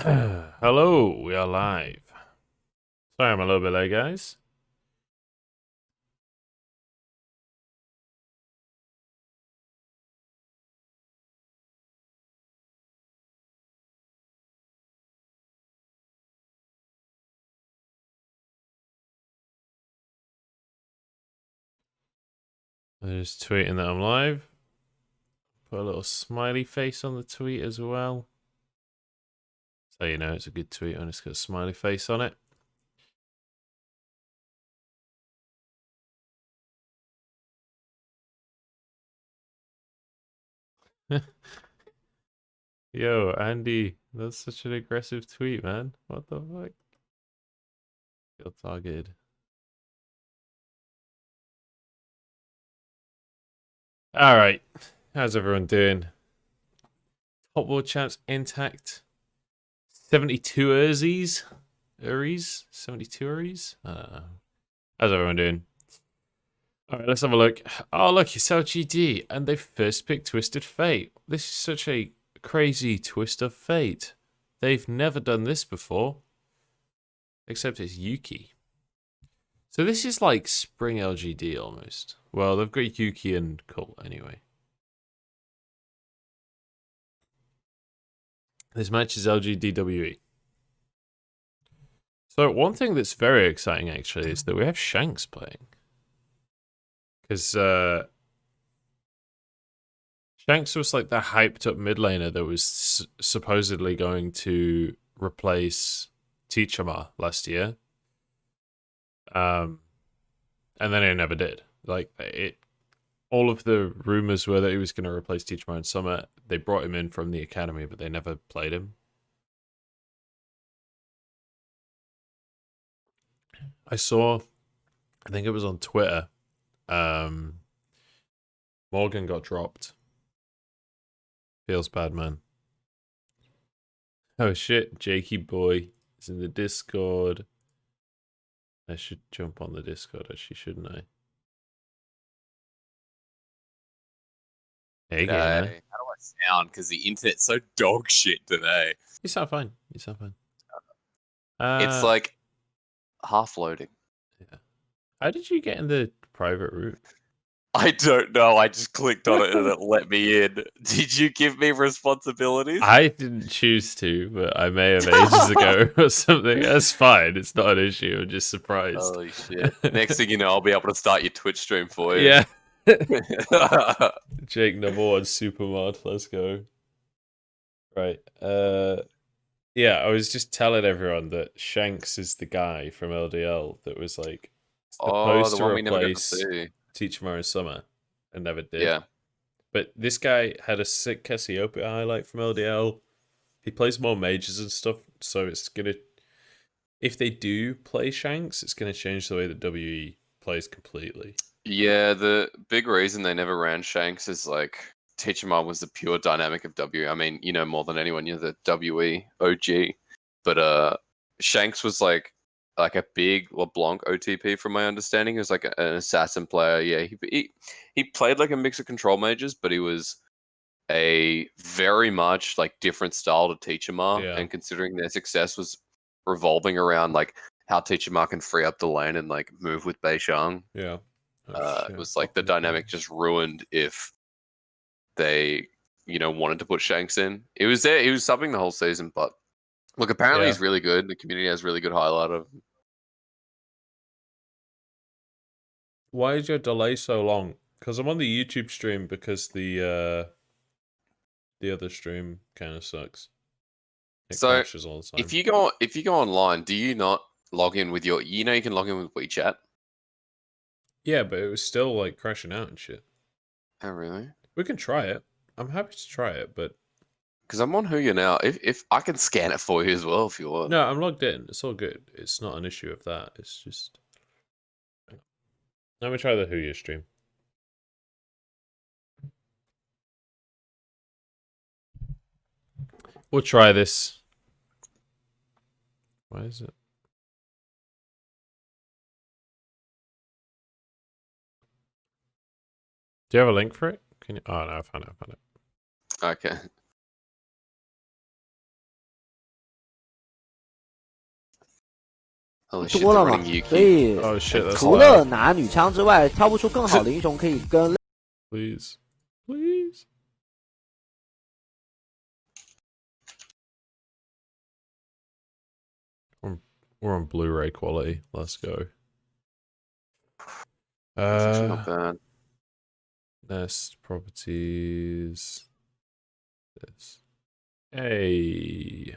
Hello, we are live. Sorry I'm a little bit late, guys. I'm just tweeting that I'm live. Put a little smiley face on the tweet as well. So you know it's a good tweet when it's got a smiley face on it. Yo, Andy, that's such an aggressive tweet, man. What the fuck? Feel targeted. Alright. How's everyone doing? Top World Champs intact. 72 Urzies? 72 Uris? I don't know. How's everyone doing? Alright, let's have a look. Oh, look, it's LGD, and they first picked Twisted Fate. This is such a crazy twist of fate. They've never done this before. Except it's Yuuki. So this is like Spring LGD almost. Well, they've got Yuuki and Colt anyway. This match is LGD WE. So one thing that's very exciting actually is that we have Shanks playing. Because Shanks was like the hyped up mid laner that was supposedly going to replace Teachama last year. And then it never did. Like all of the rumors were that he was going to replace Teachama in summer. They brought him in from the academy, but they never played him. I saw, I think it was on Twitter, Morgan got dropped. Feels bad, man. Oh shit, Jakey boy is in the Discord. I should jump on the Discord, actually, shouldn't I? Hey, gamer. How do I sound? Because the internet's so dog shit today. You sound fine. You sound fine. It's like half loading. Yeah. How did you get in the private room? I don't know. I just clicked on it and it let me in. Did you give me responsibilities? I didn't choose to, but I may have ages ago or something. That's fine. It's not an issue. I'm just surprised. Holy shit. Next thing you know, I'll be able to start your Twitch stream for you. Yeah. Jake #1 super mod. Let's go. Right. Yeah, I was just telling everyone that Shanks is the guy from LDL that was like supposed the to one we never got to replace see. Teach Tomorrow Summer and never did. Yeah. But this guy had a sick Cassiopeia highlight from LDL. He plays more mages and stuff, so it's gonna. If they do play Shanks, it's gonna change the way that WE plays completely. Yeah, the big reason they never ran Shanks is like Teachama was the pure dynamic of W. I mean, you know more than anyone, you're the WE OG. But Shanks was like a big LeBlanc OTP from my understanding. He was like an assassin player. Yeah, he played like a mix of control mages, but he was a very much like different style to Teachama. Yeah. And considering their success was revolving around like how Teachama can free up the lane and like move with Beishang. Yeah. It was like the dynamic just ruined if they, wanted to put Shanks in. He was there, he was subbing the whole season, but look, apparently he's really good. The community has really good highlight of him. Why is your delay so long? Because I'm on the YouTube stream because the other stream kind of sucks. It crashes all the time. If you go online, do you not log in with your? You can log in with WeChat. Yeah, but it was still like crashing out and shit. Oh really? We can try it. I'm happy to try it, but because I'm on Who now. If I can scan it for you as well, if you want. No, I'm logged in. It's all good. It's not an issue of that. It's just. Let me try the Who stream. We'll try this. Why is it? Do you have a link for it? Can you? Oh no, I found it. Okay. Holy shit, 多 they're 了嘛 running， 所 Yuuki. 以 Oh shit, that's 除 loud. 了拿女枪之外，挑不出更好的英雄可以跟 Please. Please. We're on Blu-ray quality. Let's go. That's actually not bad. Nest properties. This. Hey.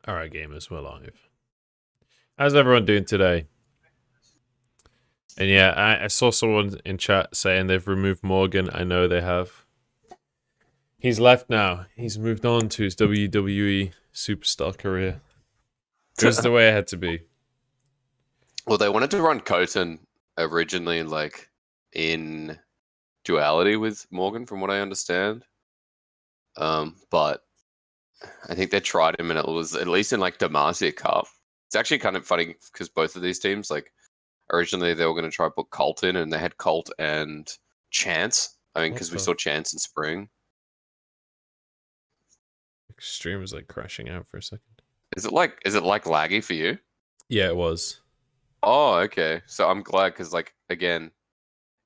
Alright, gamers, we're live. How's everyone doing today? And yeah, I saw someone in chat saying they've removed Morgan. I know they have. He's left now. He's moved on to his WWE superstar career. It was the way it had to be. Well, they wanted to run Cotan originally, like in duality with Morgan, from what I understand. But I think they tried him, and it was at least in like Demacia Cup. It's actually kind of funny because both of these teams, like originally they were going to try to put Colt in, and they had Colt and Chance. I mean, because we saw Chance in spring. Stream was like crashing out for a second. Is it like laggy for you? Yeah, it was. Oh, okay. So I'm glad because, like, again,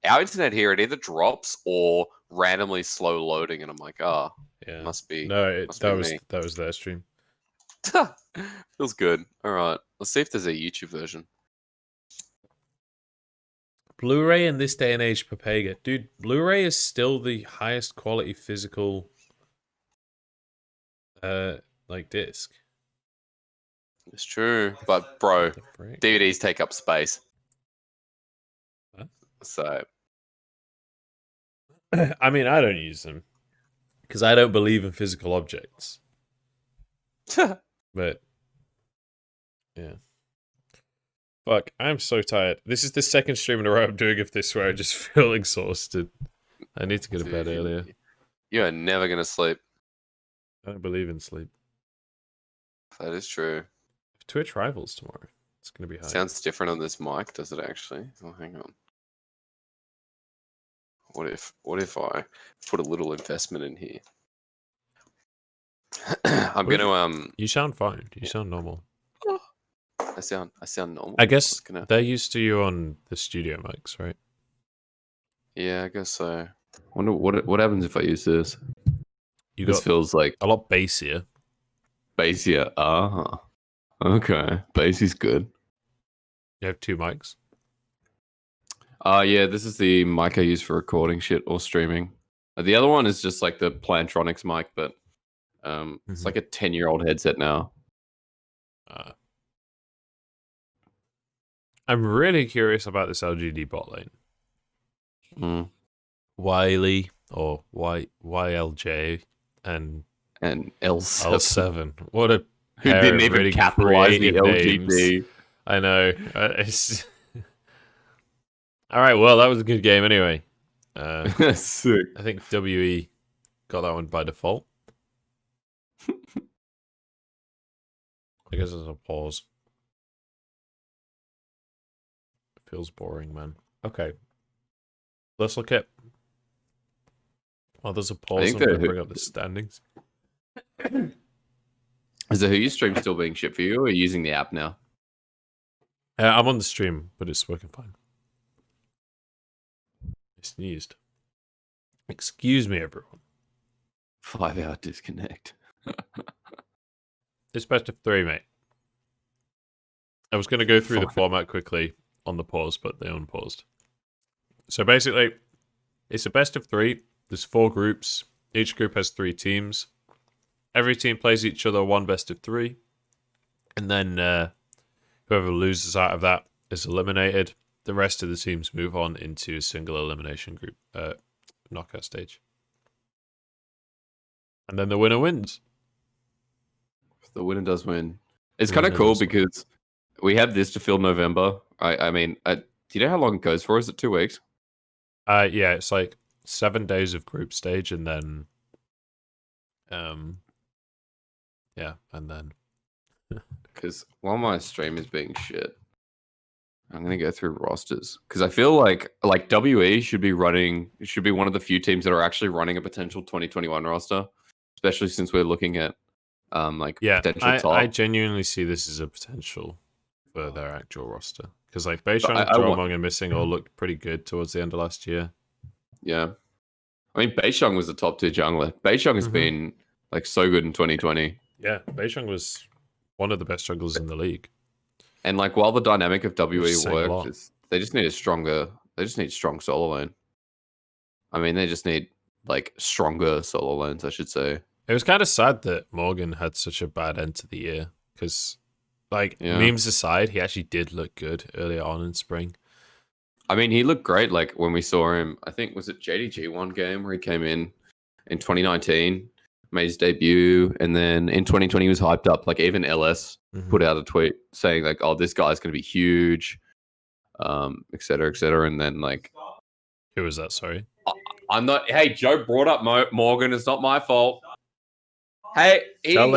our internet here, it either drops or randomly slow loading, and I'm like, oh, Yeah. must be. No, must that be was me. that was their stream. Feels good. All right, let's see if there's a YouTube version. Blu-ray in this day and age, Papega. Dude, Blu-ray is still the highest quality physical like disc. It's true, but bro, What the frick? DVDs take up space. Huh? So I mean, I don't use them because I don't believe in physical objects. But yeah. Fuck, I'm so tired. This is the second stream in a row I'm doing of this where I just feel exhausted. I need to go to bed earlier. You are never gonna sleep. I don't believe in sleep. That is true. Twitch rivals tomorrow. It's gonna be high. Sounds different on this mic, does it actually? Oh, hang on. What if I put a little investment in here? I'm gonna You sound fine. You sound normal. I sound normal. I guess gonna... they're used to you on the studio mics, right? Yeah, I guess so. Wonder what happens if I use this. This feels like a lot bassier. Bassier. Okay. Bassy's good. You have two mics. Yeah, this is the mic I use for recording shit or streaming. The other one is just like the Plantronics mic, but it's like a 10-year-old headset now. I'm really curious about this LGD bot lane. Wiley or YLJ and L7. L7. What a Who pair didn't of even really capitalize the creative LGD. names. I know. It's... All right, well, that was a good game anyway. Sick. I think WE got that one by default. I guess there's a pause. It feels boring, man. Okay. Let's look at... Oh, there's a pause. I'm going to bring up the standings. Is the Who You stream still being shipped for you, or are you using the app now? I'm on the stream, but it's working fine. I sneezed. Excuse me, everyone. 5-hour disconnect. It's best of 3, mate. I was going to go through the format quickly on the pause, but they unpaused. So basically, it's a best of 3. There's 4 groups. Each group has 3 teams. Every team plays each other 1 best of 3. And then whoever loses out of that is eliminated. The rest of the teams move on into a single elimination group knockout stage. And then the winner wins. The winner does win. It's kind of cool because we have this to fill November. I mean, do you know how long it goes for? Is it 2 weeks? Yeah, it's like 7 days of group stage, and then, yeah, and then. Because while my stream is being shit, I'm gonna go through rosters because I feel like WE should be running. Should be one of the few teams that are actually running a potential 2021 roster, especially since we're looking at like Yeah, potential top. I genuinely see this as a potential for their actual roster. Because like Beishang, I Jiumeng, and Missing all looked pretty good towards the end of last year. Yeah. I mean, Beishang was the top 2 jungler. Beishang has been like so good in 2020. Yeah, Beishang was one of the best junglers in the league. And like while the dynamic of WE saying a lot. works, they just need strong solo lane. I mean, they just need like stronger solo lanes, I should say. It was kind of sad that Morgan had such a bad end to the year because, like, memes aside, he actually did look good earlier on in spring. I mean, he looked great. Like when we saw him, I think was it JDG one game where he came in 2019, made his debut, and then in 2020 he was hyped up. Like even LS put out a tweet saying like, "Oh, this guy's going to be huge," et cetera, et cetera. And then like, who was that? Sorry, I'm not. Hey, Joe brought up Morgan. It's not my fault. Hey, he's in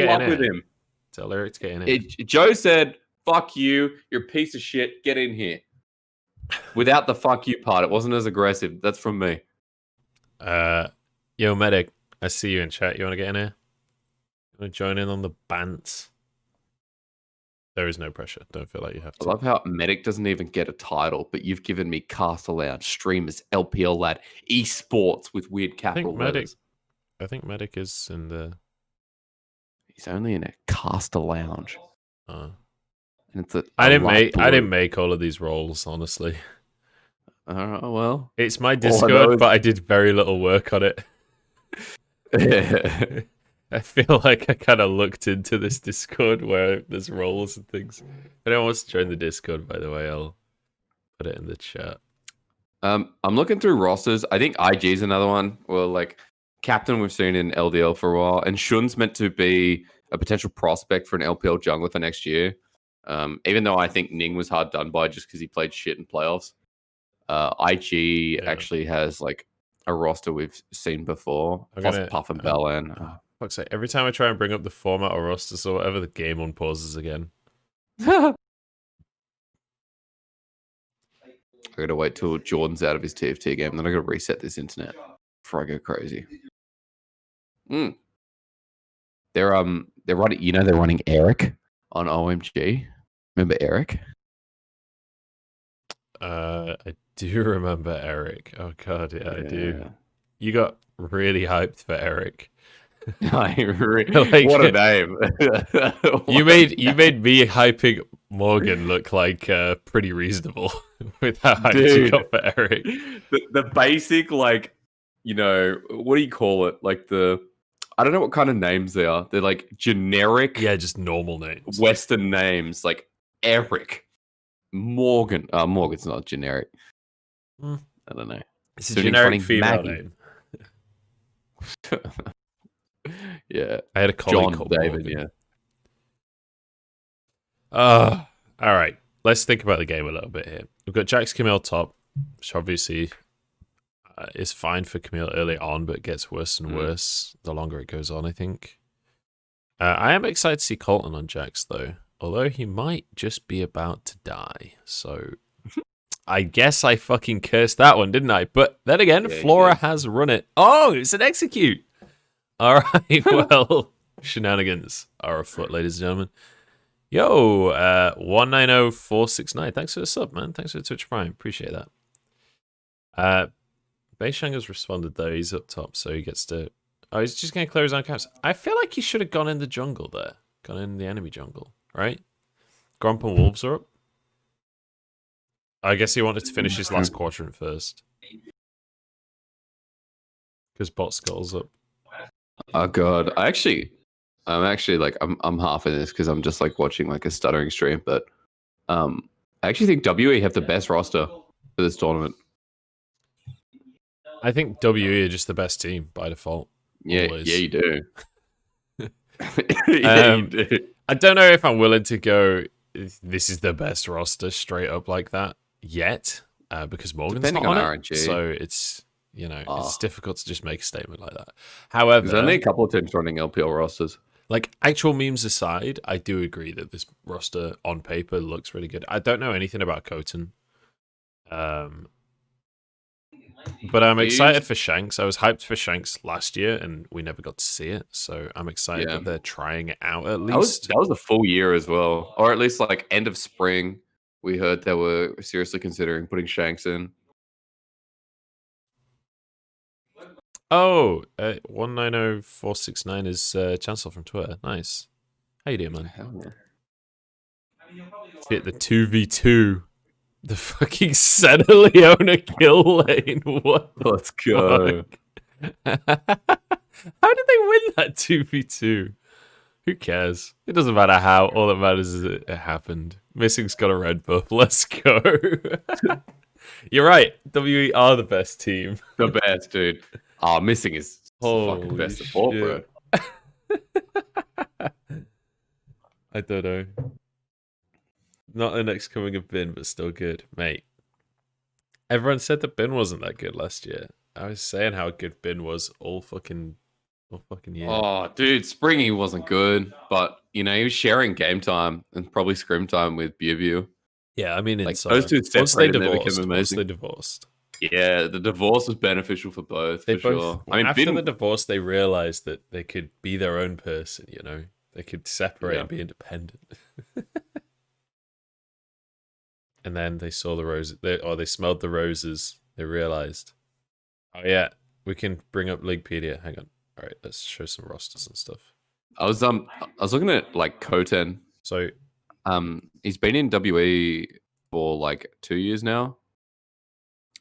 love with him. Tell Eric to get in here. Joe said, "Fuck you. You're a piece of shit. Get in here." Without the fuck you part, it wasn't as aggressive. That's from me. Yo, Medic, I see you in chat. You want to get in here? You want to join in on the bants? There is no pressure. Don't feel like you have to. I love how Medic doesn't even get a title, but you've given me Caster Lounge, Streamers, LPL Lad, Esports with weird capital letters. I think Medic is in the... He's only in a Caster Lounge. And it's I didn't make all of these roles, honestly. Well, it's my Discord, but I did very little work on it. I feel like I kind of looked into this Discord where there's roles and things. If anyone wants to join the Discord, by the way, I'll put it in the chat. I'm looking through rosters. I think IG is another one. Well, like Captain we've seen in LDL for a while, and Shun's meant to be a potential prospect for an LPL jungler for next year. Even though I think Ning was hard done by just because he played shit in playoffs. IG actually has like a roster we've seen before, plus Puff and Balan. Fuck's sake, every time I try and bring up the format or rosters or whatever, the game unpauses again. I gotta wait till Jordan's out of his TFT game, then I gotta reset this internet before I go crazy. They're running, they're running Eric on OMG. Remember Eric? I do remember Eric. Oh god, yeah, I do. You got really hyped for Eric. Like, what a name! You made me hyping Morgan look like pretty reasonable with how hyped you got for Eric. The basic, like, what do you call it? Like I don't know what kind of names they are. They're like generic, just normal names, Western names, like Eric, Morgan. Morgan's not generic. I don't know. It's a generic female name. Yeah, I had a colleague called David. Morgan. All right. Let's think about the game a little bit here. We've got Jax Camille top, which obviously is fine for Camille early on, but it gets worse and worse the longer it goes on, I think. I am excited to see Cotan on Jax, though, although he might just be about to die. So I guess I fucking cursed that one, didn't I? But then again, Flora has run it. Oh, it's an execute. All right, well, shenanigans are afoot, ladies and gentlemen. Yo, 190469. Thanks for the sub, man. Thanks for the Twitch Prime. Appreciate that. Beishang has responded, though. He's up top, so he gets to... Oh, he's just going to clear his own camps. I feel like he should have gone in the jungle there. Gone in the enemy jungle, right? Grump and Wolves are up. I guess he wanted to finish his last quadrant first. Because Bot Skull's up. Oh god, I'm actually like I'm half in this because I'm just like watching like a stuttering stream, but I actually think WE have the best roster for this tournament. I think WE are just the best team by default. Yeah, always. Yeah, you do. You do. I don't know if I'm willing to go. This is the best roster straight up like that yet, because Morgan's depending not on it, RNG. so it's. It's difficult to just make a statement like that. However, there's only a couple of teams running LPL rosters. Like, actual memes aside, I do agree that this roster on paper looks really good. I don't know anything about Cotan. But I'm excited for Shanks. I was hyped for Shanks last year, and we never got to see it. So I'm excited that they're trying it out at least. That was a full year as well, or at least like end of spring. We heard they were seriously considering putting Shanks in. Oh, 190469 is Chancellor from Twitter. Nice. How you doing, man? Hell yeah. Hit the 2v2. The fucking Senna Leona kill lane. What? Let's go. How did they win that 2v2? Who cares? It doesn't matter how. All that matters is it happened. Missing's got a red buff. Let's go. You're right. WE are the best team. The best, dude. Oh, Missing is the fucking best of all, bro. I don't know. Not the next coming of Bin, but still good, mate. Everyone said that Bin wasn't that good last year. I was saying how good Bin was all fucking year. Oh, dude, Springy wasn't good, but he was sharing game time and probably scrim time with Bew. Yeah, I mean, like those two separated, they became amazing. Once they divorced. Yeah, the divorce was beneficial for both. Sure. I mean, after the divorce, they realized that they could be their own person. They could separate and be independent. And then they saw the roses, they smelled the roses. They realized, oh yeah, we can bring up Leaguepedia. Hang on. All right, let's show some rosters and stuff. I was looking at like Cotan. So, he's been in WE for like 2 years now,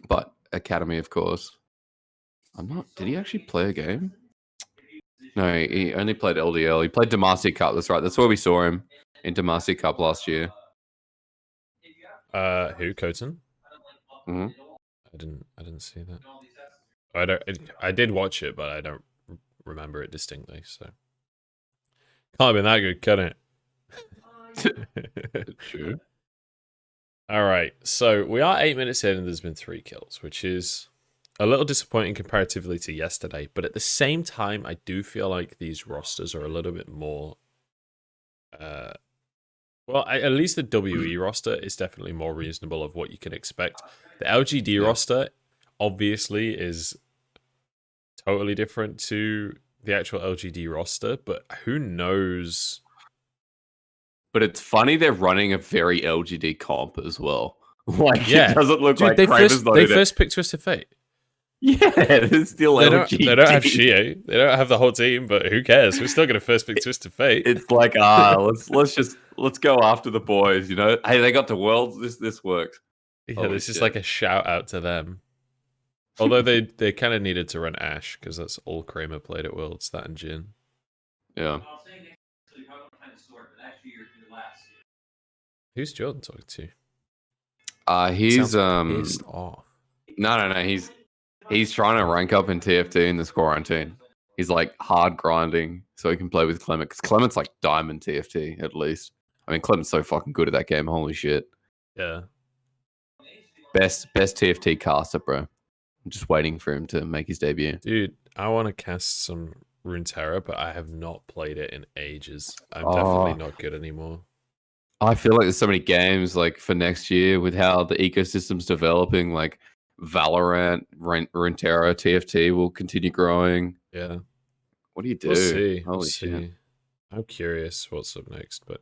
but Academy, of course. Did he actually play a game? No, he only played LDL. He played Demacia Cup. That's right. That's where we saw him in Demacia Cup last year. Who? Cotan? Mm-hmm. I didn't see that. I did watch it, but I don't remember it distinctly. So can't have been that good, can it? True. All right, so we are 8 minutes in, and there's been 3 kills, which is a little disappointing comparatively to yesterday. But at the same time, I do feel like these rosters are a little bit more. Well, at least the WE roster is definitely more reasonable of what you can expect. The LGD roster, obviously, is totally different to the actual LGD roster, but who knows? But it's funny they're running a very LGD comp as well. Like, yeah. It doesn't look like they first picked Twisted Fate. Yeah, it's still LGD. They don't have Shie. They don't have the whole team, but who cares? We're still going to first pick Twisted Fate. It's like, let's go after the boys, Hey, they got to Worlds. This works. Yeah, this is like a shout out to them. Although they kind of needed to run Ashe because that's all Kramer played at Worlds, that and Jhin. Yeah. Who's Jordan talking to? He's pissed off. No. He's trying to rank up in TFT in this quarantine. He's like hard grinding so he can play with Clement because Clement's like diamond TFT at least. I mean, Clement's so fucking good at that game. Holy shit. Yeah. Best TFT caster, bro. I'm just waiting for him to make his debut. Dude, I want to cast some Runeterra, but I have not played it in ages. I'm definitely not good anymore. I feel like there's so many games like for next year with how the ecosystem's developing, like Valorant, Runeterra, TFT will continue growing. Yeah. What do you do? We'll see. Holy shit. I'm curious what's up next, but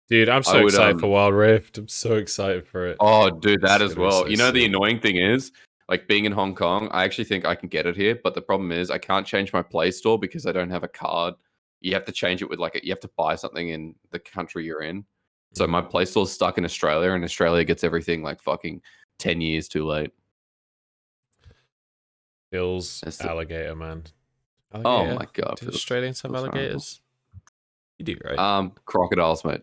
dude, I'm so excited for Wild Rift. I'm so excited for it. Oh, dude, that as well. So the annoying thing is, like being in Hong Kong, I actually think I can get it here, but the problem is I can't change my Play Store because I don't have a card. You have to change it with you have to buy something in the country you're in. So my Play Store's stuck in Australia, and Australia gets everything like fucking 10 years too late. Phil's alligator, man. Alligator? Oh my god. Do Australians have alligators? You do, right? Crocodiles, mate.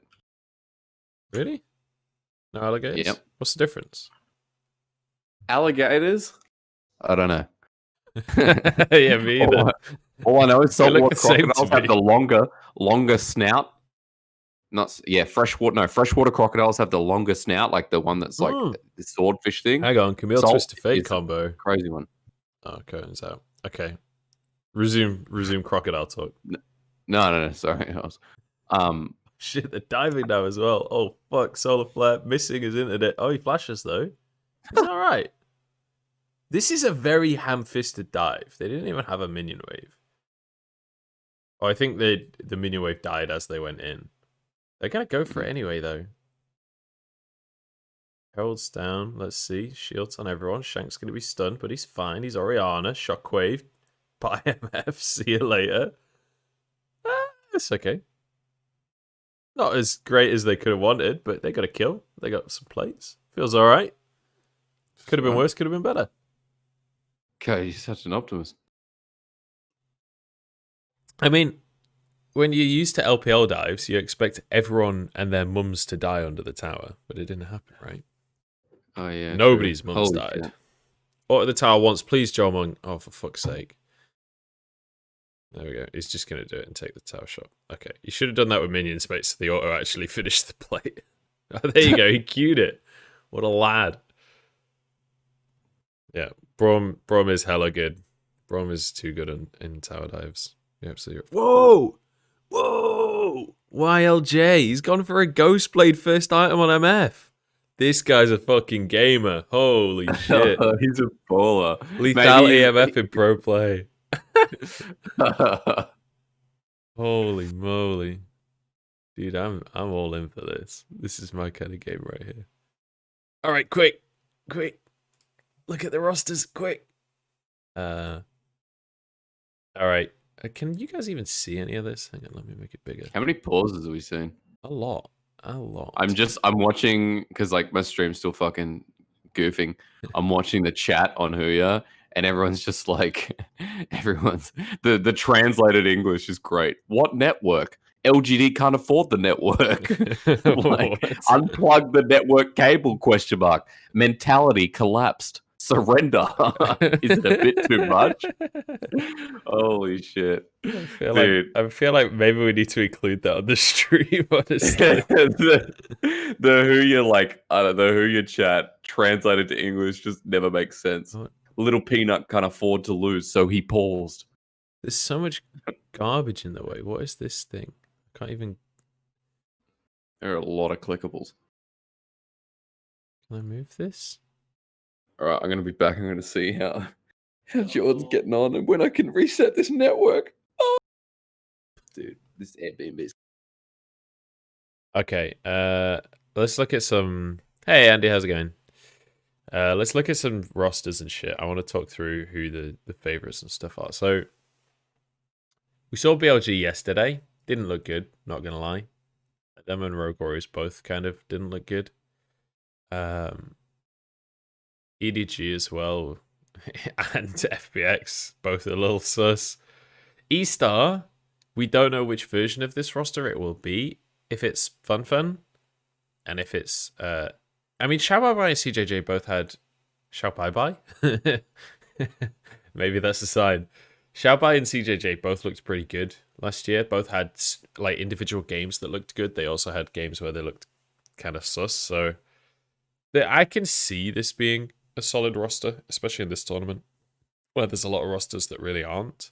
Really? No alligators? Yep. What's the difference? Alligators? I don't know. Yeah, me either. All I know is saltwater crocodiles have the longer snout. Freshwater crocodiles have the longer snout, like the one that's like the swordfish thing. Hang on, Camille Twisted Fate combo. Crazy one. Oh, Cotan's out. Okay. Resume crocodile talk. No, sorry. Shit, they're diving now as well. Oh fuck, solar flare missing his internet. Oh, he flashes though. It's alright. This is a very ham-fisted dive. They didn't even have a minion wave. Oh, I think the minion wave died as they went in. They're going to go for it anyway, though. Herald's down. Let's see. Shields on everyone. Shanks going to be stunned, but he's fine. He's Orianna. Shockwave. Bye, MF. See you later. It's okay. Not as great as they could have wanted, but they got a kill. They got some plates. Feels all right. Could have been worse. Could have been better. Okay, you're such an optimist. I mean, when you're used to LPL dives, you expect everyone and their mums to die under the tower, but it didn't happen, right? Oh yeah. Nobody's true. mums Holy died. shit. Or at the tower once, please, Jiumeng. Oh, for fuck's sake. There we go. He's just going to do it and take the tower shot. Okay. You should have done that with minion space so the auto actually finished the play. Oh, there you go. He queued it. What a lad. Yeah. Braum is hella good. Braum is too good in tower dives. Yeah, absolutely. Whoa! Whoa! YLJ. He's gone for a Ghost Blade first item on MF. This guy's a fucking gamer. Holy shit. He's a baller. Lethality MF in pro play. Holy moly. Dude, I'm all in for this. This is my kind of game right here. Alright, quick. Look at the rosters, quick. Alright. Can you guys even see any of this? Hang on, let me make it bigger. How many pauses have we seen? A lot. I'm watching because like my stream's still fucking goofing. I'm watching the chat on Huya, and everyone's just like, the translated English is great. What network? LGD can't afford the network. Like, unplug the network cable? ? Mentality collapsed. Surrender. Is it a bit too much? Holy shit. I feel like maybe we need to include that on the stream, honestly. the Huya, like, I don't know, Huya chat translated to English just never makes sense. What? Little Peanut can't afford to lose, so he paused. There's so much garbage in the way. What is this thing? I can't even... There are a lot of clickables. Can I move this? Alright, I'm going to be back. I'm going to see how Jordan's getting on and when I can reset this network. Oh. Dude, this Airbnb is... Okay, let's look at some... Hey, Andy, how's it going? Let's look at some rosters and shit. I want to talk through who the favorites and stuff are. So, we saw BLG yesterday. Didn't look good, not going to lie. Them and Rogue Warriors both kind of didn't look good. EDG as well, and FPX, both a little sus. E-Star, we don't know which version of this roster it will be. If it's Fun, and if it's... I mean, Xiao Bai Bai and CJJ both had... Xiao Bai Bai? Maybe that's a sign. Xiao Bai and CJJ both looked pretty good last year. Both had like individual games that looked good. They also had games where they looked kind of sus. So I can see this being a solid roster, especially in this tournament, where there's a lot of rosters that really aren't.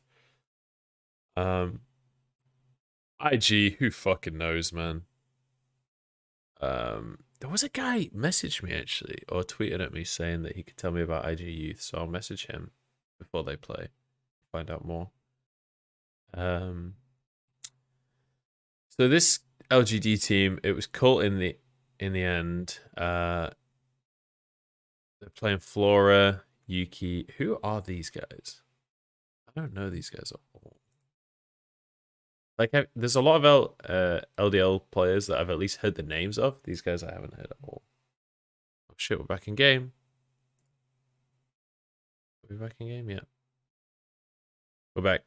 IG, who fucking knows, man? There was a guy messaged me actually, or tweeted at me saying that he could tell me about IG Youth, so I'll message him before they play, find out more. So this LGD team, it was Cult in the end. They're playing Flora, Yuuki. Who are these guys? I don't know these guys at all. Like, there's a lot of LDL players that I've at least heard the names of. These guys I haven't heard at all. Oh shit, we're back in game. Are we back in game? Yeah. We're back.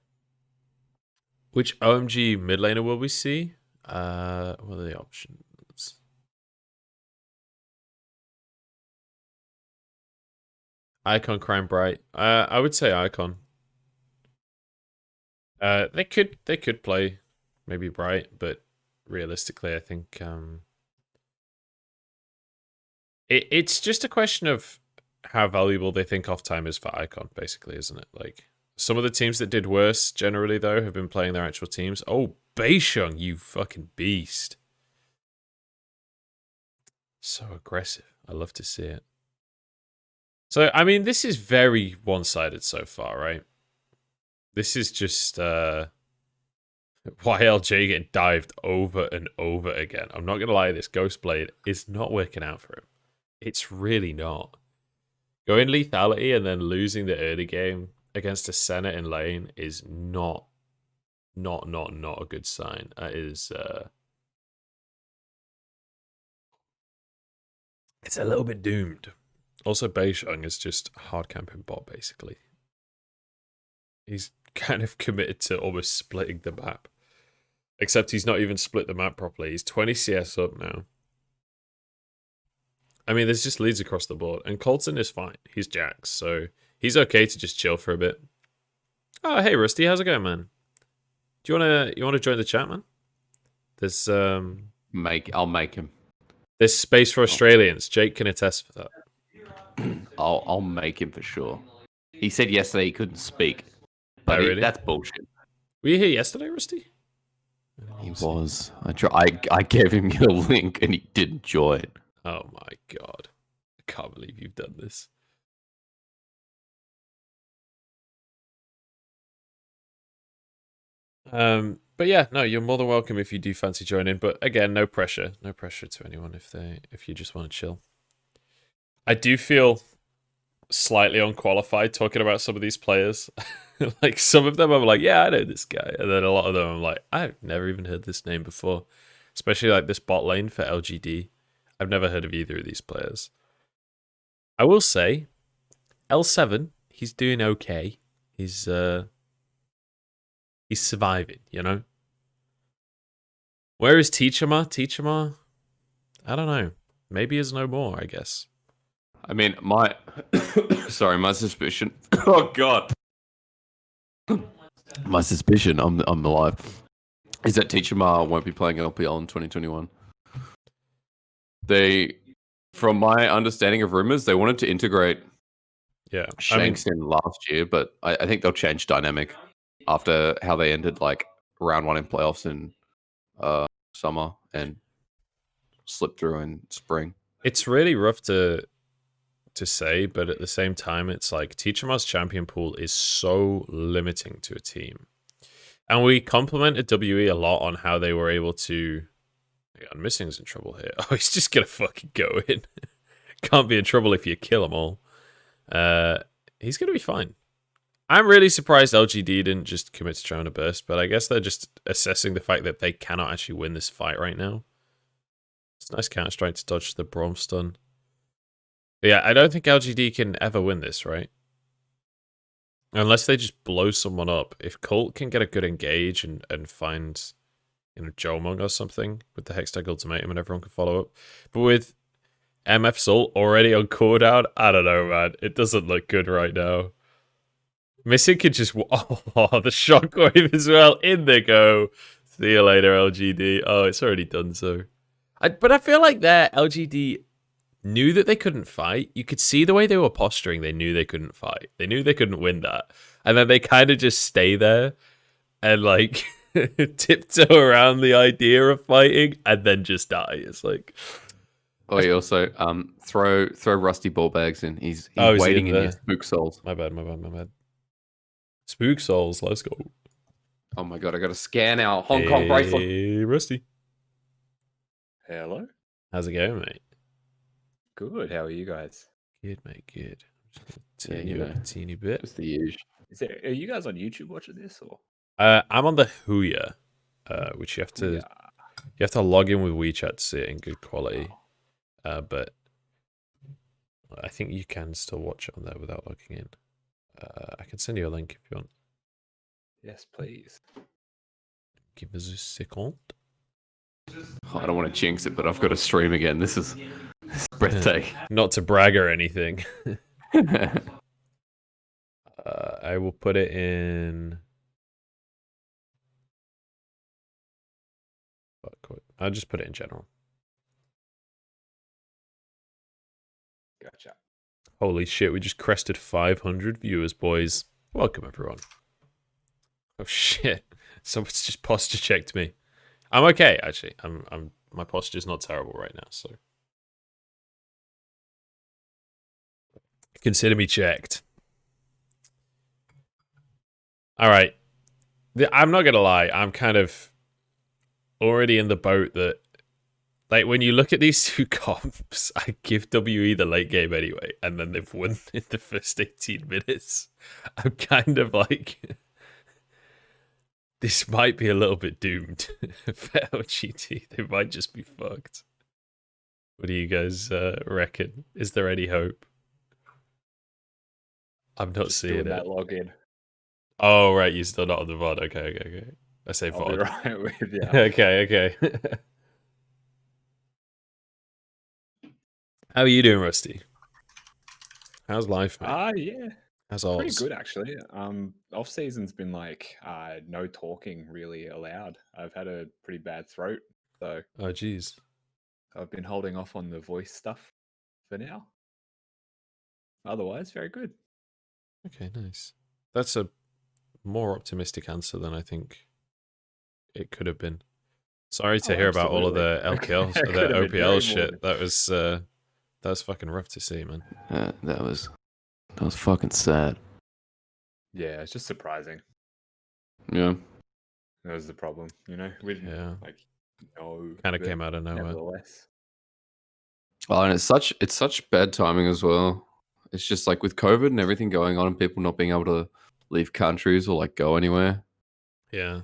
Which OMG mid laner will we see? What are the options? Icon, Crime, Bright. I would say Icon. They could play maybe Bright, but realistically, I think it's just a question of how valuable they think off time is for Icon, basically, isn't it? Like, some of the teams that did worse generally though have been playing their actual teams. Oh, Beishang, you fucking beast! So aggressive. I love to see it. So, I mean, this is very one-sided so far, right? This is just YLJ getting dived over and over again. I'm not going to lie, this Ghostblade is not working out for him. It's really not. Going lethality and then losing the early game against a Senna in lane is not a good sign. That is... it's a little bit doomed. Also, Beishang is just hard camping bot, basically. He's kind of committed to almost splitting the map. Except he's not even split the map properly. He's 20 CS up now. I mean, there's just leads across the board. And Cotan is fine. He's Jax, so he's okay to just chill for a bit. Oh, hey, Rusty, how's it going, man? Do you wanna join the chat, man? There's I'll make him. There's space for Australians. Jake can attest for that. I'll make him for sure. He said yesterday he couldn't speak, but really? That's bullshit. Were you here yesterday, Rusty? He was. I gave him your link and he didn't join. Oh my god. I can't believe you've done this. But yeah, no, you're more than welcome if you do fancy joining. But again, no pressure. No pressure to anyone if you just want to chill. I do feel slightly unqualified talking about some of these players. Like some of them I'm like, yeah, I know this guy. And then a lot of them I'm like, I've never even heard this name before. Especially like this bot lane for LGD. I've never heard of either of these players. I will say, L7, he's doing okay. He's surviving, you know? Where is Teachama? Teachama? I don't know. Maybe is no more, I guess. I mean, my suspicion. Oh god. My suspicion, I'm alive, is that Teacher Ma won't be playing LPL in 2021. From my understanding of rumors, they wanted to integrate Shanks in last year, but I think they'll change dynamic after how they ended like round 1 in playoffs in summer and slipped through in spring. It's really rough to say, but at the same time, it's like Teachama's champion pool is so limiting to a team. And we complimented WE a lot on how they were able to... I'm Missing's in trouble here. Oh, he's just going to fucking go in. Can't be in trouble if you kill them all. He's going to be fine. I'm really surprised LGD didn't just commit to trying to burst, but I guess they're just assessing the fact that they cannot actually win this fight right now. It's a nice Counter-Strike to dodge the Braum stun. But yeah, I don't think LGD can ever win this, right? Unless they just blow someone up. If Colt can get a good engage and find, you know, Jiumeng or something with the Hextech ultimatum and everyone can follow up. But with MF Salt already on cooldown, I don't know, man. It doesn't look good right now. Missing could just... Oh, the shockwave as well. In they go. See you later, LGD. Oh, it's already done so. But I feel like their LGD... knew that they couldn't fight. You could see the way they were posturing. They knew they couldn't fight. They knew they couldn't win that. And then they kind of just stay there and like tiptoe around the idea of fighting and then just die. It's like... Oh, he also throw Rusty ball bags in. He's waiting in his Spook Souls. My bad. Spook Souls, let's go. Oh my god, I got to scan our Hong Kong bracelet. Hey, Rusty. Hello. How's it going, mate? Good. How are you guys? Good, mate. Good. Turn you up a teeny bit. It's the usual. Are you guys on YouTube watching this or? I'm on the Huya, which you have to log in with WeChat to see it in good quality. But I think you can still watch it on there without logging in. I can send you a link if you want. Yes, please. Give us a second. I don't want to jinx it, but I've got to stream again. This is breathtaking. Not to brag or anything. I will put it in. I'll just put it in general. Gotcha. Holy shit, we just crested 500 viewers, boys. Welcome, everyone. Oh shit. Someone's just posture checked me. I'm okay, actually. My posture's not terrible right now, so. Consider me checked. All right. I'm not going to lie. I'm kind of already in the boat that, like, when you look at these two comps, I give WE the late game anyway, and then they've won in the first 18 minutes. I'm kind of like, this might be a little bit doomed for LGD. They might just be fucked. What do you guys reckon? Is there any hope? I'm not Just seeing doing it. that login. Oh, right. You're still not on the VOD. Okay. I say I'll be VOD. right with you. Okay. How are you doing, Rusty? How's life, mate? Yeah. How's Pretty Oz? good actually. Off season's been like no talking really allowed. I've had a pretty bad throat, so Oh, jeez. I've been holding off on the voice stuff for now. Otherwise, very good. Okay, nice. That's a more optimistic answer than I think it could have been. Sorry to Oh, hear about all of the absolutely. LPL, It the could have been very OPL shit. morbid. That was fucking rough to see, man. That was fucking sad. Yeah, it's just surprising. Yeah. That was the problem, you know. We didn't Yeah. know. Kind of but came out of nowhere. Nevertheless, Oh, and it's such bad timing as well. It's just like with COVID and everything going on, and people not being able to leave countries or like go anywhere. Yeah.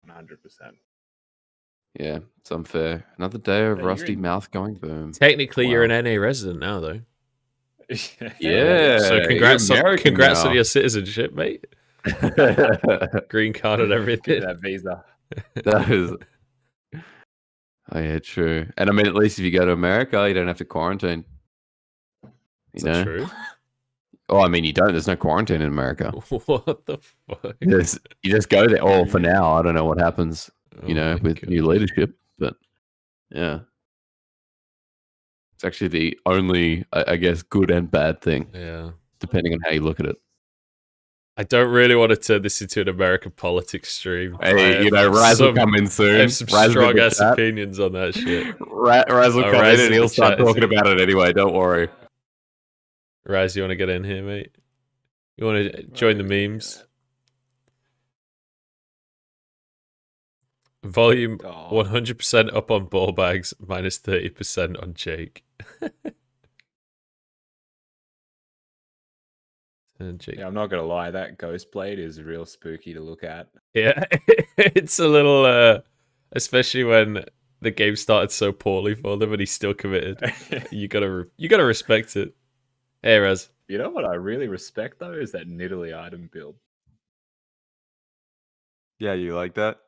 100%. Yeah, it's unfair. Another day of Hey, you're rusty in- mouth going boom. Technically, you're Wow. an NA resident now, though. Yeah. So you're congrats American on now. your citizenship, mate. Green card and Get everything. that visa. That is. Oh yeah, true. And I mean, at least if you go to America, you don't have to quarantine. You Is know? that true? Oh, I mean, you don't. There's no quarantine in America. What the fuck? You just go there. Oh, for now, I don't know what happens. Oh You know, my with new God. leadership, but yeah, it's actually the only, I guess, good and bad thing, Yeah. depending on how you look at it. I don't really want to turn this into an American politics stream. Hey, you know, Raz will come in I soon. have some Raz strong in the ass chat. opinions on that shit. Raz will Oh, come Raz in in and he'll the start chat, is talking he? about it anyway. Don't worry. Raz, you want to get in here, mate? You want to join the memes? Volume Oh, 100% up on ball bags, minus 30% on Jake. And Jake. yeah, I'm not gonna lie. That ghost blade is real spooky to look at. Yeah, it's a little, especially when the game started so poorly for them, and he's still committed. You gotta respect it. Hey, Raz. You know what I really respect though is that Nidalee item build. Yeah, you like that?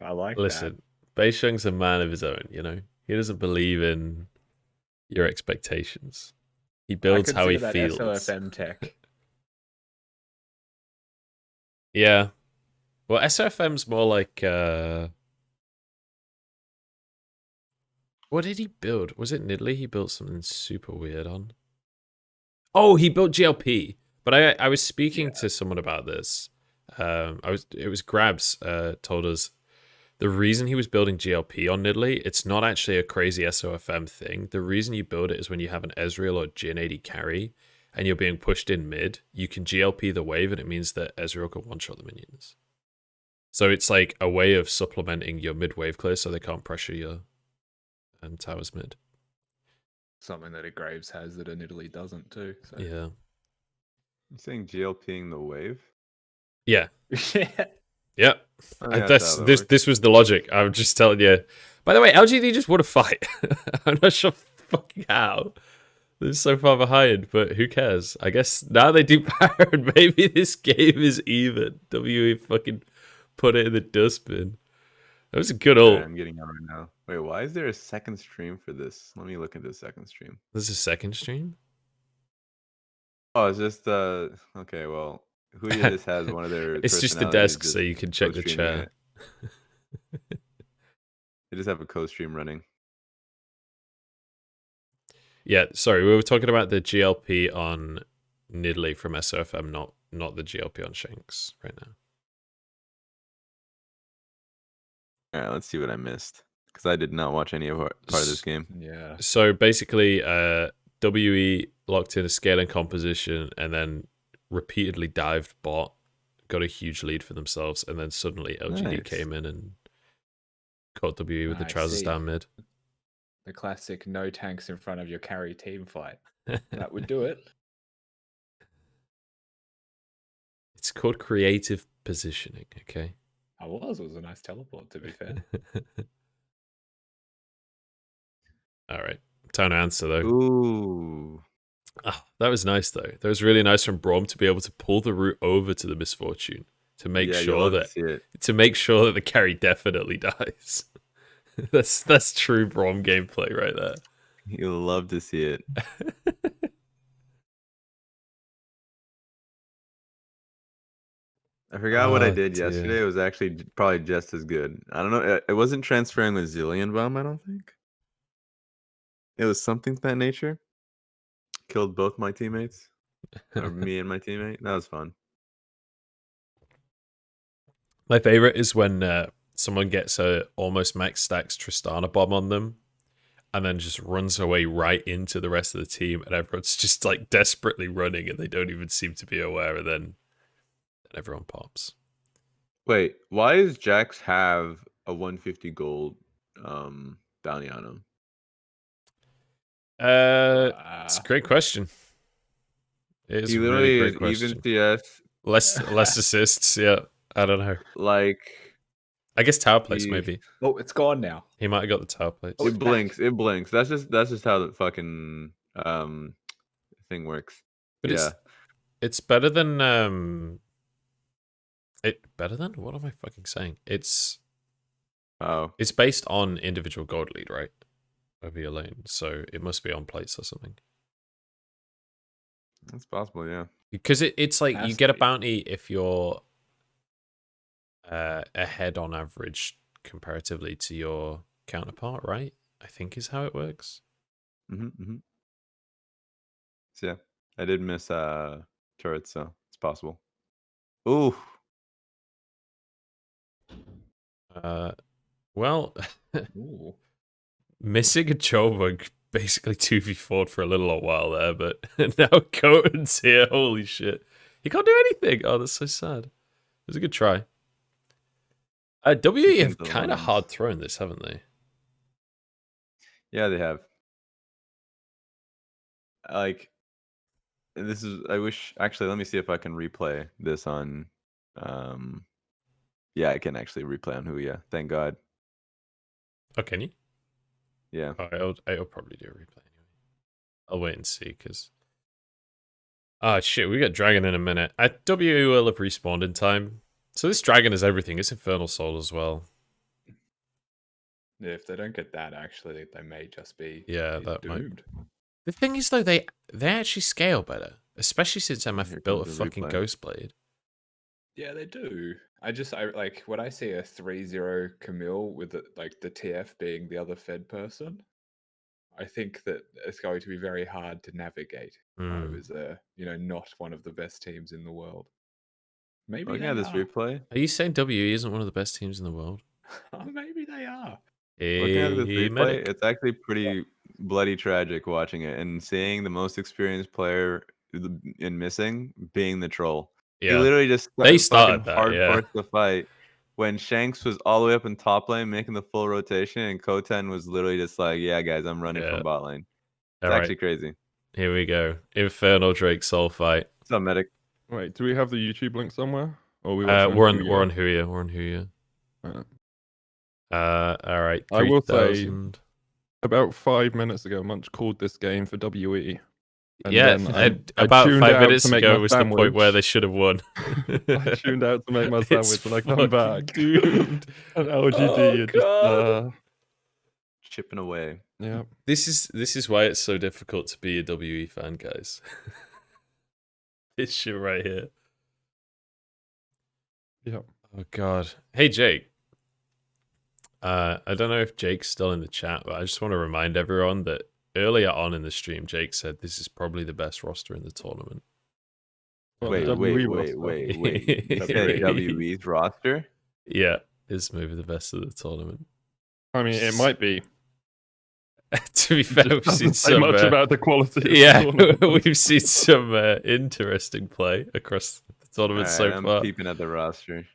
I like Listen, Beishang's a man of his own. You know, he doesn't believe in your expectations. He that. builds I how he consider feels. that SOFM tech. Yeah. Well, SOFM's more like what did he build? Was it Nidalee? He built something super weird on. Oh, he built GLP. But I was speaking to someone about this. It was Grabs told us the reason he was building GLP on Nidalee, it's not actually a crazy SOFM thing. The reason you build it is when you have an Ezreal or Jhin AD carry and you're being pushed in mid, you can GLP the wave and it means that Ezreal can one-shot the minions. So it's like a way of supplementing your mid wave clear so they can't pressure your towers mid. Something that a Graves has that a Nidalee doesn't too. So. Yeah. You saying GLPing the wave? Yeah. Yeah. Yep. I think That's how that this works. this was the logic. I'm just telling you. By the way, LGD just won a fight. I'm not sure fucking how. They're so far behind, but who cares? I guess now they do power and maybe this game is even. WE fucking put it in the dustbin. That was a good Yeah, ult. I'm getting out right now. Wait, why is there a second stream for this? Let me look at the second stream. This is a second stream? Oh, it's just okay, well, who just has one of their It's just the personalities desk so you can check the co-streaming chat. it. They just have a co-stream running. Yeah, sorry, we were talking about the GLP on Nidalee from SOFM, not the GLP on Shanks right now. All right, let's see what I missed because I did not watch any of part of this game. Yeah. So basically, WE locked in a scaling composition and then repeatedly dived bot, got a huge lead for themselves, and then suddenly LGD Nice. came in and caught WE with the I trousers see. down mid. The classic no tanks in front of your carry team fight. That would do it. It's called creative positioning, okay? It was a nice teleport, to be fair. All right. Time to answer, though. Ooh. Ah, that was nice, though. That was really nice from Braum to be able to pull the route over to the Misfortune to make Yeah, you sure love to that see it. the carry definitely dies. That's true Braum gameplay right there. You'll love to see it. I forgot what I Oh, did dear. yesterday. It was actually probably just as good. I don't know. It wasn't transferring with Zillion Bomb, I don't think. It was something to that nature. Killed both my teammates. Or me and my teammate. That was fun. My favorite is when someone gets a almost max stacks Tristana bomb on them and then just runs away right into the rest of the team, and everyone's just like desperately running and they don't even seem to be aware, and then everyone pops. Wait, why does Jax have a 150 gold bounty on him? It's a great question. It is He a literally really great is even question. CS. Less assists, yeah. I don't know. Like I guess tower plates, he- maybe. Oh, it's gone now. He might have got the tower plates. Oh, it's it back. blinks. It blinks. That's just how the fucking thing works. But yeah. it's better than better than? What am I fucking saying? It's based on individual gold lead, right? Over your lane. So it must be on plates or something. That's possible, yeah. Because it's like you Has get to a be. bounty if you're ahead on average comparatively to your counterpart, right? I think is how it works. Mm-hmm. So yeah, I did miss turrets, so it's possible. Ooh. Well, Ooh. missing a Jiumeng basically 2v4'd for a little while there, but now Cotan's here. Holy shit. He can't do anything. Oh, that's so sad. It was a good try. WE have kind of hard thrown this, haven't they? Yeah, they have. Like, this is. I wish. Actually, let me see if I can replay this on. Yeah, I can actually replay on Huya. Thank God. Oh, can you? Yeah. Oh, I'll probably do a replay anyway. I'll wait and see, because... Ah, shit, we got Dragon in a minute. WE will have respawned in time. So this Dragon is everything. It's Infernal Soul as well. Yeah, if they don't get that, actually, they may just be that might... doomed. The thing is, though, they actually scale better. Especially since Here MF built a comes the fucking replay. Ghostblade. Yeah, they do. I like when I see a 3-0 Camille with the TF being the other Fed person, I think that it's going to be very hard to navigate. As not one of the best teams in the world. Maybe Looking they at this are. replay. Are you saying WE isn't one of the best teams in the world? Maybe they are. Looking at this Hey, replay, medic. it's actually pretty bloody tragic watching it and seeing the most experienced player in missing being the troll. He Yeah. literally just They fucking started that, hard yeah. forced the fight when Shanks was all the way up in top lane making the full rotation, and Cotan was literally just like, "Yeah, guys, I'm running Yeah. from bot lane." It's All right. actually crazy. Here we go. Infernal Drake Soul fight. What's up, medic? Wait, do we have the YouTube link somewhere? Or are we We're watching on Huya. We're on Huya. All right. I will say 3,000. about 5 minutes ago, Munch called this game for WE. And Yeah, then I about tuned 5 out minutes to make ago my was the point where sandwich. they should have won. I tuned out to make my It's sandwich, and I come fucking back. doomed. And LGD Oh, are just God. Chipping away. yeah. This is why it's so difficult to be a WE fan, guys. This shit right here. Yeah. Oh God. Hey Jake. I don't know if Jake's still in the chat, but I just want to remind everyone that earlier on in the stream, Jake said this is probably the best roster in the tournament. Well, Wait. the WE You said WE's roster? Yeah, it's maybe the best of the tournament. I mean, it might be. To be fair, we've seen Doesn't say some. much about the quality. Of Yeah, the tournament. we've seen some interesting play across the tournament Alright, so I'm far. peeping at the roster.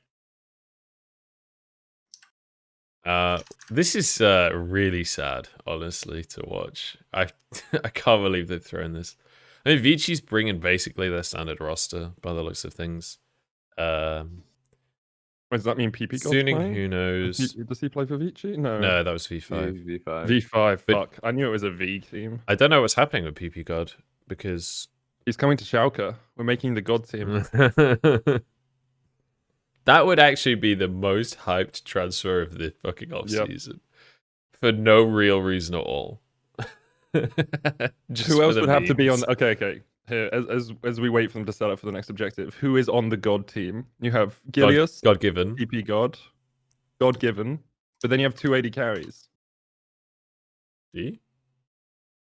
This is really sad, honestly, to watch. I can't believe they've thrown this. I mean, Vici's bringing basically their standard roster by the looks of things. Does that mean PP God's Suning, playing? who knows? Does he play for Vici? No. No, that was V5. V5. V5. But- Fuck. I knew it was a V team. I don't know what's happening with PP God because He's coming to Schalke. We're making the God team. that would actually be the most hyped transfer of the fucking off Yep. season for no real reason at all. Just Who for else the would have to be on? memes. Okay. Here, as we wait for them to set up for the next objective, who is on the God team? You have Gilius, God given. PP God, God given, but then you have 280 carries. G?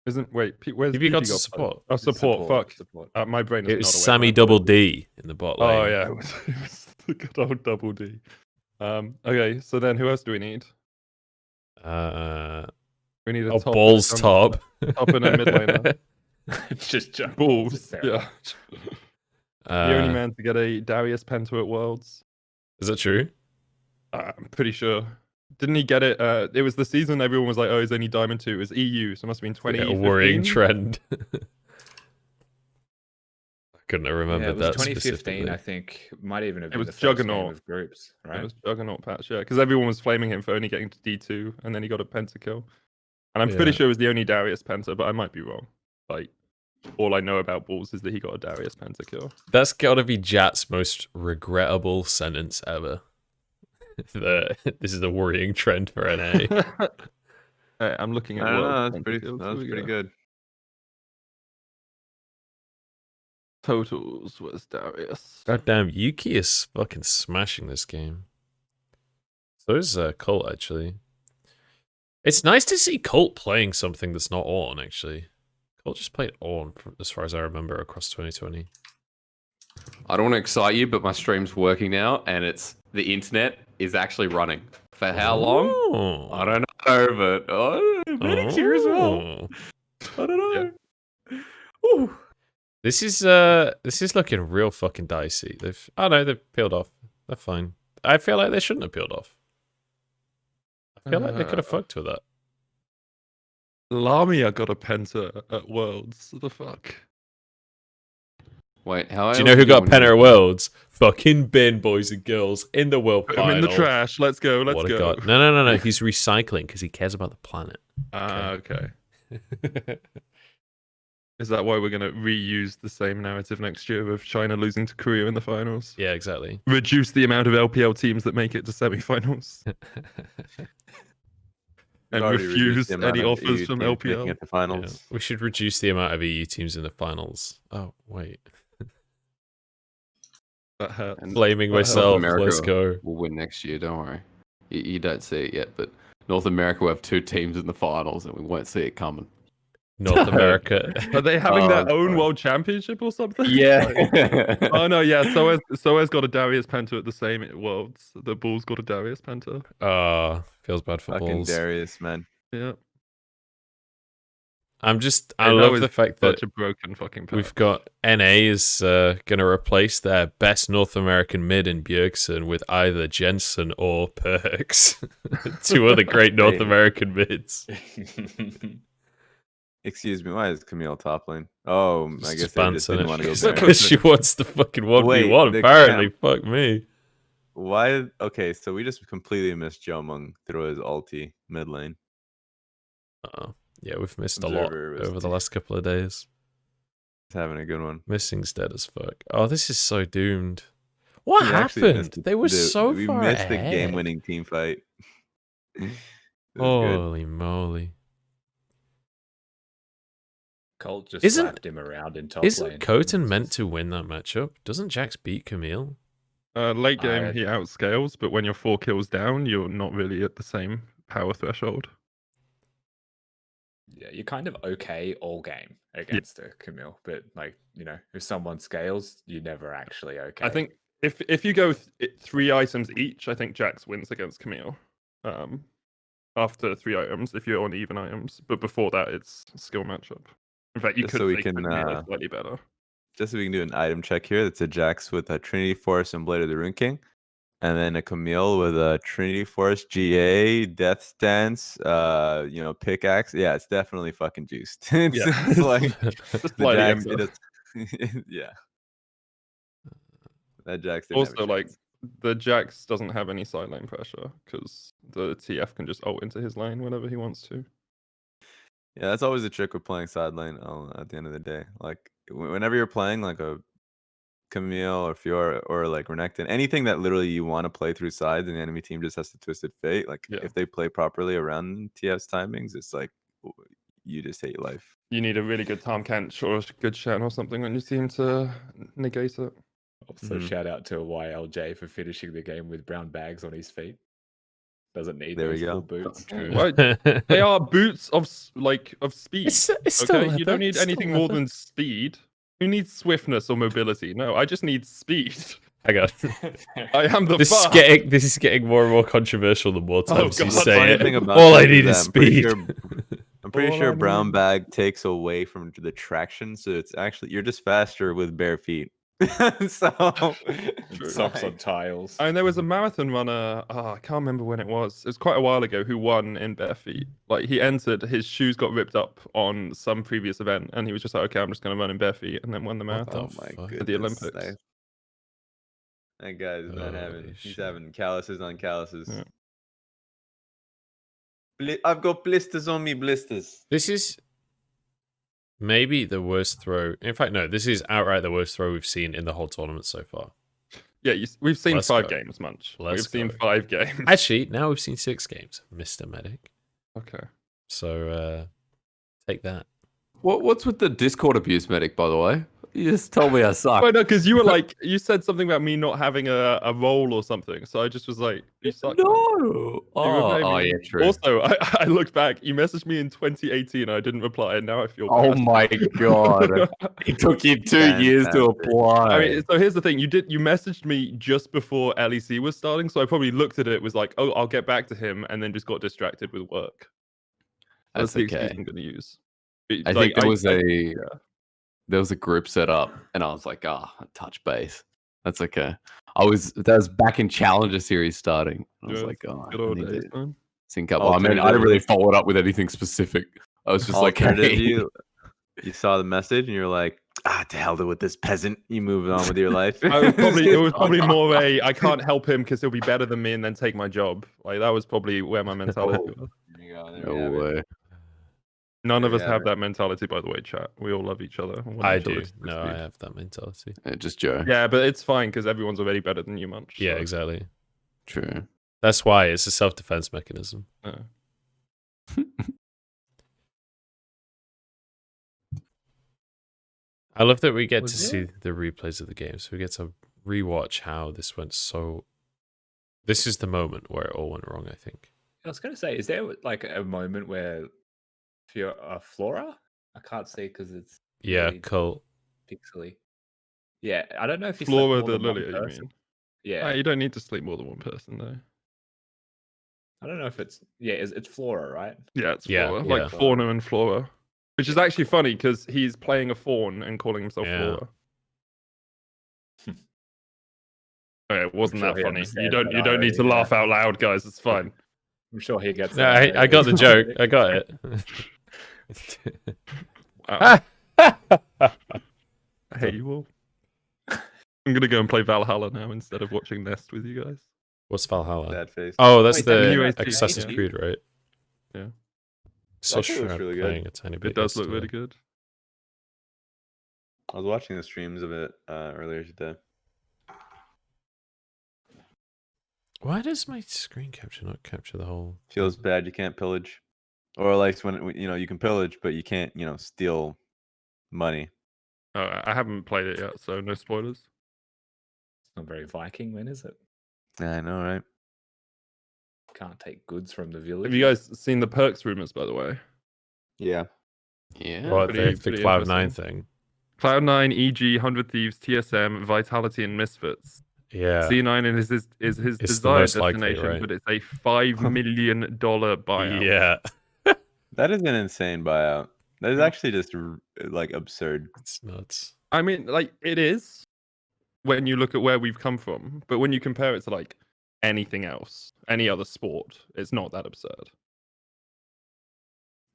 Where's PP PP God God's a play? support. Oh, support. Fuck. Support. My brain is It was not aware Sammy of that. Double D in the bot lane. Oh yeah, it was the good old Double D. Okay, so then who else do we need? We need a top and a balls jungle- top. top and a mid laner. Just jump. Balls. Just Yeah. The only man to get a Darius Penta at Worlds. Is that true? I'm pretty sure. Didn't he get it? It was the season everyone was like, "Oh, he's only Diamond 2." It was EU, so it must have been Yeah, 2015. a worrying trend. I couldn't remember Yeah, it was that 2015. specifically. I think might even have It been was the first game Juggernaut. of groups, right? It was Juggernaut patch, yeah, because everyone was flaming him for only getting to D2, and then he got a pentakill. And I'm pretty Yeah. sure it was the only Darius Penta, but I might be wrong. Like, all I know about Balls is that he got a Darius pentakill. That's got to be Jat's most regrettable sentence ever. This is a worrying trend for NA. Hey, I'm looking I at don't World know. That's pretty. pentakills. That was Here we pretty go. good. Totals was Darius. Goddamn, Yuuki is fucking smashing this game. So is Colt, actually. It's nice to see Colt playing something that's not Ornn, actually. Colt just played Ornn, as far as I remember, across 2020. I don't want to excite you, but my stream's working now, and the internet is actually running. For how long? Oh. I don't know, but Medic's here as well. Oh. I don't know. Ooh. This is looking real fucking dicey. They've peeled off. They're fine. I feel like they shouldn't have peeled off. I feel like they could have fucked with that. Lamia got a Penta at Worlds. What the fuck? Wait, how? Do you know who got Penta at Worlds? Fucking Ben, boys and girls, in the world Put him in final. the trash. Let's go. Let's What a go. god. No. He's recycling because he cares about the planet. Okay. Is that why we're going to reuse the same narrative next year of China losing to Korea in the finals? Yeah, exactly. Reduce the amount of LPL teams that make it to semi-finals and Already reduced refuse the amount any of offers EU from teams making LPL. it to Yeah. finals. We should reduce the amount of EU teams in the finals. Oh, wait. That hurts. Blaming Well, North myself. America Let's go. We'll win next year. Don't worry. You don't see it yet, but North America will have 2 teams in the finals, and we won't see it coming. North America. Are they having their Oh, own God. world championship or something? Yeah. Oh no, yeah. Soa's got a Darius Penta at the same Worlds. The Bulls got a Darius Penta. Feels bad for Fucking balls. Darius, man. Yeah. I Hey, that love was the fact that Such a broken fucking. we've patch. got NA is going to replace their best North American mid in Bjergsen with either Jensen or Perks. 2 other great North Hey. American mids. Excuse me, why is Camille top lane? Oh, I Just guess they just bouncing didn't it. want to go So back. Because she wants the fucking 1v1, Wait, the apparently. Fuck me. Why? Okay, so we just completely missed Jiumeng through his ulti mid lane. Oh, yeah, we've missed a Observer lot was over the last couple of days. He's having a good one. Missing's dead as fuck. Oh, this is so doomed. What We actually happened? missed They were so we far missed ahead. the game-winning team fight. It was good. Holy moly. Colt just Isn't- slapped him around in top lane. Isn't Cotan meant to win that matchup? Doesn't Jax beat Camille? Late game, I- he outscales, but when you're 4 kills down, you're not really at the same power threshold. Yeah, you're kind of okay all game against a Camille, but like, if someone scales, you're never actually okay. I think if you go 3 items each, I think Jax wins against Camille. after 3 items if you're on even items, but before that it's skill matchup. In fact, you Just could so we say can, Camille slightly better. Just so we can do an item check here. That's a Jax with a Trinity Force and Blade of the Rune King. And then a Camille with a Trinity Force, GA, Death Stance, pickaxe. Yeah, it's definitely fucking juiced. It's like Just the bloody Jax. Ember. Yeah. That Jax didn't have a Also, like chance. the Jax doesn't have any side lane pressure because the TF can just ult into his lane whenever he wants to. Yeah, that's always the trick with playing side lane. At the end of the day, like whenever you're playing like a Camille or Fiora or like Renekton, anything that literally you want to play through sides and the enemy team just has to twisted fate. Like Yeah. if they play properly around TF's timings, it's like you just hate life. You need a really good Tahm Kench or a good Shen or something on your team to negate it. Also, shout out to YLJ for finishing the game with brown bags on his feet. Doesn't need There we those full go. boots. What? They are boots of speed. It's still Okay, you don't leather, need it's still anything more leather. than speed. Who needs swiftness or mobility? No, I just need speed. Hang on. I am the This is fast. this is getting more and more controversial the more times you God. say Funny it. thing about All this I need is that I'm pretty speed. sure- I'm pretty All sure I brown need- bag takes away from the traction, so it's actually you're just faster with bare feet. So Socks on tiles. And there was a marathon runner, I can't remember when it was. It was quite a while ago, who won in bare feet. Like he entered, his shoes got ripped up on some previous event, and he was just like, "Okay, I'm just going to run in bare feet," and then won the marathon. the fuck? goodness, At the Olympics. That guy's not Holy having. He's shit. having calluses on calluses. Yeah. I've got blisters on me, blisters. This is maybe the worst throw. In fact, no, this is outright the worst throw we've seen in the whole tournament so far. Yeah, we've seen Let's 5 go. games, Munch. Let's We've seen go. 5 games. Actually, now we've seen 6 games, Mr. Medic. Okay. So take that. What's with the Discord abuse, Medic, by the way? You just told me I suck. Well, no, because you were like, you said something about me not having a role or something. So I just was like, you suck. man. No. Oh, yeah, true. Also, I looked back. You messaged me in 2018. I didn't reply, and now I feel Oh bad. my god. It took you 2 years to Fantastic. apply. I mean, so here's the thing. You messaged me just before LEC was starting, so I probably looked at it, was like, oh, I'll get back to him, and then just got distracted with work. That's the excuse I'm going to use. I think there was a group set up, and I was like, touch base. That's okay. That was back in Challenger Series starting. I was Yeah, like, good I old need days, to man. sync up. Well, I mean, I didn't really follow it up with anything specific. I was just like, Alternative, hey. you saw the message and you're like, to hell with this peasant. You moved on with your life. It was probably more I can't help him because he'll be better than me and then take my job. Like that was probably where my mentality was. There you go, there we No have it. way. None of There us you have have it. that mentality, by the way, chat. We all love each other. and want I each other do. to No, I succeed. have that mentality. Just Joe. Yeah, but it's fine because everyone's already better than you, Munch. Yeah, so, exactly. True. That's why it's a self-defense mechanism. yeah. I love that we get Was to see the replays of the game, so we get to rewatch how this went so. This is the moment where it all went wrong, I think. I was going to say, is there like a moment where Flora? I can't see because it's Yeah, really cult. pixely. Yeah, I don't know if he's Flora more the than one Lillia, you person. mean? Yeah, You don't need to sleep more than one person, though. I don't know if it's it's Flora, right? Yeah, it's Yeah, Flora. yeah. Like Fauna and Flora. Which is actually funny because he's playing a fawn and calling himself Yeah. Flora. Okay, it wasn't sure that he funny. You understands don't that need to irony, laugh out loud, guys. It's fine. I'm sure he gets. No, that I got the irony. joke. I got it. Wow. I hate you all. I'm gonna go and play Valhalla now instead of watching Nest with you guys. What's Valhalla? That face. Oh, that's Wait, that the came out Assassin's today? Creed, right? Yeah. So That looks sure, really good. playing a tiny bit. It does look yesterday. really good. I was watching the streams of it earlier today. Why does my screen capture not capture the whole? Feels bad. You can't pillage, or like when you can pillage, but you can't steal money. I haven't played it yet, so no spoilers. It's not very Viking, then, is it? I know, right? Can't take goods from the village. Have you guys seen the perks rumors, by the way? Yeah. Yeah. What, pretty- the pretty Cloud9 interesting. thing? Cloud9, EG, 100 Thieves, TSM, Vitality, and Misfits. Yeah. C9 is his It's the desired most likely, destination, right? but it's a $5 million buyout. Yeah. That is an insane buyout. That is Yeah. actually just like absurd. It's nuts. I mean, like it is when you look at where we've come from, but when you compare it to like anything else, any other sport, it's not that absurd.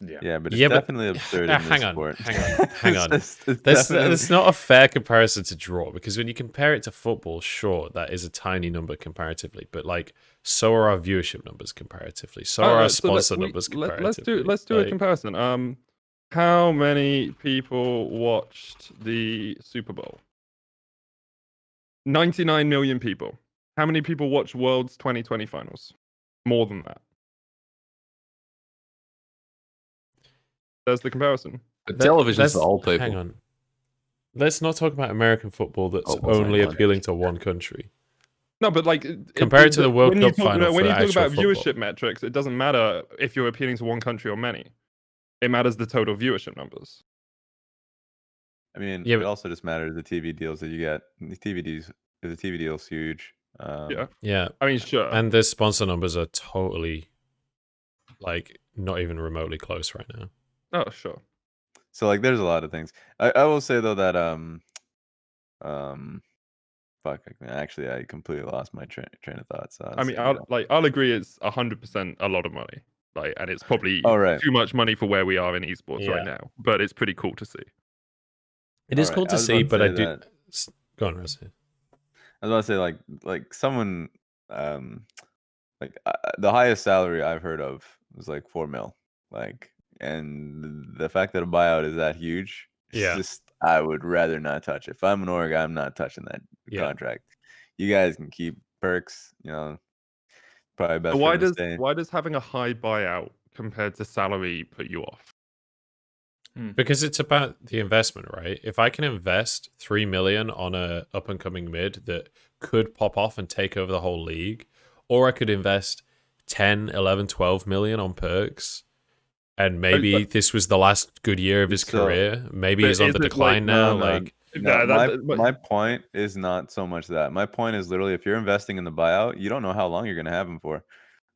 Yeah, but it's Yeah, but definitely absurd in this hang on, sport. hang on. It's That's definitely- not a fair comparison to draw, because when you compare it to football, sure, that is a tiny number comparatively, but like so are our viewership numbers comparatively, so are our sponsor numbers comparatively. Let's do a Like, comparison. How many people watched the Super Bowl? 99 million people. How many people watched World's 2020 finals? More than that. There's the comparison. But television's let's- for old people. Hang on. Let's not talk about American football that's Oh, well, only hang on. appealing to one country. No, but like Compare it to the World when you Cup talk final about, when for you talk actual about football. viewership metrics, it doesn't matter if you're appealing to one country or many. It matters the total viewership numbers. I mean, Yeah, it but- also just matters the TV deals that you get. The TV deal's huge. Yeah. Yeah. I mean, sure. And the sponsor numbers are totally, like, not even remotely close right now. Oh, sure. So like, there's a lot of things. I will say though that fuck. Actually, I completely lost my train of thought. So I mean, I'll agree it's 100% a lot of money. Like, and it's probably Oh, right. too much money for where we are in esports Yeah. right now. But it's pretty cool to see. It is Alright, cool I to was see, about to but I say do. that- Go on, Rossi. I was about to say like someone the highest salary I've heard of was like 4 mil. Like, and the fact that a buyout is that huge, it's Yeah. just I would rather not touch it. If I'm an org, I'm not touching that Yeah. contract. You guys can keep perks, probably best But for why them to does stay. why does having a high buyout compared to salary put you off? Because it's about the investment, right? If I can invest 3 million on a up and coming mid that could pop off and take over the whole league, or I could invest 10, 11, 12 million on perks, and maybe this was the last good year of his So- career. Maybe but he's on is the it decline now. No, Like, No, but- my point is not so much that. My point is literally if you're investing in the buyout, you don't know how long you're going to have him for.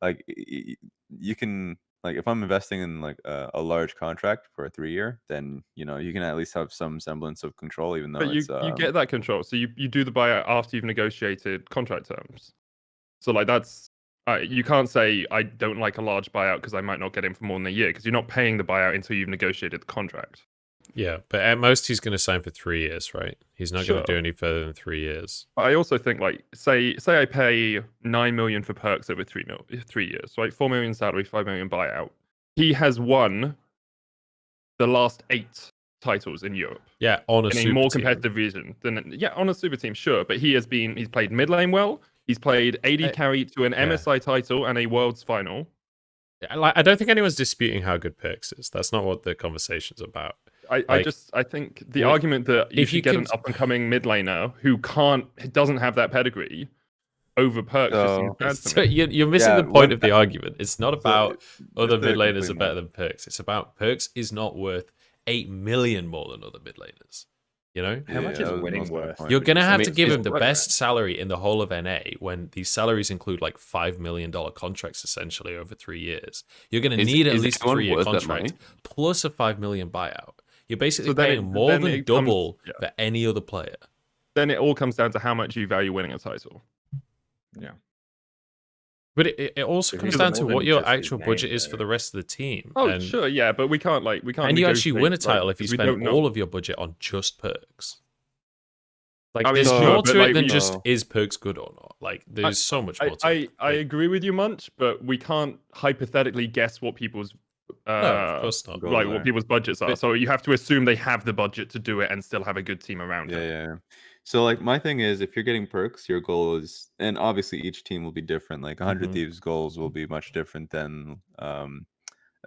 Like you can like if I'm investing in like a large contract for a 3-year, then you can at least have some semblance of control, even though But you it's get that control. So you do the buyout after you've negotiated contract terms. So like that's you can't say I don't like a large buyout because I might not get him for more than a year because you're not paying the buyout until you've negotiated the contract. yeah, but at most he's going to sign for 3 years, right? He's not going to do Sure. any further than 3 years. But I also think like say I pay 9 million for perks over 3 years, right? 4 million salary, 5 million buyout. He has won the last 8 titles in Europe Yeah, on a in super a more team. competitive region than on a super team, sure. But he's played mid lane well. He's played AD carry to an MSI title and a Worlds final. I don't think anyone's disputing how good Perks is. That's not what the conversation's about. I think the like, argument that you if you should get can- an up and coming mid laner who doesn't have that pedigree over perks just seems bad to So me. you're missing Yeah, the point one- of the argument. It's not about other just to mid laners are complete better my- than Perks. It's about Perks is not worth 8 million more than other mid laners. You know? How much is that was winning most of my worth? point. You're going to have mean, to give it's him the right, best salary in the whole of NA when these salaries include like $5 million contracts essentially over 3 years. You're going to need at is least a anyone 3-year worth that contract money? plus a $5 million buyout. You're basically So then paying more then than it comes- double yeah. for any other player. Then it all comes down to how much you value winning a title. Yeah. But it also If comes he's down more to than what your just his actual name, budget is for though. the rest of the team. Oh, and, sure, yeah, but we can't. And you actually win a negotiate, title if you 'cause we spend don't know. all of your budget on just perks. Like, I mean, there's so- more but, to like, it than we- just is perks good or not. Like, there's so much more to it. I agree with you, Munch, but we can't hypothetically guess what people's No, of course not. Goals like are. what people's budgets are. But- So you have to assume they have the budget to do it and still have a good team around Yeah, him. yeah. So like my thing is if you're getting perks, your goal is, and obviously each team will be different. Like 100 Mhm. Thieves goals will be much different than a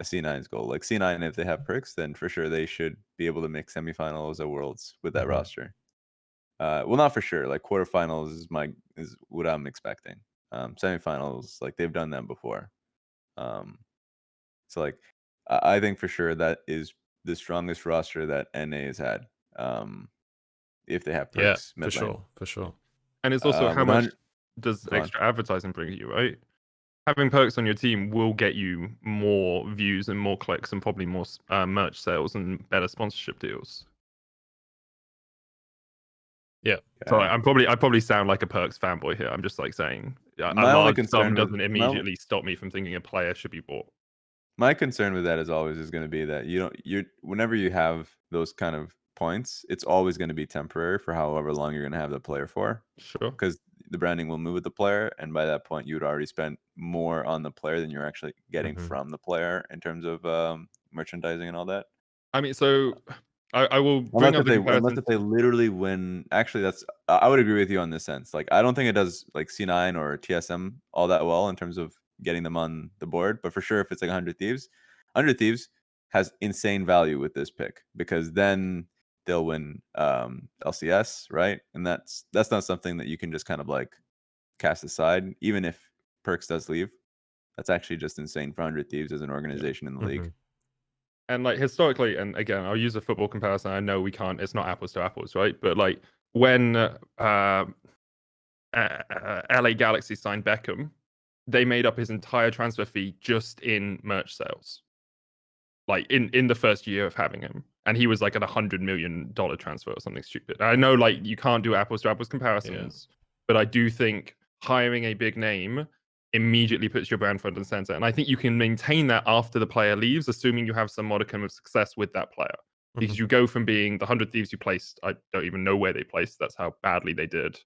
C9's goal. Like C9, if they have perks, then for sure they should be able to make semifinals at Worlds with that Mhm. roster. Well, not for sure. Like quarterfinals is what I'm expecting. Semifinals, like they've done that before. So like I think for sure that is the strongest roster that NA has had. If they have Yeah, perks, for mid lane. sure, for sure. And it's also how much 100 does Go on. extra advertising bring you, right? Having perks on your team will get you more views and more clicks and probably more merch sales and better sponsorship deals. So I probably sound like a perks fanboy here. I'm just like saying a My only large concern sum with- doesn't my- immediately stop me from thinking a player should be bought. My concern with that is always is going to be that whenever you have those kind of points, it's always going to be temporary for however long you're going to have the player for, Sure. because the branding will move with the player, and by that point you would already spent more on the player than you're actually getting Mhm. from the player in terms of merchandising and all that. I mean, so I will bring up the Unless comparison. if they literally win. Actually, I would agree with you on this sense. Like, I don't think it does like C9 or TSM all that well in terms of getting them on the board. But for sure, if it's like 100 Thieves, 100 Thieves has insane value with this pick, because then they'll win LCS, right? And that's not something that you can just kind of like cast aside, even if Perks does leave. That's actually just insane for 100 Thieves as an organization in the league. Mhm. And like historically, and again, I'll use a football comparison. I know we can't; it's not apples to apples, right? But like when LA Galaxy signed Beckham, they made up his entire transfer fee just in merch sales. Like in the first year of having him, and he was like at $100 million transfer or something stupid. I know like you can't do apples to apples comparisons, but I do think hiring a big name immediately puts your brand front and center. And I think you can maintain that after the player leaves, assuming you have some modicum of success with that player. Because you go from being the 100 Thieves you placed, I don't even know where they placed, that's how badly they did,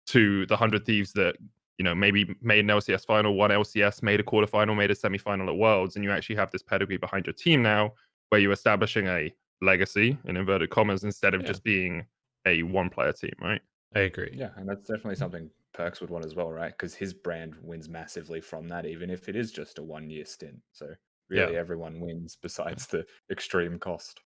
to the 100 Thieves that, you know, maybe made an LCS final, won LCS, made a quarterfinal, made a semifinal at Worlds, and you actually have this pedigree behind your team now, where you're establishing a legacy, in inverted commas, instead of just being a one-player team, right? I agree. Yeah, and that's definitely something Perks would want as well, right? Because his brand wins massively from that, even if it is just a 1-year stint. So really, Yeah. everyone wins besides the extreme cost.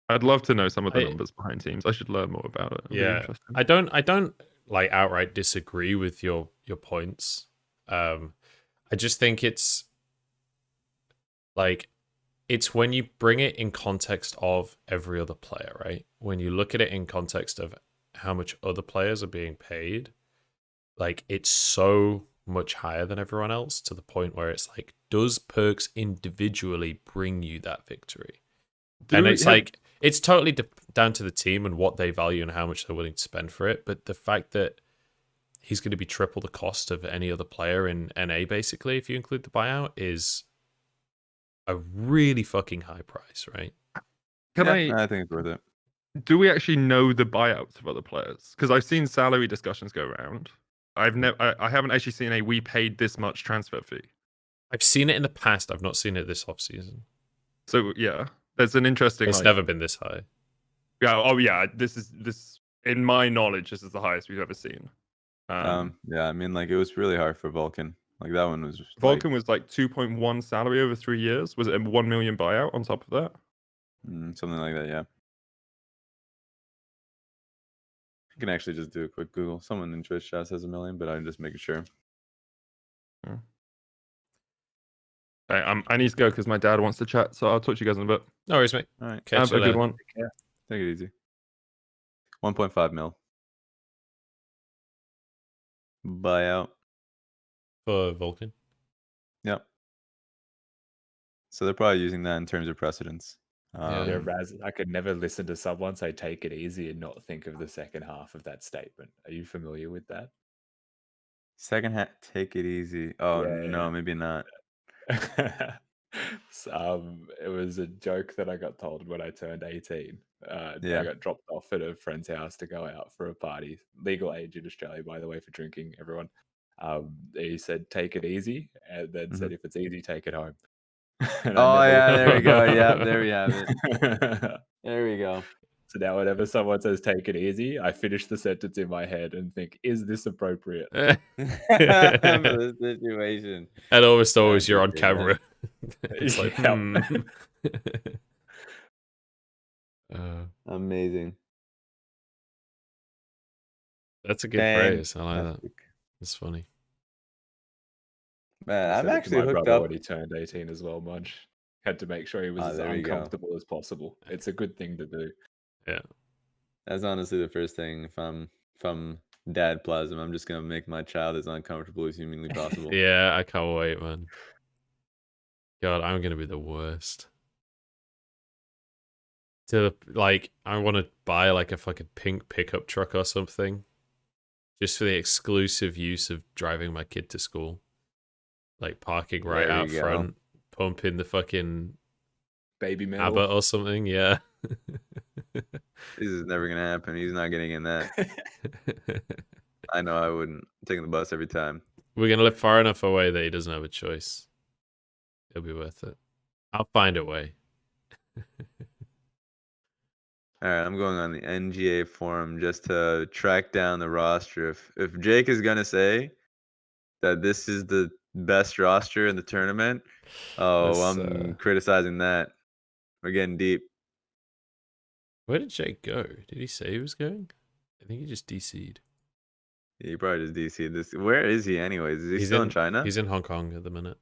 I'd love to know some of the I- numbers behind teams. I should learn more about it. It'd be Yeah, interesting. I don't like outright disagree with your points. I just think it's like it's when you bring it in context of every other player, right? When you look at it in context of how much other players are being paid, like it's so much higher than everyone else, to the point where it's like, does Perks individually bring you that victory? And it's like, it's totally down to the team and what they value and how much they're willing to spend for it. But the fact that he's going to be triple the cost of any other player in NA, basically, if you include the buyout, is a really fucking high price, right? I think it's worth it. Do we actually know the buyouts of other players? Because I've seen salary discussions go around. I haven't actually seen a we paid this much transfer fee. I've seen it in the past. I've not seen it this offseason. So yeah, there's an interesting. It's like, never been this high. Yeah. Oh yeah. This in my knowledge, this is the highest we've ever seen. Yeah, I mean, like, it was really hard for Vulcan. Like, that one was just, Vulcan was like 2.1 salary over 3 years. Was it a 1 million buyout on top of that? something like that. Yeah, you can actually just do a quick Google. Someone in Twitch chat says 1 million, but I'm just making sure. I need to go because my dad wants to chat. So I'll talk to you guys in a bit. No worries, mate. All right, Catch Have you a good later. one. take it easy. 1.5 mil buyout. For Vulcan. Yep. So they're probably using that in terms of precedence. Yeah, Raz, I could never listen to someone say take it easy and not think of the second half of that statement. Are you familiar with that? Second half, take it easy. Oh Yeah. no, maybe not. It was a joke that I got told when I turned 18. I Yeah. got dropped off at a friend's house to go out for a party. Legal age in Australia, by the way, for drinking, everyone. He said, take it easy, and then said, if it's easy, take it home. And I Oh never yeah, looked there we back. go. Yeah, there we have it. There we go. So now whenever someone says take it easy, I finish the sentence in my head and think, is this appropriate? For the situation. And almost always I you're on appreciate camera. It's like, Amazing. That's a good phrase. I like that. Fantastic. It's funny. Man, I I'm said it to actually my hooked brother up. when he turned 18 as well, Munch. Had to make sure he was as there we go. uncomfortable as possible. It's a good thing to do. Yeah. That's honestly the first thing. If I'm Dad Plasma, I'm just gonna make my child as uncomfortable as humanly possible. Yeah, I can't wait, man. God, I'm gonna be the worst. I want to buy like a fucking pink pickup truck or something, just for the exclusive use of driving my kid to school. Like parking right There out you go. front, pumping the fucking Baby metal. Abbott or something. Yeah. This is never gonna happen. He's not getting in that. I know I wouldn't. I'm taking the bus every time. We're gonna live far enough away that he doesn't have a choice. It'll be worth it. I'll find a way. All right, I'm going on the NGA forum just to track down the roster. If Jake is gonna say that this is the best roster in the tournament, I'm criticizing that. We're getting deep. Where did Jake go? Did he say he was going? I think he just DC'd. He probably just DC'd this. Where is he anyways? Is he still in China? He's in Hong Kong at the minute.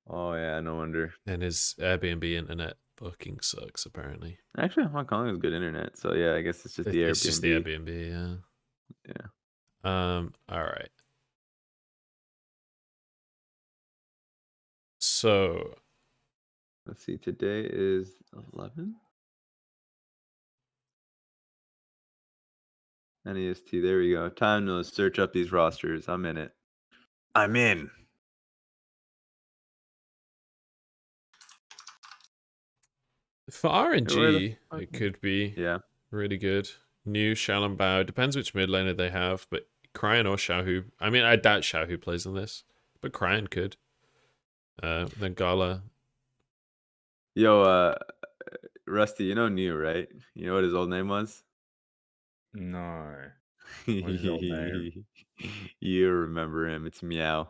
Oh yeah, no wonder. And his Airbnb internet fucking sucks, apparently. Actually, Hong Kong has good internet, so yeah, I guess it's just the Airbnb. It's just the Airbnb, yeah. Yeah. All right. So Let's see. Today is 11. NEST. There we go. Time to search up these rosters. I'm in it. I'm in. for RNG, it could be Yeah. really good. New Shalom Bao. Depends which mid laner they have, but Cryan or Xiaohu. I mean, I doubt Xiaohu plays in this, but Cryan could. Then Gala. Yo, Rusty, you know New, right? You know what his old name was? No. What's his old name? You remember him. It's Meow.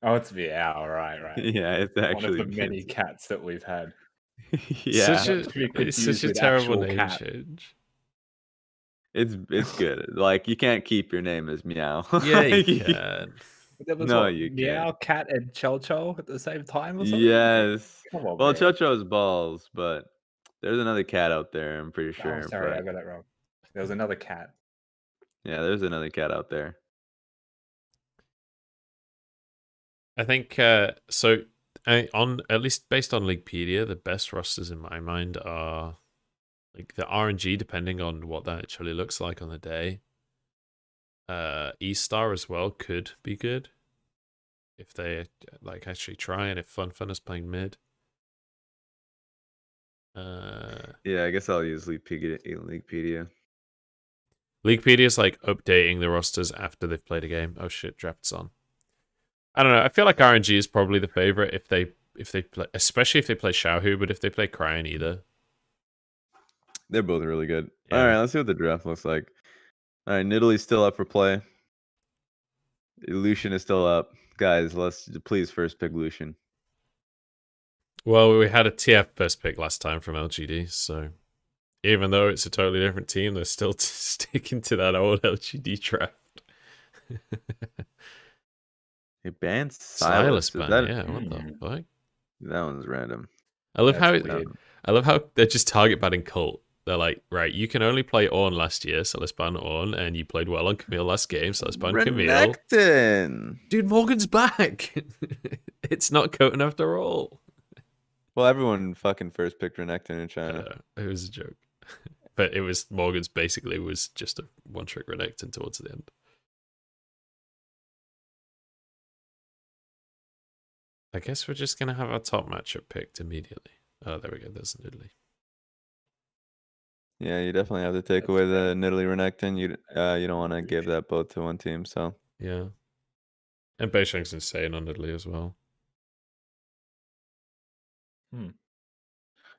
Oh, it's Meow, right. Yeah, it's One actually of the many cats that we've had. yeah. It's such a terrible name change. It's good. Like you can't keep your name as Meow. Yeah, you can. There was No, what, you Meow, can't. Cat, and Cho at the same time or something? Yes. Come on, Well, man. Chocho's balls, but there's another cat out there. I'm pretty sure. Oh, sorry, but I got that wrong. There was another cat. yeah, there's another cat out there. I think so. On at least based on Leaguepedia, the best rosters in my mind are like the RNG, depending on what that actually looks like on the day. E-Star as well could be good if they like actually try, and if Fun is playing mid. Yeah, I guess I'll use Leaguepedia. Leaguepedia is like updating the rosters after they've played a game. Oh shit, draft's on. I don't know. I feel like RNG is probably the favorite if they play, especially if they play Xiaohu, but if they play Cryan either. They're both really good. Yeah. All right, let's see what the draft looks like. All right, Nidalee's still up for play. Lucian is still up. Guys, let's please first pick Lucian. Well, we had a TF first pick last time from LGD, so even though it's a totally different team, they're still sticking to that old LGD draft. He banned Silas Silas. ban, yeah, what the fuck? That one's random. I love That's I love how they're just target banning Cult. They're like, right, you can only play Ornn last year, so let's ban Ornn, and you played well on Camille last game, so let's ban Camille. Renekton. Dude, Morgan's back. It's not Cotan after all. Well, everyone fucking first picked Renekton in China. It was a joke. But it was Morgan's basically was just a one-trick Renekton towards the end. I guess we're just going to have our top matchup picked immediately. Oh, there we go. There's Nidalee. Yeah, you definitely have to take away the Nidalee Renekton. You don't want to give that both to one team. So yeah, and Beishang's insane on Nidalee as well.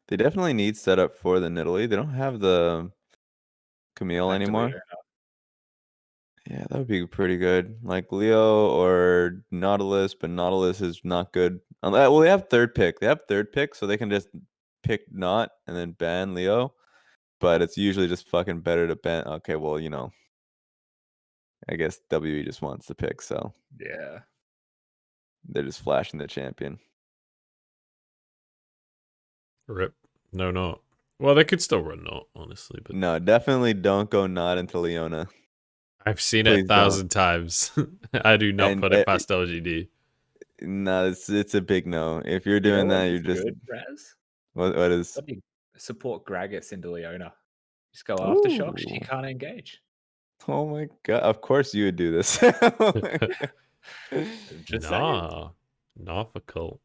They definitely need setup for the Nidalee. They don't have the Camille anymore. Yeah, that would be pretty good. Like Leo or Nautilus, but Nautilus is not good. Well, they have third pick. They have third pick, so they can just pick Not and then ban Leo. But it's usually just fucking better to ban. Okay, well, I guess WE just wants to pick, so Yeah. they're just flashing the champion. Rip. No, not. Well, they could still run not, honestly, but No, definitely don't go not into Leona. I've seen it Please 1,000 times. I do not And put it past LGD. no, it's a big no. If you're You know doing what that, you're is just good, Raz? what is? Let me support Gragas into Leona. Just go aftershock. She Ooh. can't engage. Oh my god! Of course you would do this. Just saying. Nah, for cult.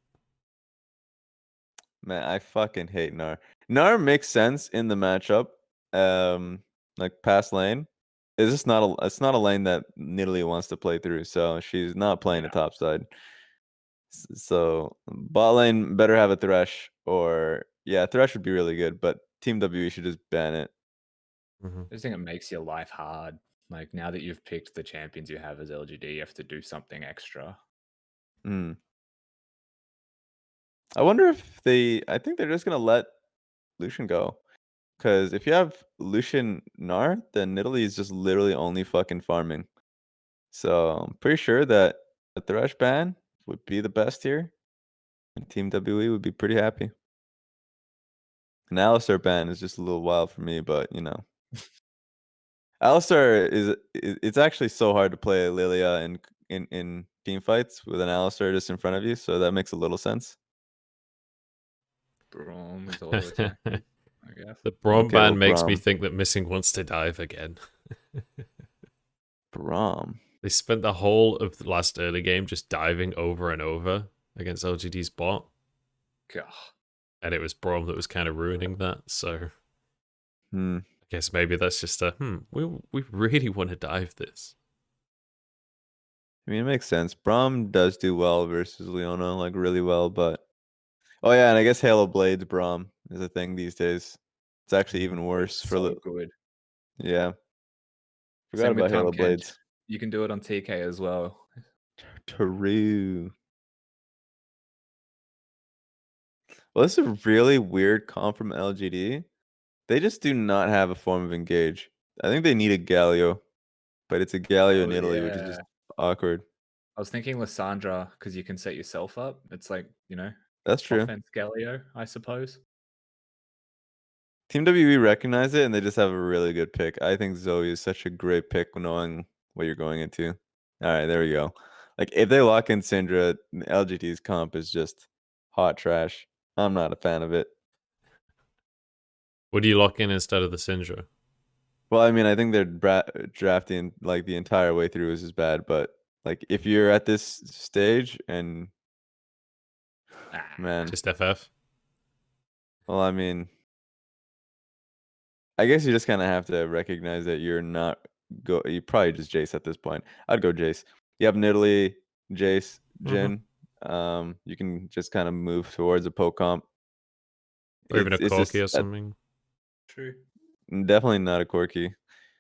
Man, I fucking hate Gnar. Gnar makes sense in the matchup. Like pass lane. It's just it's not a lane that Nidalee wants to play through, so she's not playing the top side. So bot lane better have a Thresh, or yeah, Thresh would be really good, but Team WE should just ban it. Mhm. I just think it makes your life hard. Like now that you've picked the champions you have as LGD, you have to do something extra. Hmm. I wonder if I think they're just gonna let Lucian go. Because if you have Lucian Gnar, then Nidalee is just literally only fucking farming. So I'm pretty sure that a Thresh ban would be the best here. And Team WE would be pretty happy. An Alistar ban is just a little wild for me, but you know. Alistar it's actually so hard to play Lillia in team fights with an Alistar just in front of you, so that makes a little sense. Braum is auto attack, I guess. The Braum Okay, well, ban makes me Braum. think that Missing wants to dive again. Braum. They spent the whole of the last early game just diving over and over against LGD's bot, God. and it was Braum that was kind of ruining that. So Hmm. I guess maybe that's just we really want to dive this. I mean, it makes sense. Braum does do well versus Leona, like really well, but oh yeah, and I guess Halo Blades Braum is a thing these days. It's actually even worse It's for so good. yeah. Forgot Same with about Halo Tahm Kench. Blades. You can do it on TK as well. True. Well, this is a really weird comp from LGD. They just do not have a form of engage. I think they need a Galio, but it's a Galio in Oh, Italy, which is yeah. just awkward. I was thinking Lissandra because you can set yourself up. It's like, That's true. offense Galio, I suppose. Team WE recognize it, and they just have a really good pick. I think Zoe is such a great pick, knowing what you're going into. All right, there we go. Like if they lock in Syndra, LGD's comp is just hot trash. I'm not a fan of it. What do you lock in instead of the Syndra? Well, I mean, I think their drafting like the entire way through is just bad. But like if you're at this stage and man, Just FF? well, I mean, I guess you just kind of have to recognize that you're not you probably just Jace at this point. I'd go Jace. You have Nidalee, Jace, Jhin. You can just kind of move towards a poke comp. Or even a It's Corki just or something? True. definitely not a Corki.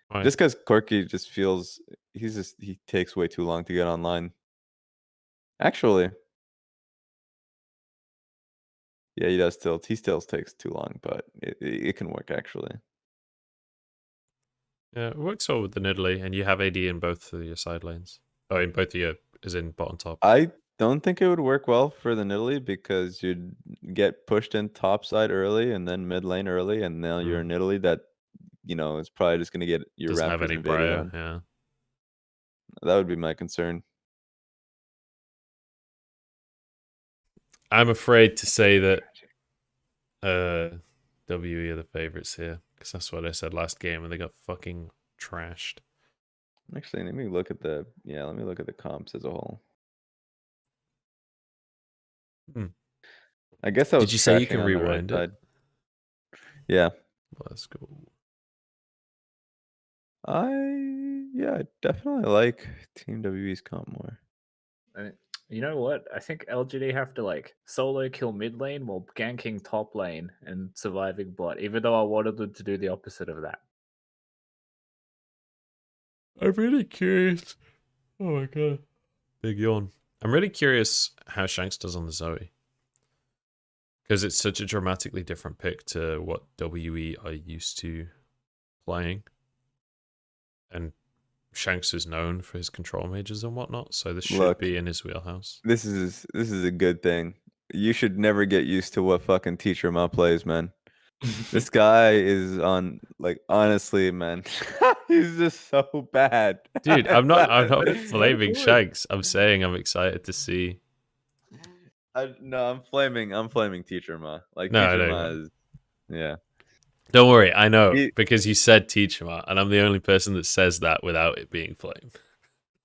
Why? Just because Corki just feels he takes way too long to get online. Actually, yeah, he does still. He still takes too long, but it can work actually. Yeah, it works well with the Nidalee, and you have AD in both of your side lanes. Oh, in both of your, as in bottom top. I don't think it would work well for the Nidalee because you'd get pushed in top side early and then mid lane early, and now you're a Nidalee that is probably just gonna get your Doesn't have Raptors any invaded Brio, on. yeah. That would be my concern. I'm afraid to say that WE are the favorites here, because that's what I said last game, and they got fucking trashed. Actually, let me look at the comps as a whole. I guess I was Did you say you trashing can on the right rewind it? side. Yeah. Let's go. I definitely like Team WE's comp more. You know what? I think LGD have to solo kill mid lane while ganking top lane and surviving bot, even though I wanted them to do the opposite of that. I'm really curious. Oh my god. Big yawn. I'm really curious how Shanks does on the Zoe. Because it's such a dramatically different pick to what WE are used to playing. And Shanks is known for his control mages and whatnot, so this should be in his wheelhouse. This is a good thing. You should never get used to what fucking teacher Ma plays, man. This guy is on, like, honestly, man. He's just so bad. Dude, I'm not But it's so blaming good. Shanks. I'm saying I'm excited to see. No, I'm flaming Teacher Ma. Like, No, I Teacher know you Ma are. is, yeah. Don't worry, I know He- because you said teacher Mark, and I'm the only person that says that without it being flame.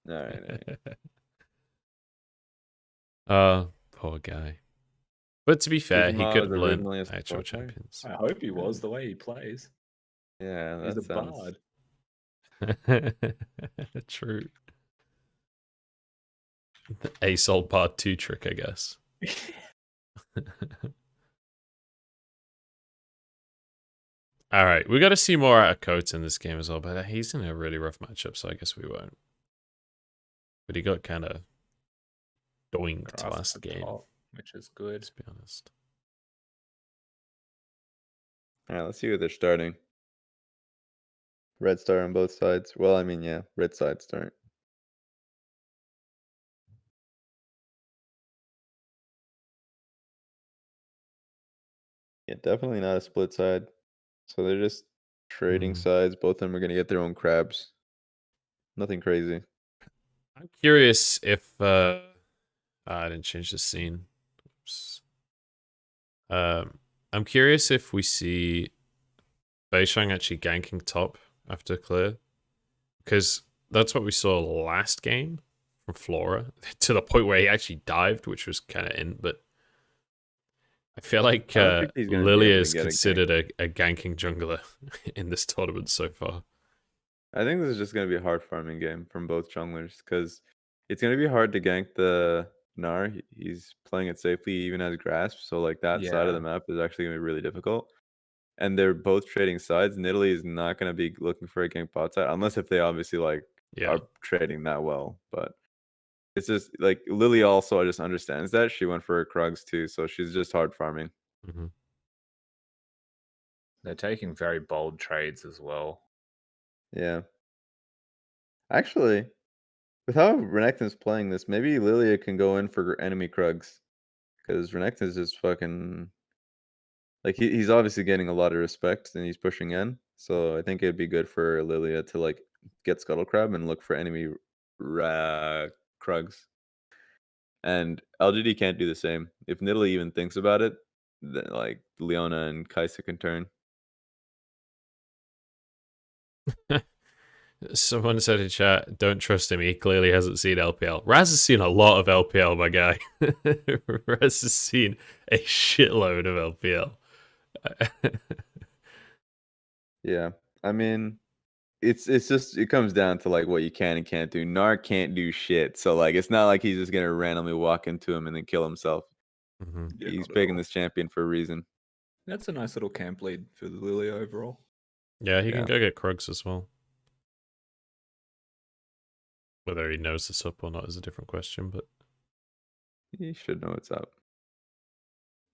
All right. Oh, poor guy. But to be fair, he Ma could was have learned originally a actual support player? champions. I hope he was the way he plays. Yeah, He's that a sounds. bard. True. The Asol Part 2 trick, I guess. All right, we got to see more out of Cotan in this game as well, but he's in a really rough matchup, so I guess we won't. But he got kind of doinked Grass last at the game, top, which is good. let's be honest. All right, let's see who they're starting. Red star on both sides. Well, I mean, yeah, red side start. Yeah, definitely not a split side. So they're just trading sides. Both of them are going to get their own crabs. Nothing crazy. I'm curious if I didn't change the scene. Oops. I'm curious if we see Beishang actually ganking top after clear, because that's what we saw last game from Flora to the point where he actually dived, which was kind of in. But I feel like I don't think he's gonna be Lillia able to is get a gank. considered a ganking jungler in this tournament so far. I think this is just going to be a hard farming game from both junglers because it's going to be hard to gank the Gnar. He's playing it safely, he even has grasp. So, like, that side of the map is actually going to be really difficult. And they're both trading sides. Nidalee is not going to be looking for a gank bot side unless if they obviously, like, Yeah. are trading that well. But it's just, like, Lillia also just understands that. She went for her Krugs too. So she's just hard farming. Mm-hmm. They're taking very bold trades as well. Yeah. Actually, with how Renekton's playing this, maybe Lillia can go in for enemy Krugs. Because Renekton's just fucking... Like, he's obviously getting a lot of respect and he's pushing in. So I think it'd be good for Lillia to, like, get Scuttle Crab and look for enemy Krugs. And LGD can't do the same. If Nidalee even thinks about it, then, like, Leona and Kaisa can turn. Someone said in chat, don't trust him. He clearly hasn't seen LPL. Raz has seen a lot of LPL, my guy. Raz has seen a shitload of LPL. Yeah. I mean, it's just, it comes down to, like, what you can and can't do. Gnar can't do shit. So, like, it's not like he's just going to randomly walk into him and then kill himself. Mm-hmm. Yeah, He's not at picking all. this champion for a reason. That's a nice little camp lead for the Lillia overall. Yeah, he Yeah. can go get Krugs as well. Whether he knows this up or not is a different question, but He should know what's up.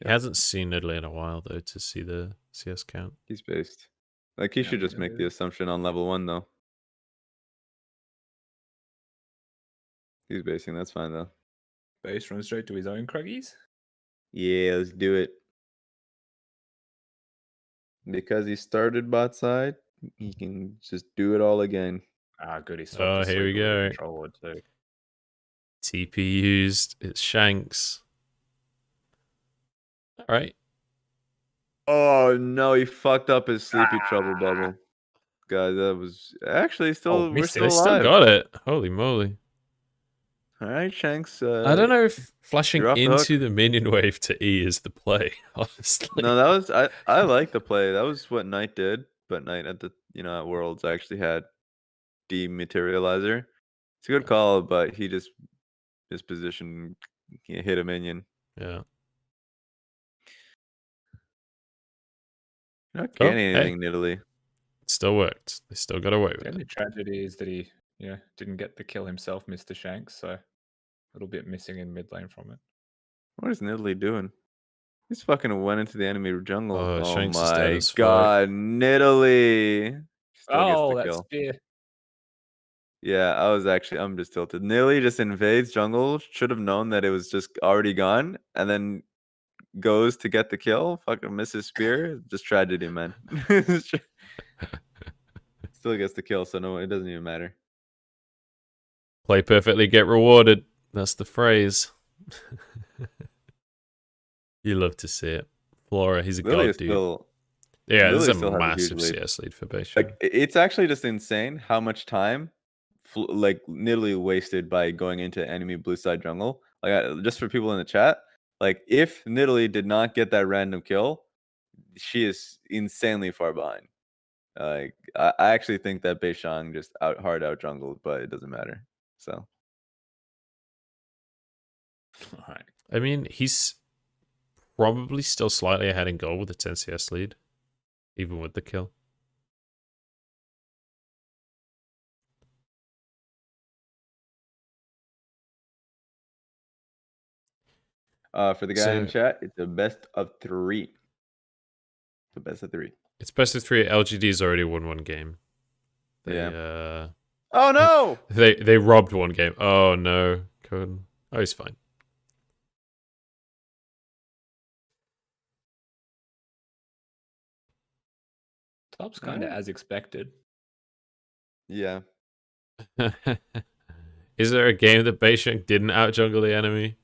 he hasn't seen Nidalee in a while, though, to see the CS count. He's based. Like, he Yeah, should just make the assumption on level 1, though. He's basing. That's fine, though. Base run straight to his own Kruggies. Yeah, let's do it. Because he started bot side, he can just do it all again. Ah, good. He Oh, swapped to here we sleep with the go. controller too. TP used. It's Shanks. All right. Oh, no, he fucked up his sleepy trouble bubble. Guys, that was... Actually, still, we're Missed it. still They still alive. got it. Holy moly. All right, Shanks. I don't know if flashing you're off the hook. into the minion wave to E is the play, honestly. No, that was... I like the play. That was what Knight did. But Knight at the, at Worlds actually had Dematerializer. It's a good call, but his position hit a minion. Yeah. You're not getting hey. anything, Nidalee. It still worked. They still got away with The it. only tragedy is that he didn't get the kill himself, Mr. Shanks, so a little bit missing in mid lane from it. What is Nidalee doing? He's fucking went into the enemy jungle. Oh, Oh Shanks is dead my as fuck. god, Nidalee. Still gets the That kill. spear. Yeah, I'm just tilted. Nidalee just invades jungle, should have known that it was just already gone, and then goes to get the kill, fucking misses spear. Just tragedy, man. Still gets the kill, so no, it doesn't even matter. Play perfectly, get rewarded. That's the phrase. You love to see it. Flora, he's a Lillia god, dude. still, Yeah, this is Lillia a still has a huge massive lead. CS lead for Beishang. Like it's actually just insane how much time, like Nidalee wasted by going into enemy blue side jungle. Like just for people in the chat, like if Nidalee did not get that random kill, she is insanely far behind. Like I actually think that Beishang just hard out jungled, but it doesn't matter. So All right. I mean, he's probably still slightly ahead in goal with the 10 CS lead, even with the kill. for the guy in chat, it's a best of 3. The best of 3. It's best of 3. LGD's already won one game. Yeah. Oh no! They robbed one game. Oh no, Cotan. Oh, he's fine. Top's kind of as expected. Yeah. Is there a game that Beishang didn't outjungle the enemy?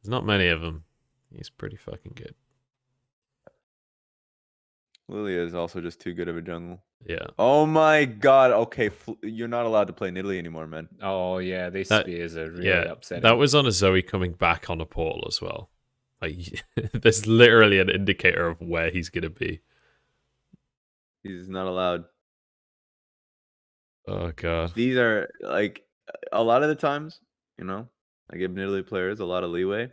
There's not many of them. He's pretty fucking good. Lillia is also just too good of a jungle. Yeah. Oh my god. Okay, you're not allowed to play Nidalee anymore, man. Oh yeah, these spears are really upsetting. That was on a Zoe coming back on a portal as well. Like, there's literally an indicator of where he's gonna be. He's not allowed. Oh god. These are like a lot of the times, you know, I give Nidalee players a lot of leeway.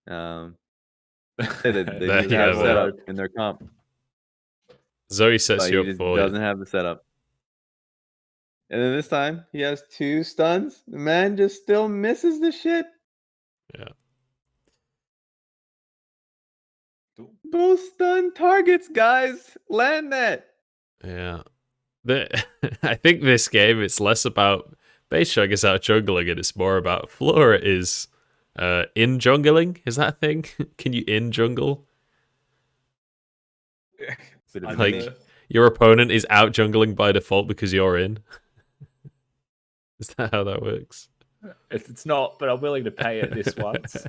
Say that they just have setup in their comp. Zoe sets but you he up just for doesn't have the setup. And then this time he has 2 stuns. The man just still misses the shit. Yeah. Both stun targets, guys. Land that. Yeah. I think this game, it's less about Beishang is out jungling and it's more about Flora is in jungling. Is that a thing? Can you in jungle? Like, your opponent is out jungling by default because you're in. Is that how that works? It's not, but I'm willing to pay it this once.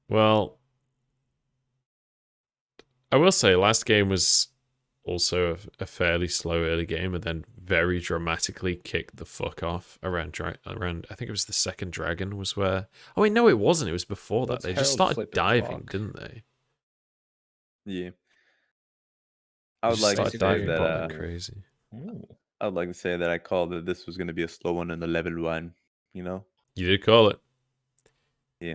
Well, I will say last game was also a fairly slow early game and then very dramatically kicked the fuck off around I think it was the second dragon was where... Oh wait, no it wasn't. It was before that. They just started diving, didn't they? Yeah. I would like to say that crazy. I would like to say that I called that this was going to be a slow one in the level 1, you know? You did call it. Yeah.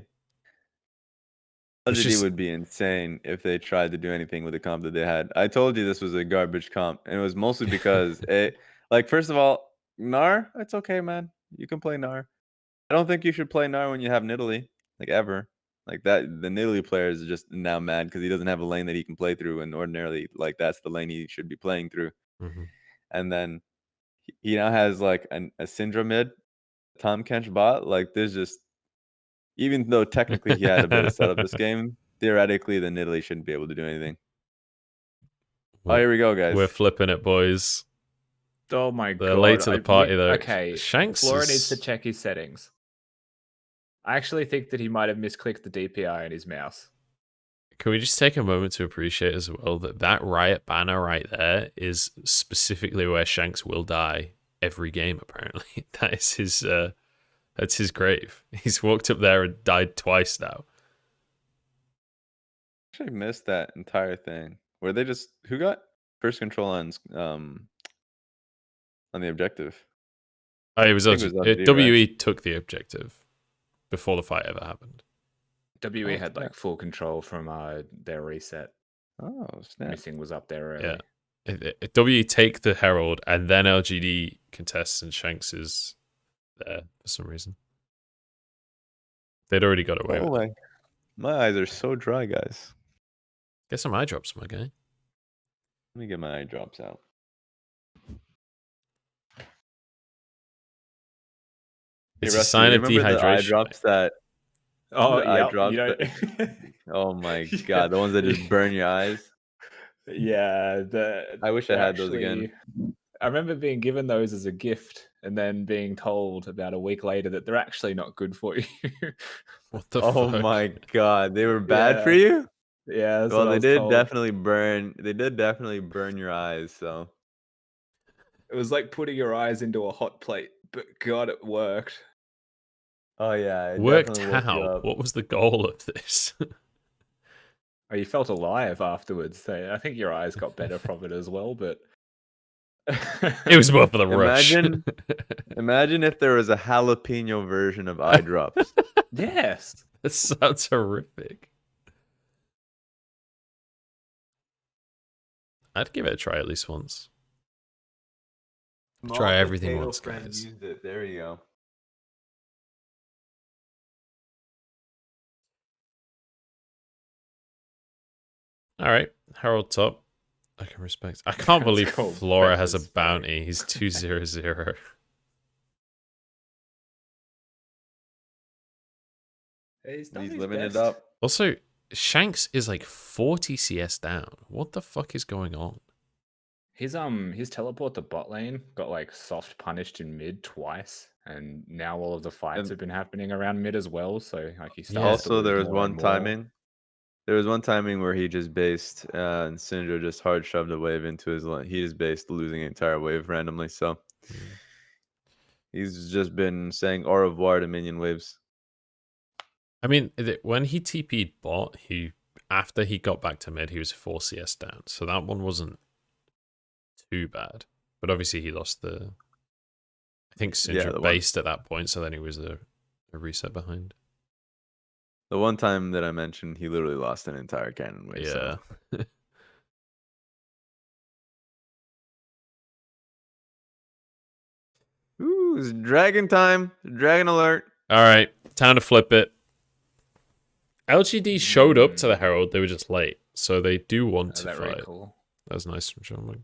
LGD would be insane if they tried to do anything with the comp that they had. I told you this was a garbage comp, and it was mostly because like first of all, Gnar, it's okay, man. You can play Gnar. I don't think you should play Gnar when you have Nidalee, like ever. Like that, the Nidalee player is just now mad because he doesn't have a lane that he can play through, and ordinarily, like that's the lane he should be playing through. And then he now has like a Syndra mid, Tahm Kench bot. Like there's just, even though technically he had a better setup this game, theoretically the Nidalee shouldn't be able to do anything. Oh, here we go, guys. We're flipping it, boys. Oh my god. They're late to the party, though. Okay, Shanks Flora needs to check his settings. I actually think that he might have misclicked the DPI in his mouse. Can we just take a moment to appreciate as well that Riot banner right there is specifically where Shanks will die every game, apparently. That is his... That's his grave. He's walked up there and died twice now. Actually missed that entire thing. Where they just, who got first control on the objective? Oh, it was LGD, WE right? took the objective before the fight ever happened. WE had like full control from their reset. Oh, snap. Everything was up there early. Yeah. WE take the Herald and then LGD contests and Shanks is there for some reason. They'd already got away with it. My eyes are so dry, guys. Get some eye drops, my guy. Let me get my eye drops out. It's Hey, a Rusty, sign of remember the eye dehydration. drops that? Oh, the eye yeah. drops You know, Oh my Yeah. god, the ones that just burn your eyes. yeah. I wish I they're had those again. I remember being given those as a gift and then being told about a week later that they're actually not good for you. What the Oh fuck? my god, they were bad for Yeah. you? Yeah, that's Well, what I they was did told. definitely burn. They did definitely burn your eyes. So It was like putting your eyes into a hot plate, but God, it worked. oh yeah, it Worked definitely woke you how? up. What was the goal of this? Oh, you felt alive afterwards. So I think your eyes got better from it as well, but It was more for the rush. Imagine if there was a jalapeno version of eye drops. yes. That sounds horrific. I'd give it a try at least once. Small Try everything potato once, friend guys. used it. There you go. All right, Harold top. I can respect. I can't believe called Flora has a Pepper's bounty. He's 200. He's done He's his living it best. up. Also, Shanks is like 40 CS down. What the fuck is going on? His teleport to bot lane got like soft punished in mid twice, and now all of the fights And- have been happening around mid as well. So like he starts Yeah. to Also, lose there was more and one more. timing. There was one timing where he just based, and Syndra just hard shoved a wave into his line. He just based losing an entire wave randomly. So he's just been saying au revoir to minion waves. I mean, when he TP'd bot, after he got back to mid, he was 4 CS down. So that one wasn't too bad. But obviously he lost the... I think Syndra the one- based at that point, so then he was a reset behind. The one time that I mentioned, he literally lost an entire cannon wave. Yeah. So. Ooh, it's dragon time. Dragon alert. All right, time to flip it. LGD showed up to the Herald. They were just late. So they do want to That's fight. really cool. That was nice from Jiumeng.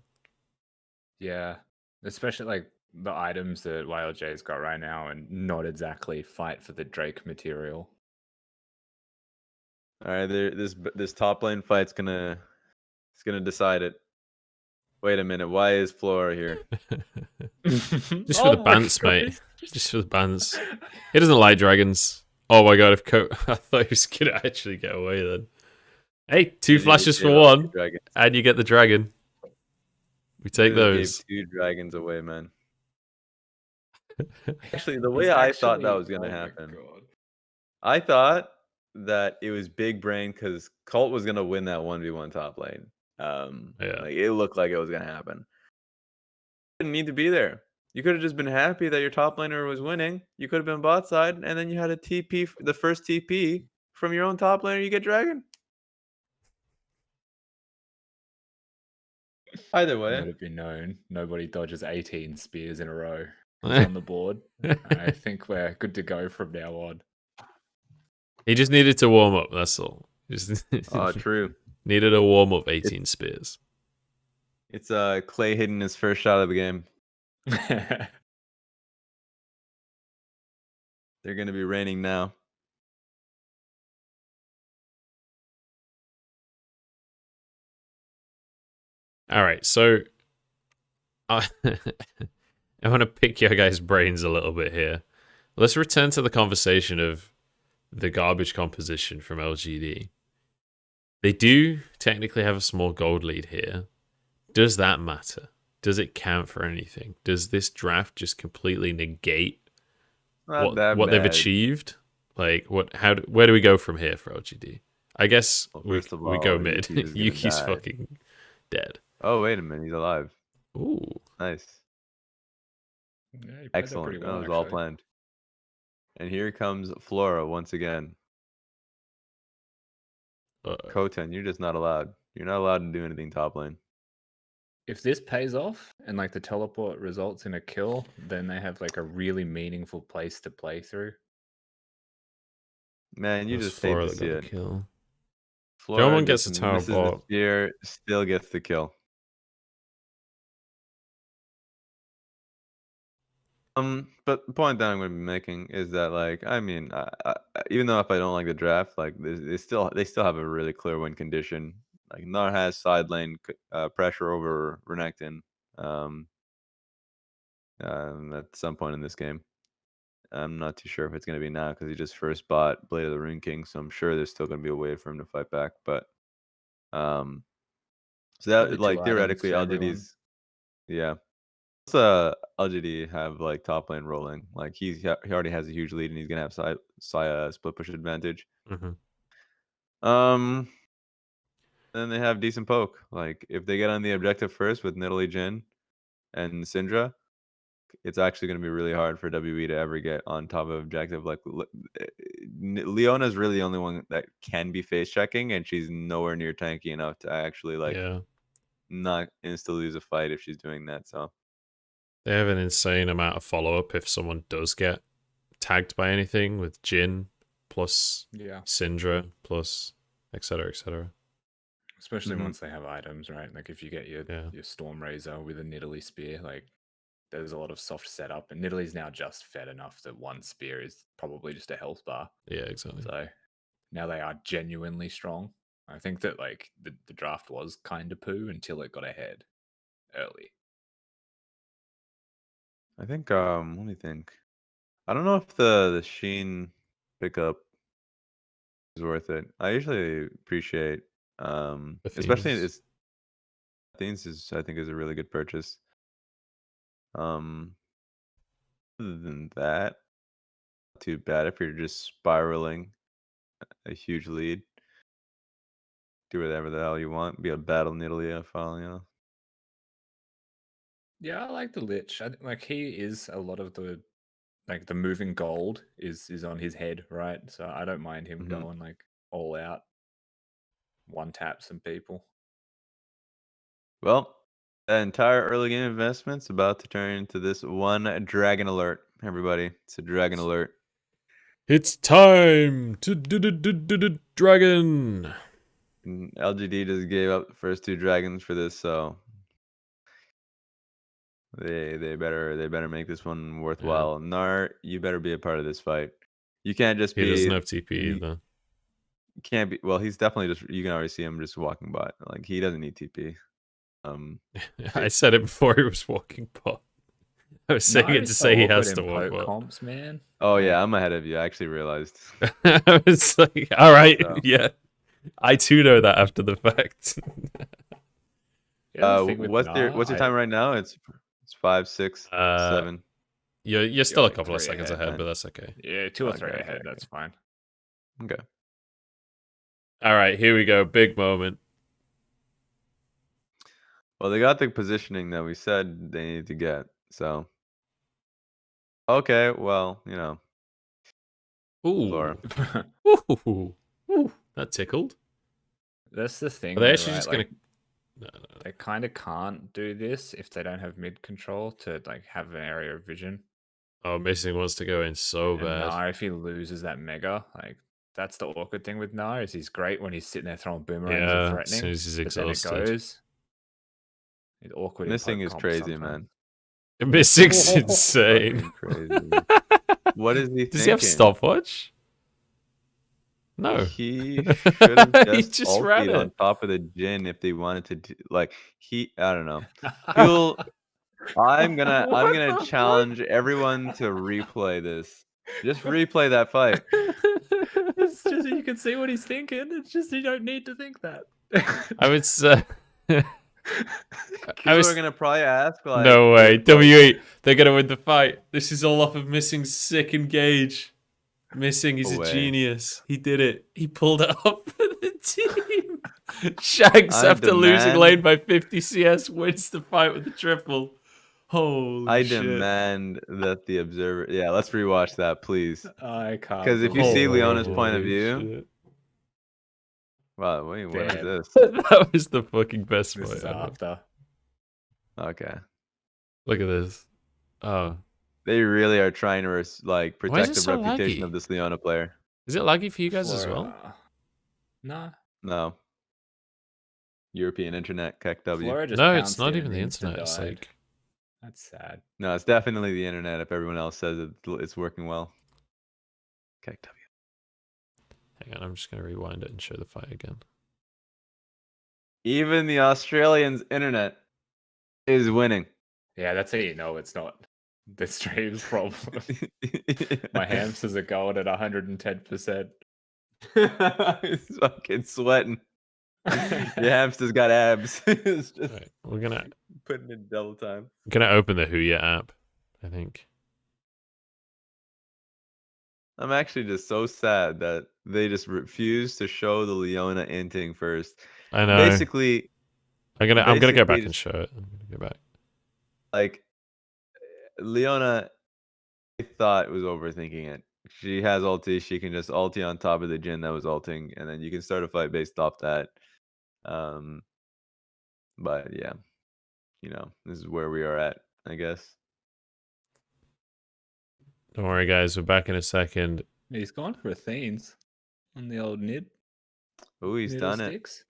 Yeah, especially like the items that YLJ's got right now, and not exactly fight for the Drake material. All right, this top lane fight's gonna decide it. Wait a minute, why is Flora here? Just for the bans, mate. Just for the bans. He doesn't like dragons. Oh my god, I thought he was going to actually get away then. Hey, 2 flashes for 1, and you get the dragon. We take those. Gave 2 dragons away, man. Actually, the way I thought that was going to happen, I thought that it was big brain because Cult was going to win that 1v1 top lane. Yeah. Like, it looked like it was going to happen. Didn't need to be there. You could have just been happy that your top laner was winning. You could have been bot side, and then you had a TP, the first TP from your own top laner. You get dragon. Either way, Let it be known, nobody dodges 18 spears in a row. It's on the board. I think we're good to go from now on. He just needed to warm up, that's all. true. Needed a warm up 18 spears. It's Clay hitting his first shot of the game. They're going to be raining now. All right, so I want to pick your guys' brains a little bit here. Let's return to the conversation of the garbage composition from LGD. They do technically have a small gold lead here. Does that matter? Does it count for anything? Does this draft just completely negate what they've achieved? Like, where do we go from here for LGD? I guess we go mid. Yuki's fucking dead. Oh, wait a minute. He's alive. Ooh. Nice. Yeah, he played that Excellent. pretty well, That was all actually. planned. And here comes Flora once again. Cotan, you're just not allowed. You're not allowed to do anything top lane. If this pays off and like the teleport results in a kill, then they have like a really meaningful place to play through. Man, you just hate Flora to that see got it. the kill. Flora Jiumeng gets just a tower misses the bot. spear, still gets the kill. But the point that I'm going to be making is that, like, I mean, even though if I don't like the draft, like, they still have a really clear win condition. Like, Gnar has side lane pressure over Renekton at some point in this game. I'm not too sure if it's going to be now because he just first bought Blade of the Rune King, so I'm sure there's still going to be a way for him to fight back. But so Probably that, like, 2 items theoretically, for everyone. LGD's, yeah. LGD have like top lane rolling. Like he already has a huge lead, and he's gonna have split push advantage. Mhm. Then they have decent poke. Like if they get on the objective first with Nidalee, Jhin, and Syndra, it's actually gonna be really hard for WE to ever get on top of objective. Like Leona's really the only one that can be face checking, and she's nowhere near tanky enough to actually like Yeah. not insta lose a fight if she's doing that. So They have an insane amount of follow up if someone does get tagged by anything with Jhin plus Yeah. Syndra plus etc. etc. Especially Mhm. once they have items, right? Like if you get your Storm Razor with a Nidalee Spear, like there's a lot of soft setup, and Nidalee's now just fed enough that one spear is probably just a health bar. Yeah, exactly. So now they are genuinely strong. I think that like the draft was kind of poo until it got ahead early. I think let me think. I don't know if the Sheen pickup is worth it. I usually appreciate especially Athenes. it's Athenes is I think is a really good purchase. Um Other than that, not too bad if you're just spiraling a huge lead. Do whatever the hell you want. Be a battle Nidalee file, you know. Yeah, I like the Lich. Like he is a lot of the like the moving gold is on his head, right? So I don't mind him Mhm. going like all out, one tap some people. Well, that entire early game investment's about to turn into this one dragon alert, everybody. It's a dragon alert. It's time to dragon. LGD just gave up the first 2 dragons for this, so they better make this one worthwhile. Gnar, you better be a part of this fight. You can't just He be doesn't have TP you either. can't be well, he's definitely just you can already see him just walking by. Like he doesn't need TP. I said it before he was walking bot. I was saying Gnar it is to so say he awkward has in to walk poke bot. comps, man. Oh yeah, I'm ahead of you. I actually realized. I was like, all right, So. yeah. I too know that after the fact. What's your time right now? It's 5, 6, 7. You're still like a couple of 3 seconds ahead. ahead, but that's okay. Yeah, 2 or 3 Okay, ahead. okay. That's fine. Okay. All right, here we go. Big moment. Well, they got the positioning that we said they needed to get. So, okay, well, you know, Ooh. Flora. Ooh. Ooh. That tickled. That's the thing. Are they though, actually right? just Like, gonna? No. they kind of can't do this if they don't have mid control to like have an area of vision. Oh, Missing wants to go in so And bad. Gnar, if he loses that mega, like that's the awkward thing with Gnar is he's great when he's sitting there throwing boomerangs and Yeah, as threatening. soon as he's but then it exhausted. goes. It's awkward. in Missing poke is comps crazy, sometimes. man. Missing's insane. Fucking crazy. What is he thinking? Does he have stopwatch? No. He should have He just just ran ultied on it. top of the Jhin if they wanted to do, like I don't know. I'm gonna challenge everyone to replay this. Just replay that fight. It's just you can see what he's thinking. It's just you don't need to think that. I would say. People are gonna probably ask like, no way, if, like, WE, they're gonna win the fight. This is all off of Missing's sick engage. Missing, he's No a way. genius. He did it. He pulled it up for the team. Shanks, I after losing demand- lane by 50 CS, wins the fight with the triple. Holy I shit. demand that the observer. Yeah, let's rewatch that, please. I can't. Because if you see believe Leona's point of Holy view, shit. wow, wait, what is Damn. this? That was the fucking best This fight is ever. after. Okay, Look at this. Oh. they really are trying to like Why is protect it the so reputation laggy? of this Leona player. Is it laggy for you guys as well? Flora. No. No. European internet, KEKW. Flora just No, it's pounced not in even and the insta internet. It's died. like That's sad. No, it's definitely the internet. If everyone else says it's working well. Okay, W. Hang on, I'm just going to rewind it and show the fight again. Even the Australians' internet is winning. Yeah, that's how you know it's not the stream's problem. My hamsters are going at 110%. He's fucking sweating. Your hamster's got abs. It's just Right, we're gonna putting in double time. open the Huya app, I think. I'm actually just so sad that they just refuse to show the Leona inting first. I know. Basically, I'm gonna go back basically and show it. I'm gonna go back. like Leona, I thought was overthinking it. She has ulti. She can just ulti on top of the Jhin that was ulting, and then you can start a fight based off that. But yeah, this is where we are at, I guess. Don't worry, guys. We're back in a second. He's gone for Athenes on the old Nid. Oh, he's Needle done it. sticks.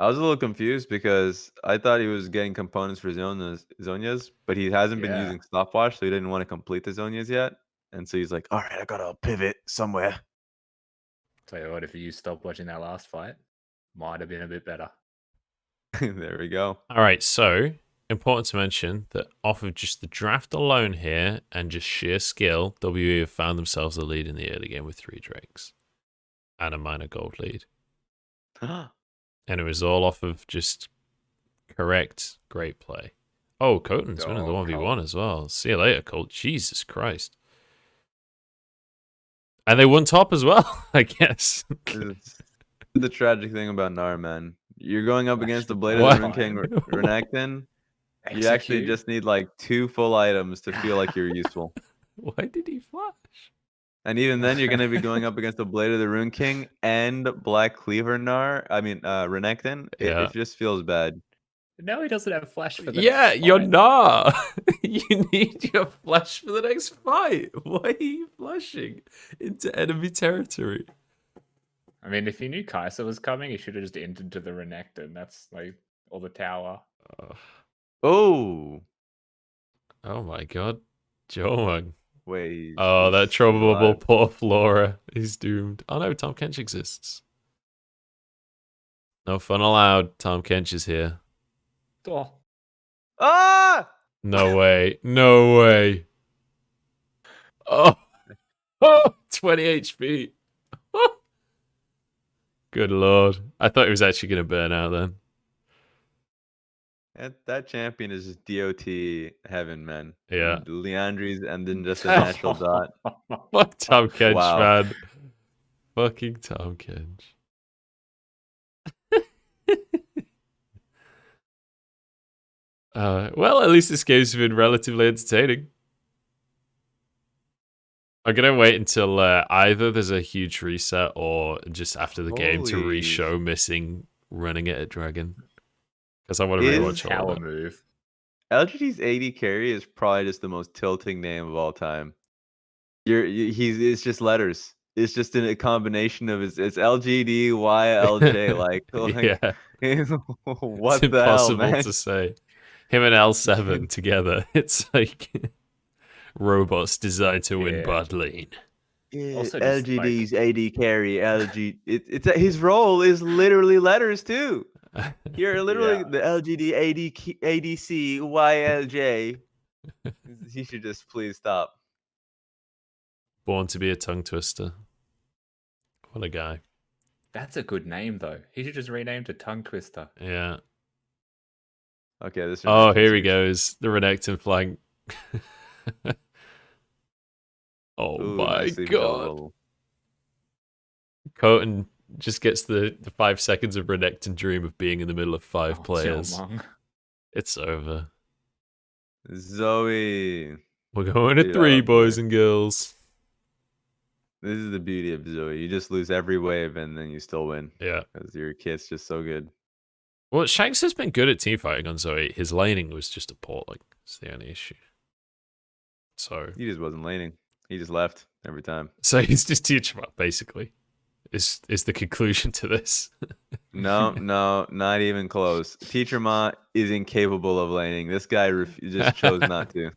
I was a little confused because I thought he was getting components for Zhonya's, but he hasn't been Yeah. using stopwatch, so he didn't want to complete the Zhonya's yet. And so he's like, all right, I gotta pivot somewhere. Tell you what, if you stopped watching that last fight, might have been a bit better. There we go. All right, so important to mention that off of just the draft alone here and just sheer skill, WE have found themselves the lead in the early game with 3 Drakes and a minor gold lead. And it was all off of just correct, great play. Oh, Cotan's winning the 1v1 as well. See you later, Colt. Jesus Christ. And they won top as well, I guess. It's the tragic thing about Gnar, man. You're going up against the Blade What? of the Rune King Renekton. You actually just need like 2 full items to feel like you're useful. Why did he flash? And even then, you're going to be going up against the Blade of the Rune King and Black Cleaver Gnar. I mean, Renekton. Yeah. It just feels bad. Now he doesn't have flash for the Yeah, next you're fight. not. You need your flash for the next fight. Why are you flashing into enemy territory? I mean, if he knew Kaisa was coming, he should have just entered to the Renekton. That's like, or the tower. Oh. Oh my god. Jiumeng. Wait. Oh, that he's still troublable alive. poor Flora. He's doomed. Oh no, Tahm Kench exists. No fun allowed. Tahm Kench is here. Oh, Ah! No way. No way. Oh. 20 HP. Good lord. I thought he was actually going to burn out then. That champion is just DOT heaven, man. Yeah. Leandries and then just a natural dot. Fuck Tahm Kench, Wow. man. Fucking Tahm Kench. Well, at least this game's been relatively entertaining. I'm going to wait until either there's a huge reset or just after the game to Holy re-show missing running it at Dragon. Because I want to Is rewatch all tower of it. move. LGD's AD carry is probably just the most tilting name of all time. It's just letters. It's just a combination of it's LGD, YLJ. Yeah. What It's the hell, impossible man? to say. Him and L7 together. It's like robots designed to win Yeah. bot lane. Also just, LGD's AD carry. LG. It's his role is literally letters too. You're literally the LGD ADC YLJ. He should just please stop. Born to be a tongue twister. What a guy. That's a good name, though. He should just rename to Tongue Twister. Yeah. Okay, this. Oh, here he goes. The Renekton flank. Oh Ooh, my nicely god. double. Cotan just gets the 5 seconds of Renekton dream of being in the middle of 5 players. Jiumeng. It's over. Zoe. We're going to Dude, 3, I boys love and girls. This is the beauty of Zoe. You just lose every wave and then you still win. Yeah. Because your kit's just so good. Well, Shanks has been good at teamfighting on Zoe. His laning was just appalling. It's the only issue. So He just wasn't laning. He just left every time. he's just teaching up, basically. is the conclusion to this. No, not even close. Teacher Ma is incapable of laning. This guy just chose not to.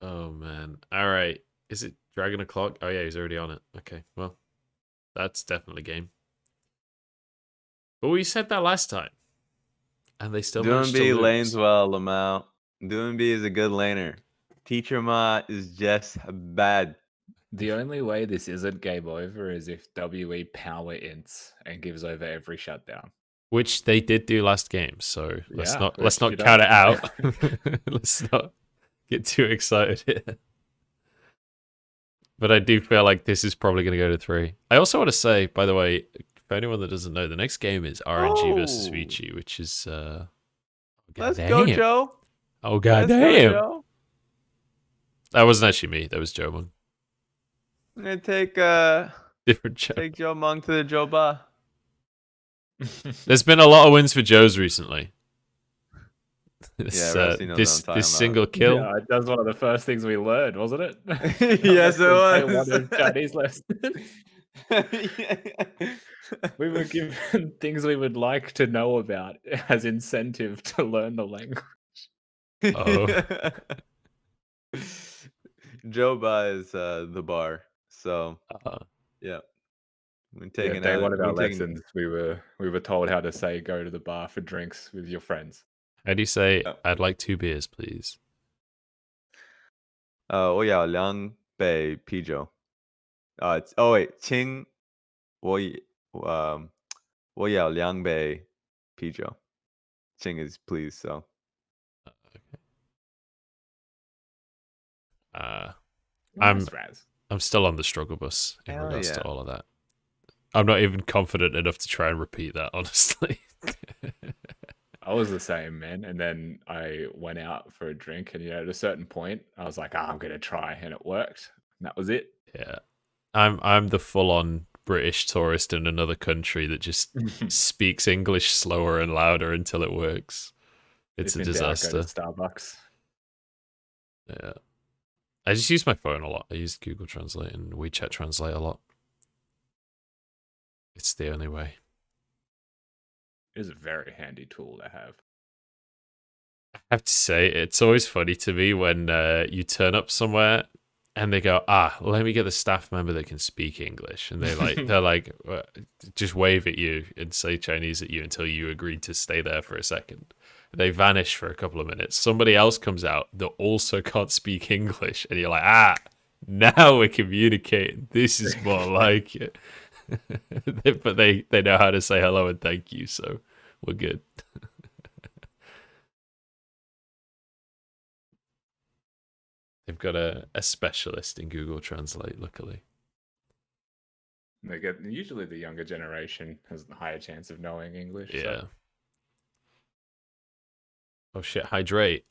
Oh man. All right. Is it Dragon O'Clock? Oh yeah, he's already on it. Okay, well, that's definitely game. But we said that last time, and they still managed to Doomby lose. lanes well, Lamau. Doomby is a good laner. Teacher Ma is just bad. The only way this isn't game over is if WE power ints and gives over every shutdown. Which they did do last game, so let's Yeah, not which you count it don't. out. Let's not get too excited here. But I do feel like this is probably going to go to 3. I also want to say, by the way, for anyone that doesn't know, the next game is RNG versus Oh. Vici, which is Let's go, Joe. Oh god Let's go, damn! Joe. That wasn't actually me. That was Jiumeng. I'm gonna take Different Joe. take Joe Mong to the Joe Ba. There's been a lot of wins for Joes recently. This, Rusty knows this what I'm talking single about. kill. Yeah, that was one of the first things we learned, wasn't it? Yes, it Day was. one of Chinese lessons. We were given things we would like to know about as incentive to learn the language. Oh. Joe Ba is the bar. So yeah. We're taking Day one of our we're taking- lessons, we were told how to say go to the bar for drinks with your friends. How do you say, Oh. I'd like 2 beers, please? 我要2杯啤酒. Oh wait, 请我要2杯啤酒. Ching is please, so. I'm Raz. I'm still on the struggle bus in Hell regards to yeah. all of that. I'm not even confident enough to try and repeat that, honestly. I was the same, man. And then I went out for a drink, and at a certain point, I was like, I'm gonna try, and it worked. And that was it. Yeah. I'm the full-on British tourist in another country that just speaks English slower and louder until it works. It's If a in doubt, disaster. Go to Starbucks. Yeah. I just use my phone a lot. I use Google Translate and WeChat Translate a lot. It's the only way. It is a very handy tool to have. I have to say, it's always funny to me when you turn up somewhere and they go, let me get the staff member that can speak English. And they're like, just wave at you and say Chinese at you until you agree to stay there for a second. They vanish for a couple of minutes. Somebody else comes out that also can't speak English. And you're like, now we're communicating. This is more like it. But they know how to say hello and thank you, so we're good. They've got a specialist in Google Translate, luckily. Usually the younger generation has a higher chance of knowing English. Yeah. So. Oh shit, hydrate.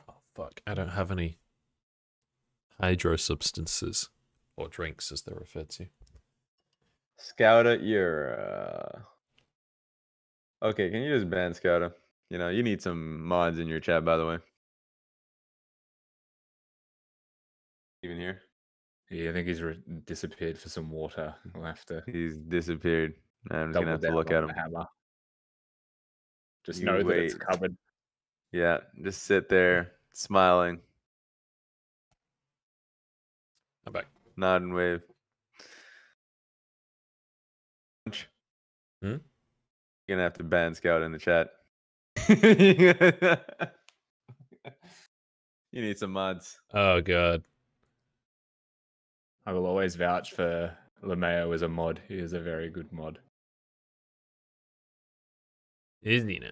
Oh fuck, I don't have any hydro substances or drinks as they're referred to. Scouta, you're okay, can you just ban Scouta? You know, you need some mods in your chat, by the way. Even here? Yeah, I think he's disappeared for some water. We'll have to He's disappeared. I'm just double gonna have to down look on at the him. hammer. Just You know that it's wait. covered. Yeah, just sit there, smiling, I'm back. nod and wave. Hmm? You're gonna have to ban Scout in the chat. You need some mods. Oh god. I will always vouch for LeMayo as a mod. He is a very good mod. Is he now?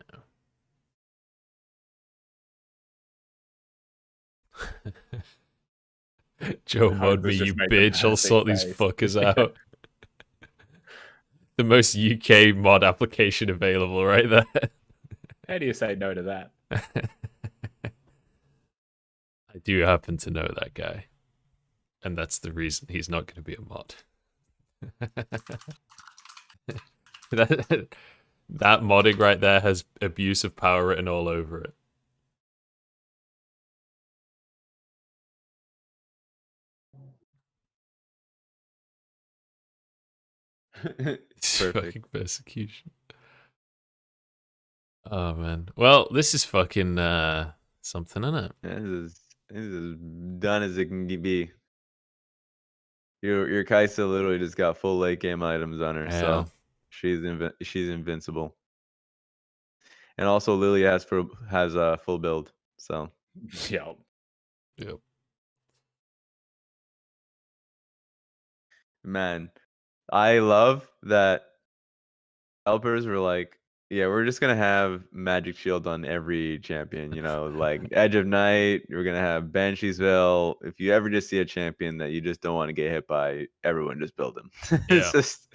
Joe Hope mod me, was just you make a bitch. I'll perfect sort these face. fuckers out. The most UK mod application available right there. How do you say no to that? I do happen to know that guy. And that's the reason he's not going to be a mod. that modding right there has abuse of power written all over it. It's Perfect. fucking persecution. Oh man. Well, this is fucking something, isn't it? Yeah, this is done as it can be. Your Kaisa literally just got full late game items on her, Yeah. so she's invincible. And also Lillia has a full build, so Yeah. Yep. man, I love that helpers were like, yeah, we're just gonna have magic shield on every champion, like Edge of Night, we're gonna have Banshee's Veil. If you ever just see a champion that you just don't want to get hit by, everyone just build him. It's Yeah. just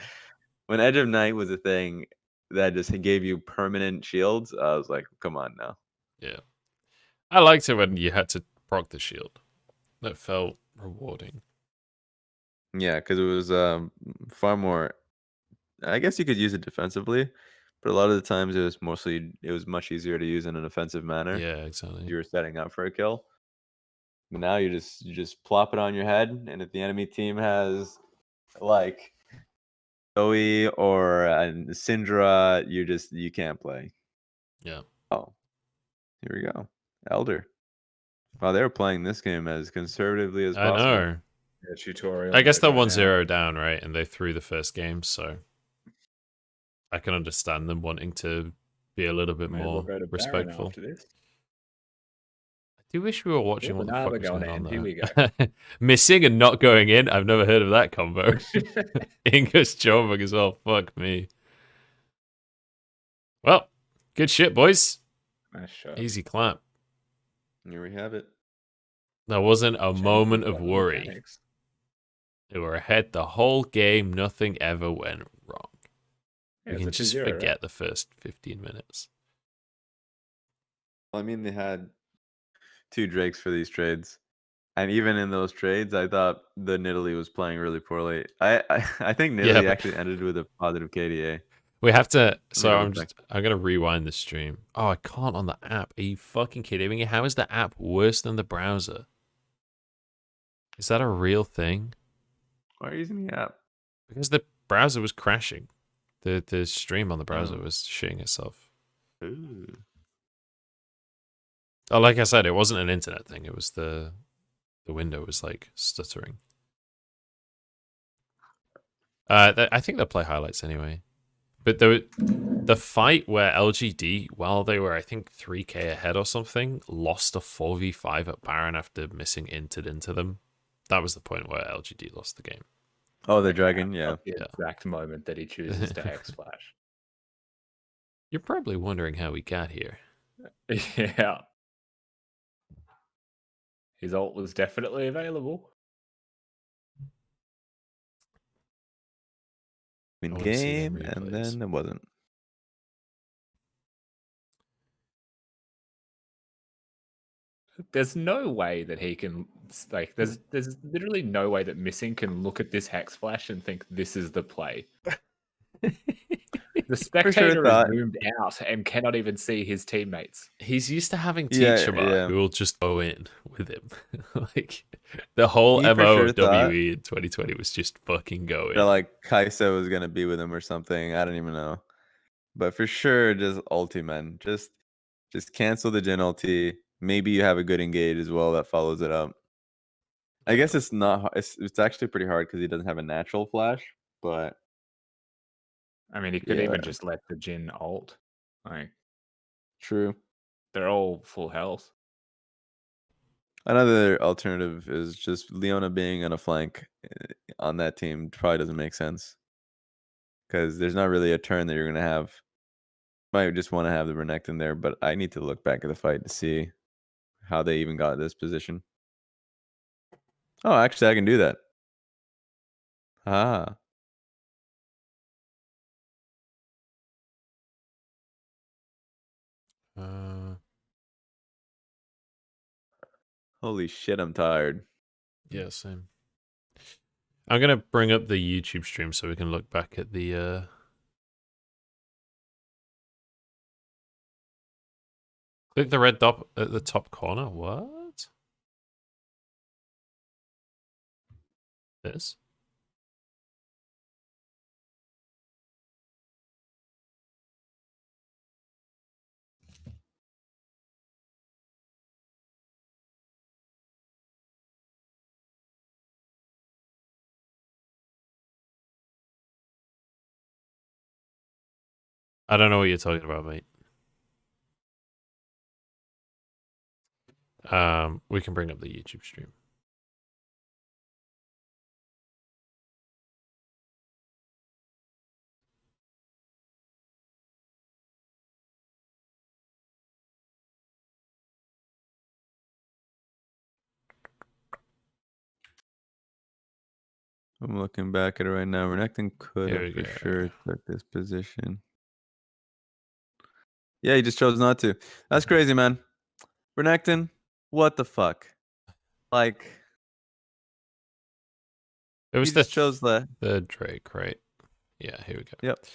when Edge of Night was a thing that just gave you permanent shields, I was like, come on now. Yeah. I liked it when you had to proc the shield. That felt rewarding. Yeah, because it was far more. I guess you could use it defensively, but a lot of the times it was much easier to use in an offensive manner. Yeah, exactly. You were setting up for a kill. But now you just plop it on your head, and if the enemy team has like Zoe or Syndra, you can't play. Yeah. Oh, here we go. Elder. Wow, they were playing this game as conservatively as I possible. know. Yeah, tutorial. I guess they're mode right now. 1-0 down, right? And they threw the first game, so I can understand them wanting to be a little bit May as well more go to Baron respectful. after this. I do wish we were watching Yeah, what the now fuck we're was going going on in. Here there. we go. Missing and not going in. I've never heard of that combo. Ingus Jiumeng as well. Fuck me. Well, good shit, boys. Nice shot. Easy clap. Here we have it. There wasn't a Changes moment of got the worry. mechanics. They were ahead the whole game. Nothing ever went wrong. Yeah, We it's can a just 2-0, forget right? the first 15 minutes. I mean, they had 2 Drakes for these trades. And even in those trades, I thought the Nidalee was playing really poorly. I think Nidalee but- actually ended with a positive KDA. We have to. Let me So double check. I'm gonna rewind the stream. Oh, I can't on the app. Are you fucking kidding me? How is the app worse than the browser? Is that a real thing? Why are you using the app? Because the browser was crashing. The stream on the browser Oh. was shitting itself. Ooh. Oh, like I said, it wasn't an internet thing. It was the window was like stuttering. I think they'll play highlights anyway. But the fight where LGD, while they were, I think, 3k ahead or something, lost a 4v5 at Baron after missing Inted into them. That was the point where LGD lost the game. Oh, the dragon, yeah. The exact moment that he chooses to X Flash. You're probably wondering how we got here. Yeah. His ult was definitely available. In I wanna see them game, and replays. then it wasn't. There's no way that he can there's literally no way that Missing can look at this Hex Flash and think this is the play. The spectator is thought- zoomed out and cannot even see his teammates. He's used to having Yeah, Teachama yeah. who will just go in with him. Like the whole He for MO sure of thought- WE in 2020 was just fucking going. That like Kaisa was gonna be with him or something. I don't even know. But for sure, just ulti, man. Just cancel the Jhin ulti. Maybe you have a good engage as well that follows it up. I guess it's not. It's actually pretty hard because he doesn't have a natural flash. But I mean, he could Yeah. even just let the Jhin ult. Like true. they're all full health. Another alternative is just Leona being on a flank on that team probably doesn't make sense because there's not really a turn that you're gonna have. Might just want to have the Renekton there, but I need to look back at the fight to see how they even got this position. Oh, actually, I can do that. Ah, holy shit, I'm tired. Yeah, same. I'm gonna bring up the YouTube stream so we can look back at the click the red dot at the top corner. What? This? I don't know what you're talking about, mate. We can bring up the YouTube stream. I'm looking back at it right now. Renekton could Here have we for go. sure took this position. Yeah, he just chose not to. That's crazy, man. Renekton, what the fuck? Like, It was he just chose the. the Drake, right? Yeah, here we go. Yep.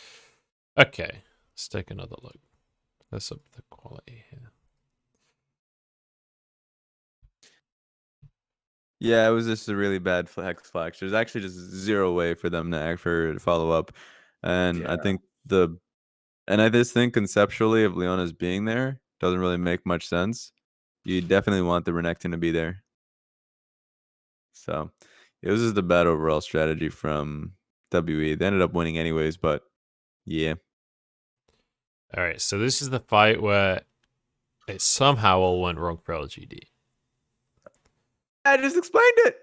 Okay, let's take another look. Let's up the quality here. Yeah, it was just a really bad hex flash. There's actually just zero way for them to follow up, and I think I just think conceptually of Leona's being there doesn't really make much sense. You definitely want the Renekton to be there. So it was just a bad overall strategy from WE. They ended up winning anyways, but yeah. All right, so this is the fight where it somehow all went wrong for LGD. I just explained it.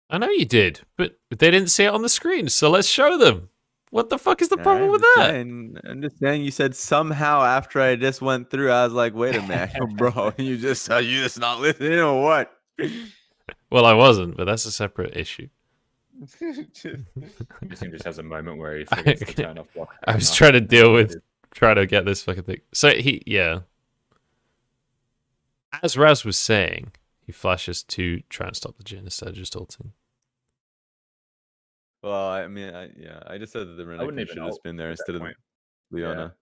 I know you did, but they didn't see it on the screen, so let's show them. What the fuck is the problem with that? I'm just saying. You said somehow after I just went through, I was like, "Wait a minute, bro! You just not listening or what?" Well, I wasn't, but that's a separate issue. He just has a moment where he forgets to turn off block. I was trying to deal with trying to get this fucking thing. So as Raz was saying, he flashes to try and stop the Jhin instead of just ulting. Well, I mean, I just said that the Renekton should have just been there instead of Leona.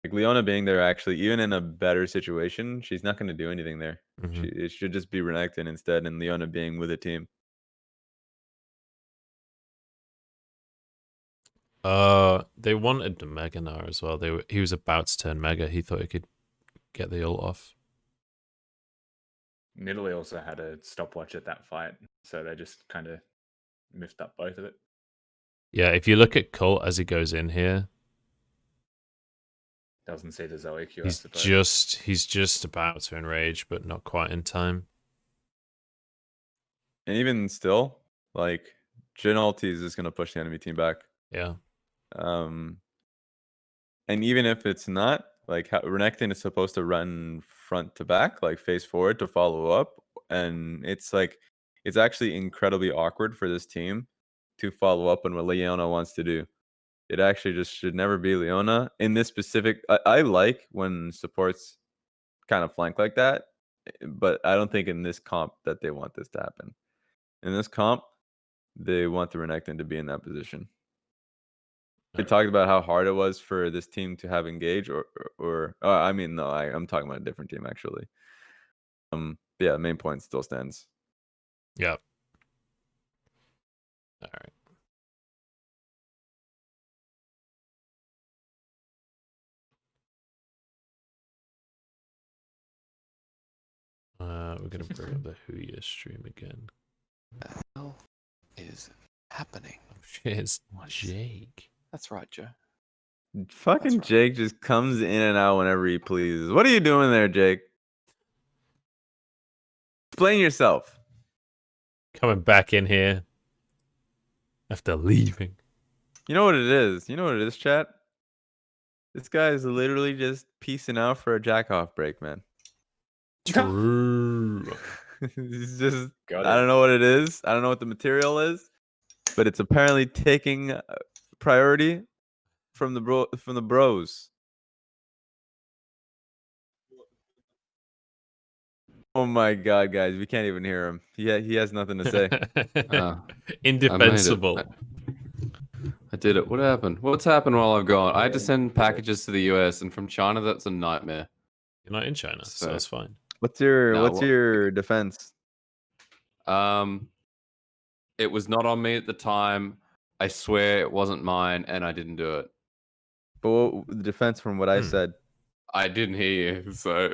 Like Leona being there, actually, even in a better situation, she's not going to do anything there. Mhm. It should just be Renekton instead, and Leona being with a team. They wanted the Mega Gnar as well. He was about to turn Mega. He thought he could get the ult off. Nidalee also had a stopwatch at that fight, so they just kind of miffed up both of it. Yeah, if you look at Cult as he goes in here, Doesn't see the Zoe Q. he's just about to enrage, but not quite in time. And even still, like Jhin ulti is just going to push the enemy team back. Yeah. And even if it's not, like Renekton is supposed to run front to back, like face forward to follow up, and it's actually incredibly awkward for this team to follow up on what Leona wants to do. It actually just should never be Leona in this specific. I like when supports kind of flank like that, but I don't think in this comp that they want this to happen. In this comp, they want the Renekton to be in that position. We talked about how hard it was for this team to have engage, I mean, no, I'm talking about a different team actually. Yeah, the main point still stands. Yep. All right. We're gonna bring up the Huya stream again. The hell is happening? Oh shit, it's Jake. That's right, Joe. Fucking right. Jake just comes in and out whenever he pleases. What are you doing there, Jake? Explain yourself. Coming back in here after leaving. You know what it is? You know what it is, chat? This guy is literally just piecing out for a jack-off break, man. True. It's just, I don't know what it is. I don't know what the material is, but it's apparently taking priority from the bros. Oh my god, guys, we can't even hear him. He has nothing to say. Indefensible. I did it. What happened? What's happened while I've gone? I had to send packages to the US, and from China, that's a nightmare. You're not in China, so that's fine. What's your defense? It was not on me at the time. I swear it wasn't mine, and I didn't do it. But the defense from what I said. I didn't hear you, so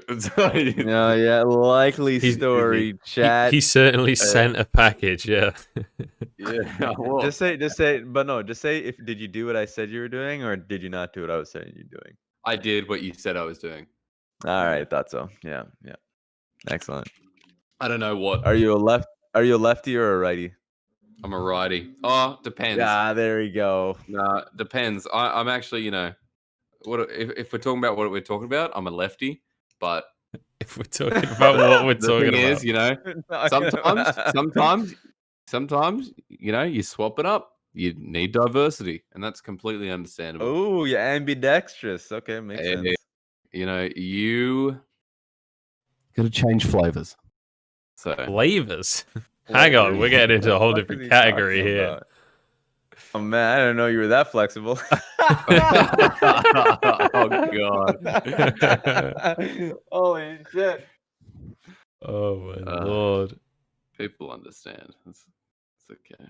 No, yeah, likely He's- story chat. He certainly sent a package. Yeah. yeah. Well, Just say, but no, just say if did you do what I said you were doing, or did you not do what I was saying you're doing? I did what you said I was doing. All right, thought so. Yeah, yeah, excellent. I don't know what. Are you a lefty or a righty? I'm a righty. Oh, depends. Yeah, there you go. Nah, depends. I'm actually, what if we're talking about what we're talking about? I'm a lefty, but If we're talking about what we're the talking thing about, is, sometimes, you swap it up. You need diversity, and that's completely understandable. Oh, you're ambidextrous. Okay, makes Hey, sense. You gotta change flavors. So flavors. Hang on, we're getting into a whole What is different he category talking here. about? Oh man, I didn't know you were that flexible. oh god. Holy shit. Oh my Uh, lord. People understand. It's okay.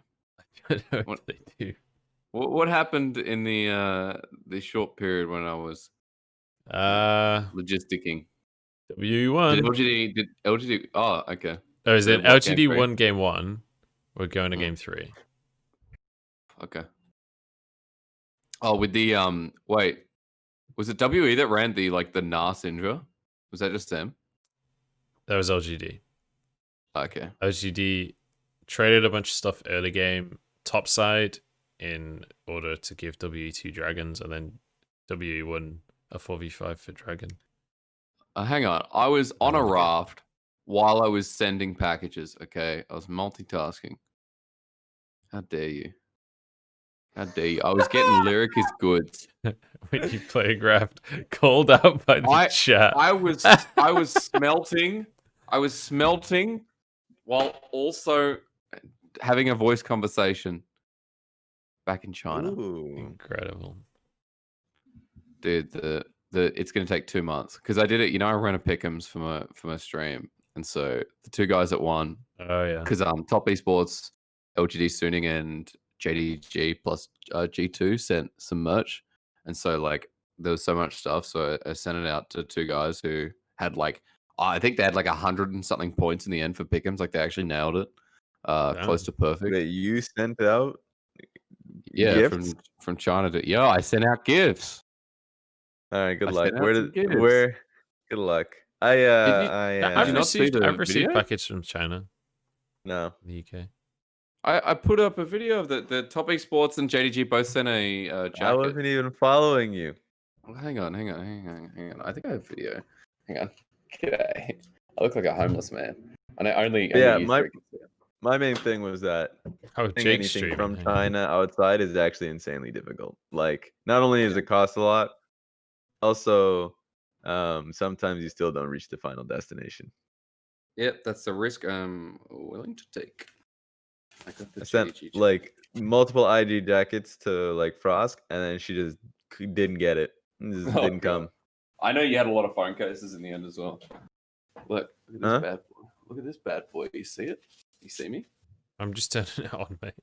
I don't know What- what they do. What happened in the short period when I was logisticking? Did W1. LGD? Oh, okay. Oh, is So it what, game LGD three? won game 1? We're going to Mm. game 3. Okay. Oh, with the wait, was it WE that ran the Gnar Syndra? Was that just them? That was LGD. Okay. LGD traded a bunch of stuff early game topside in order to give WE 2 dragons, and then WE won a 4v5 for dragon. Hang on. I was on a Okay. raft while I was sending packages. Okay, I was multitasking. How dare you? How dare you? I was getting Lyricus goods. When you play graft, called out by the chat. I was smelting. I was smelting while also having a voice conversation back in China. Ooh. Incredible. Dude, the it's gonna take 2 months because I did it. I ran a pick'ems for my stream, and so the two guys that won Oh yeah. because Top Esports, LGD Sooning, and JDG plus G2 sent some merch, and so there was so much stuff, so I sent it out to two guys who had I think they had 100 and something points in the end for pick'ems. They actually nailed it, close to perfect. That you sent out Yeah, gifts? from China to I sent out gifts. All right, good I luck. sent out some gifts. Good luck. I've you not see received the video? packets from China, No. the UK. I put up a video of the Top Esports and JDG both sent a jacket. I wasn't even following you. Well, hang on. I think I have video. Hang on. G'day. I look like a homeless man. And only Yeah, you my- three can see it. My main thing was that Oh, getting Jake's anything streaming. from hang on. China outside is actually insanely difficult. Not only does it cost a lot, also sometimes you still don't reach the final destination. Yep, that's the risk I'm willing to take. I got the I sent JDG jacket. multiple IG jackets to Frosk, and then she just didn't get it. It just Oh, didn't God. come. I know you had a lot of phone cases in the end as well. Look at this Huh? bad boy. Look at this bad boy. You see it? You see me? I'm just turning it on, mate.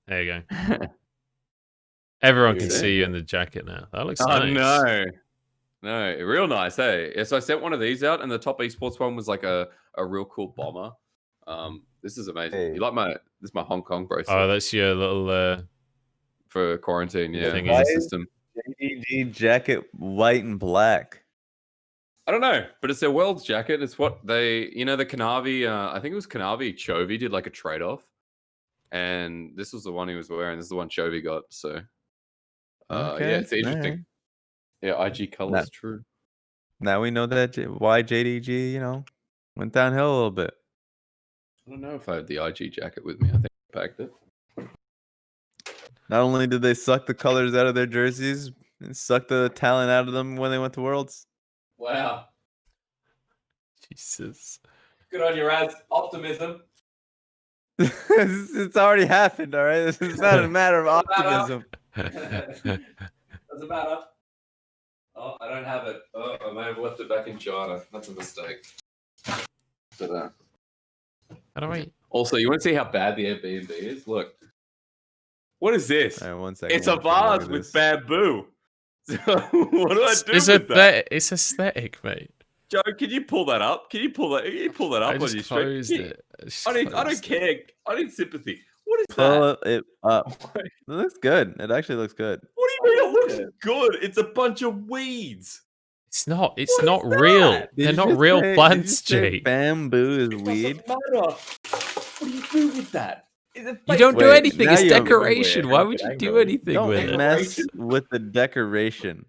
There you go. Everyone can Dude, see you in the jacket now. That looks Oh nice. no, real nice. Hey, yeah, so I sent one of these out, and the Top Esports one was a real cool bomber. This is amazing. Hey. You like this is my Hong Kong bracelet Oh, that's your little for quarantine. Yeah, Thingy. it's a Why is- system. JDG jacket, white and black. I don't know, but it's their world's jacket. It's what they, the Kanavi. I think it was Kanavi. Chovy did a trade off, and this was the one he was wearing. This is the one Chovy got. So, Okay, yeah, it's interesting. alright. Yeah, IG colors, Nah. true. Now we know that why JDG, went downhill a little bit. I don't know if I have the IG jacket with me. I think I packed it. Not only did they suck the colors out of their jerseys, they sucked the talent out of them when they went to Worlds. Wow, Jesus. good on you, Raz. Optimism. It's already happened, all right? It's not a matter of optimism. Doesn't matter. Oh, I don't have it. Oh, I may have left it back in China. That's a mistake. But, How do I? also, you want to see how bad the Airbnb is? Look. What is this? All right, one second. It's a one second, look vase at with this. bamboo. So what do I do It's with that? It's aesthetic, mate. Joe, can you pull that up? Can you pull that? Can you pull that up I on just your stream? closed it. I don't care. I need sympathy. What is Pull that? it up. It looks good. It actually looks good. What do you mean it looks good? It's a bunch of weeds. It's not. It's What not is real. that? They're not real plants, did you say Jake. bamboo is It weed? doesn't matter. What do you do with that? You don't do Wait, anything. now It's you're decoration. Why would you do anything Don't with it? mess with the decoration.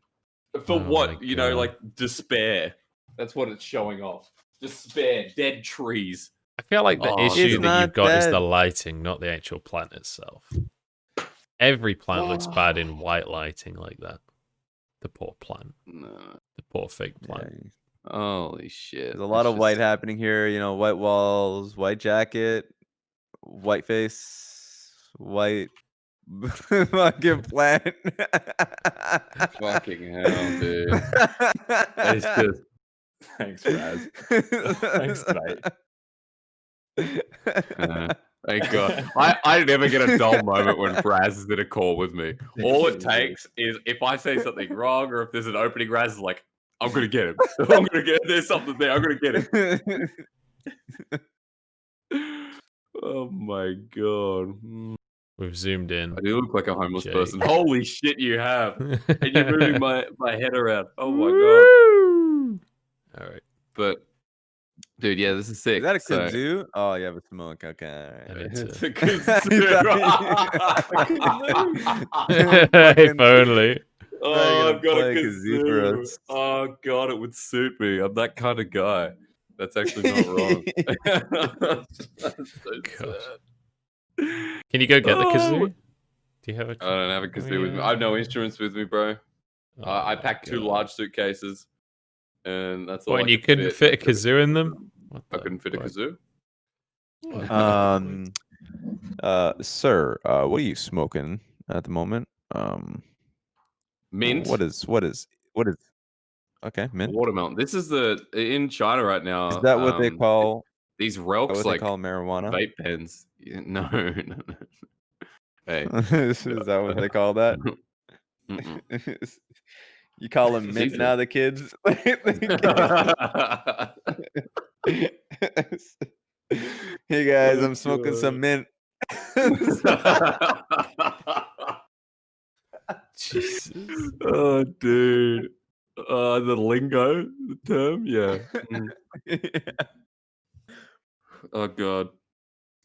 For Oh what? my You know, God. like despair. That's what it's showing off. Despair, dead trees. I feel like the Oh, issue it's that not you've got is the dead. lighting, not the actual plant itself. Every plant looks bad in white lighting like that. The poor plant. No. The poor fake plant. Yeah, Holy shit. there's a lot of white happening here. You know, white walls, white jacket, white face, white fucking plant. Fucking hell, dude. It's just. Thanks, Raz. Thanks, mate. Thank God. I never get a dull moment when Raz is in a call with me. All it takes is if I say something wrong or if there's an opening, Raz is like, I'm going to get him. I'm going to get him. There's something there. I'm going to get him. Oh my God. We've zoomed in. I do look like a homeless Jake. person. Holy shit, you have. And you're moving my head around. Oh my God. Woo! All right. But, dude, yeah, this is sick. Is that a So- kazoo? Oh, you have a smoke. Okay. And Alright. it's It's a a- kazoo. if only. Oh, gonna I've got a play kazoo for kazoo. us. Oh God, it would suit me. I'm that kind of guy. That's actually not wrong. That's so God. sad. Can you go get the Oh, kazoo? Do you have a? I don't have a kazoo with me. I have no instruments with me, bro. Oh I my packed two God. large suitcases, and that's all. What, I and you could couldn't fit a That's everything. kazoo in them? What I the couldn't fit a fuck? kazoo. Sir, what are you smoking at the moment? Mint. What is? Okay, mint. Watermelon. This is in China right now. Is that what they call? these What relks they like call marijuana? vape pens? Yeah, no. Hey. Is that what they call that? Mm-mm. You call them mint These now, are- the kids. Hey guys, Oh, I'm smoking some God. mint. Jesus. Oh, dude. The lingo, the term, yeah. Oh God.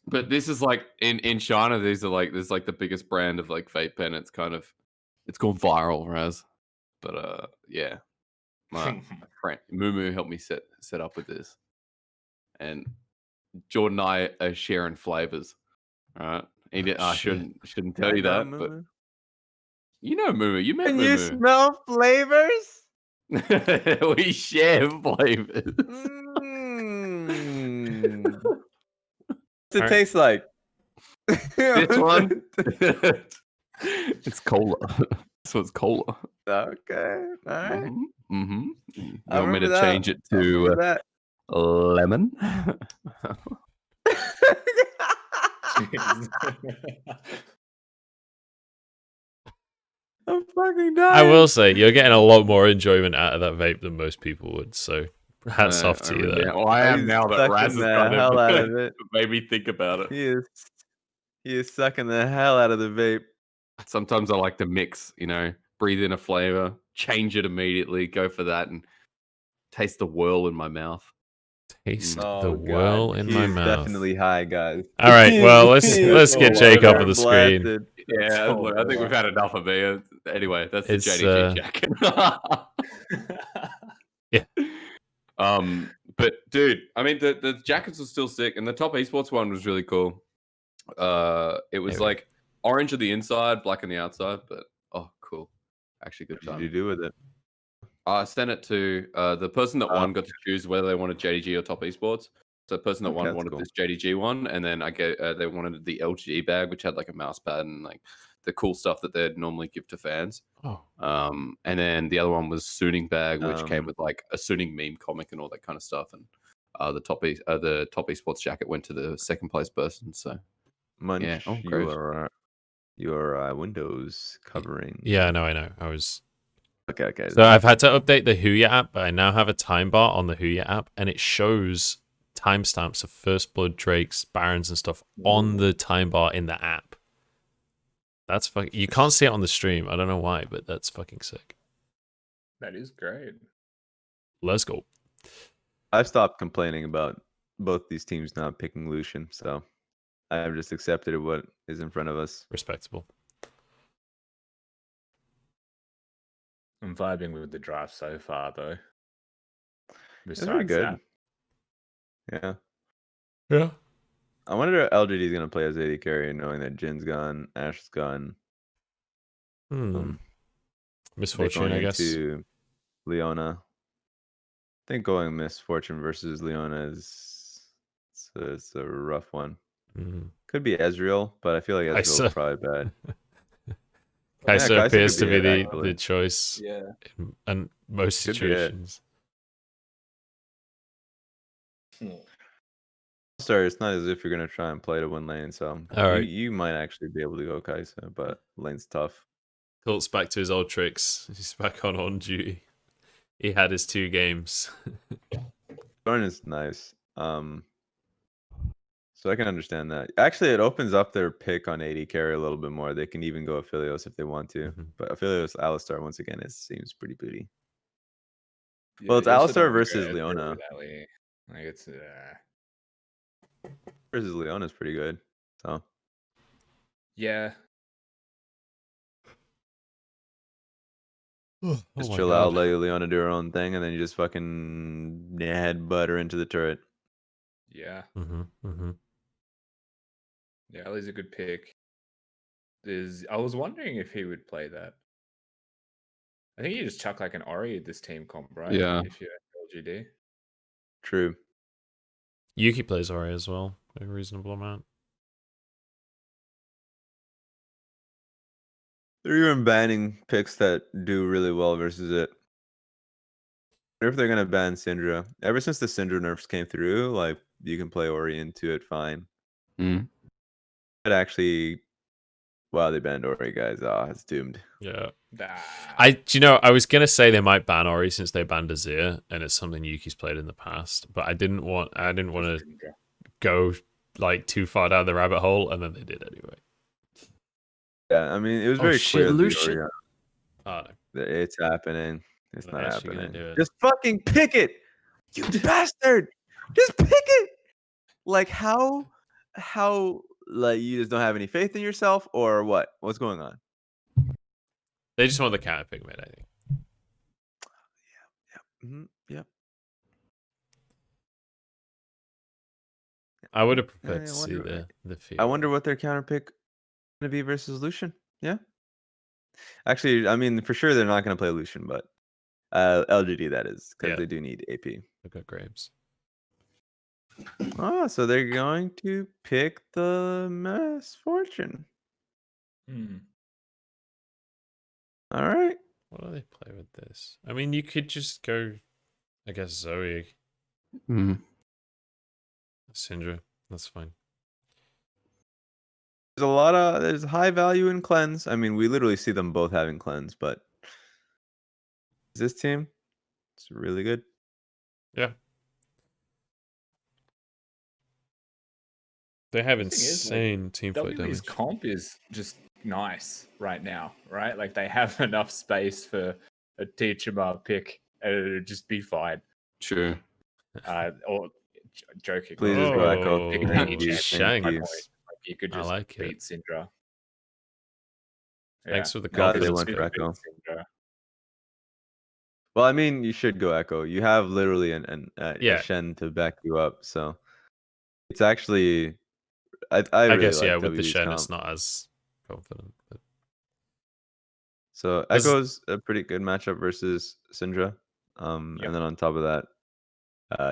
But this is like in China. These are like there's like the biggest brand of like vape pen. It's gone viral, Raz. But yeah, my friend Mumu helped me set up with this, and Jordan and I are sharing flavors. All right, I shouldn't tell you that, but you know Mumu. You met Can Mumu. you smell flavors? We share flavors. Mm. What's it Alright. taste like? This one, it's cola. This one's cola. Okay. All right. Mm-hmm. You I want me to remember that. change it I remember to that. lemon? I'm fucking dying. I will say you're getting a lot more enjoyment out of that vape than most people would. So hats off to you there. Well, I am He's now that sucking Raz has the kind hell out of of it. made me think about it. He is sucking the hell out of the vape. Sometimes I like to mix, breathe in a flavor, change it immediately, go for that, and taste the whirl in my mouth. Taste Oh, the God. whirl in He my is mouth. Definitely high, guys. All right, He well, is- let's he is let's get so Jake up on over the screen. blasted. Yeah, all look, I think right. we've had enough of me. Anyway, that's the It's, JDG jacket. Yeah. But dude, I mean, the jackets are still sick, and the top esports one was really cool. It was Yeah. like orange on the inside, black on the outside, but oh, cool. Actually, good What did you time. do with it? I sent it to the person that won got to choose whether they wanted JDG or top esports. So the person that Okay, won that's wanted cool. this JDG one, and then they wanted the LGD bag, which had like a mouse pad and like the cool stuff that they'd normally give to fans. Oh, And then the other one was Sooning bag, which came Um, with like a Sooning meme comic and all that kind of stuff. And the top esports jacket went to the second place person. So Munch, Yeah, oh, great. your Windows covering. yeah, no, I know. I was Okay. So I've had to update the Huya app, but I now have a time bar on the Huya app, and it shows timestamps of First Blood, Drakes, Barons, and stuff on the time bar in the app. That's fucking. You can't see it on the stream. I don't know why, but that's fucking sick. That is great. Let's go. I've stopped complaining about both these teams not picking Lucian, so I've just accepted what is in front of us. Respectable. I'm vibing with the draft so far, though. It's pretty good. that. Yeah. I wonder if LGD is gonna play as AD carry, knowing that Jin's gone, Ash's gone. Misfortune, I guess. To Leona. I think going Misfortune versus Leona is it's a rough one. Could be Ezreal, but I feel like Ezreal is probably bad. Kaisa appears to be it, the choice in most situations. Sorry, it's not as if you're gonna try and play to win lane, so you might actually be able to go Kaisa, but lane's tough. Colt's back to his old tricks. He's back on duty. He had his 2 games. Ornn is nice. So I can understand that. Actually, it opens up their pick on AD carry a little bit more. They can even go Aphelios if they want to. But Aphelios Alistar, once again, it seems pretty booty. Yeah, well, it's Alistar versus Leona. Like it's versus Leona is pretty good. So yeah. Just chill out, let Leona do her own thing, and then you just fucking headbutt her into the turret. Yeah. Yeah, Ali's a good pick. I was wondering if he would play that. I think you just chuck like an Ori at this team comp, right? Yeah. If you're LGD. True. Yuuki plays Ori as well, a reasonable amount. They're even banning picks that do really well versus it. I wonder if they're gonna ban Syndra. Ever since the Syndra nerfs came through, like you can play Ori into it fine. But actually, wow, they banned Ori, guys. It's doomed. Yeah. I was gonna say they might ban Ori since they banned Azir, and it's something Yuki's played in the past. But I didn't want to go like too far down the rabbit hole, and then they did anyway. Yeah, I mean, it was very clear. Lucian. Oh no, it's happening. It's not happening. Do it. Just fucking pick it, you bastard! Just pick it. Like how like you just don't have any faith in yourself, or what? What's going on? They just want the counter pick mid, I think. Yep. I would have preferred to see the field. I wonder what their counter pick going to be versus Lucian. Yeah. Actually, I mean, for sure they're not going to play Lucian, but LGD that is, because they do need AP. They've got Graves. Oh, so they're going to pick the Misfortune. All right. What do they play with this? I mean, you could just go, I guess, Zoe. Syndra. That's fine. There's high value in cleanse. I mean, we literally see them both having cleanse, but this team, it's really good. Yeah. They have insane team fight damage. WE's comp is just nice right now, right? Like they have enough space for a Teachama pick and it'll just be fine. True. Or joking. Please just go Ekko. Shanks. You could just beat Syndra. Thanks for the God, they confidence. went for Ekko. Well, I mean, you should go Ekko. You have literally a Shen to back you up, so it's actually. I really guess like with the WE's Shen, comp. it's not as confident. But... So Ekko's a pretty good matchup versus Syndra, and then on top of that,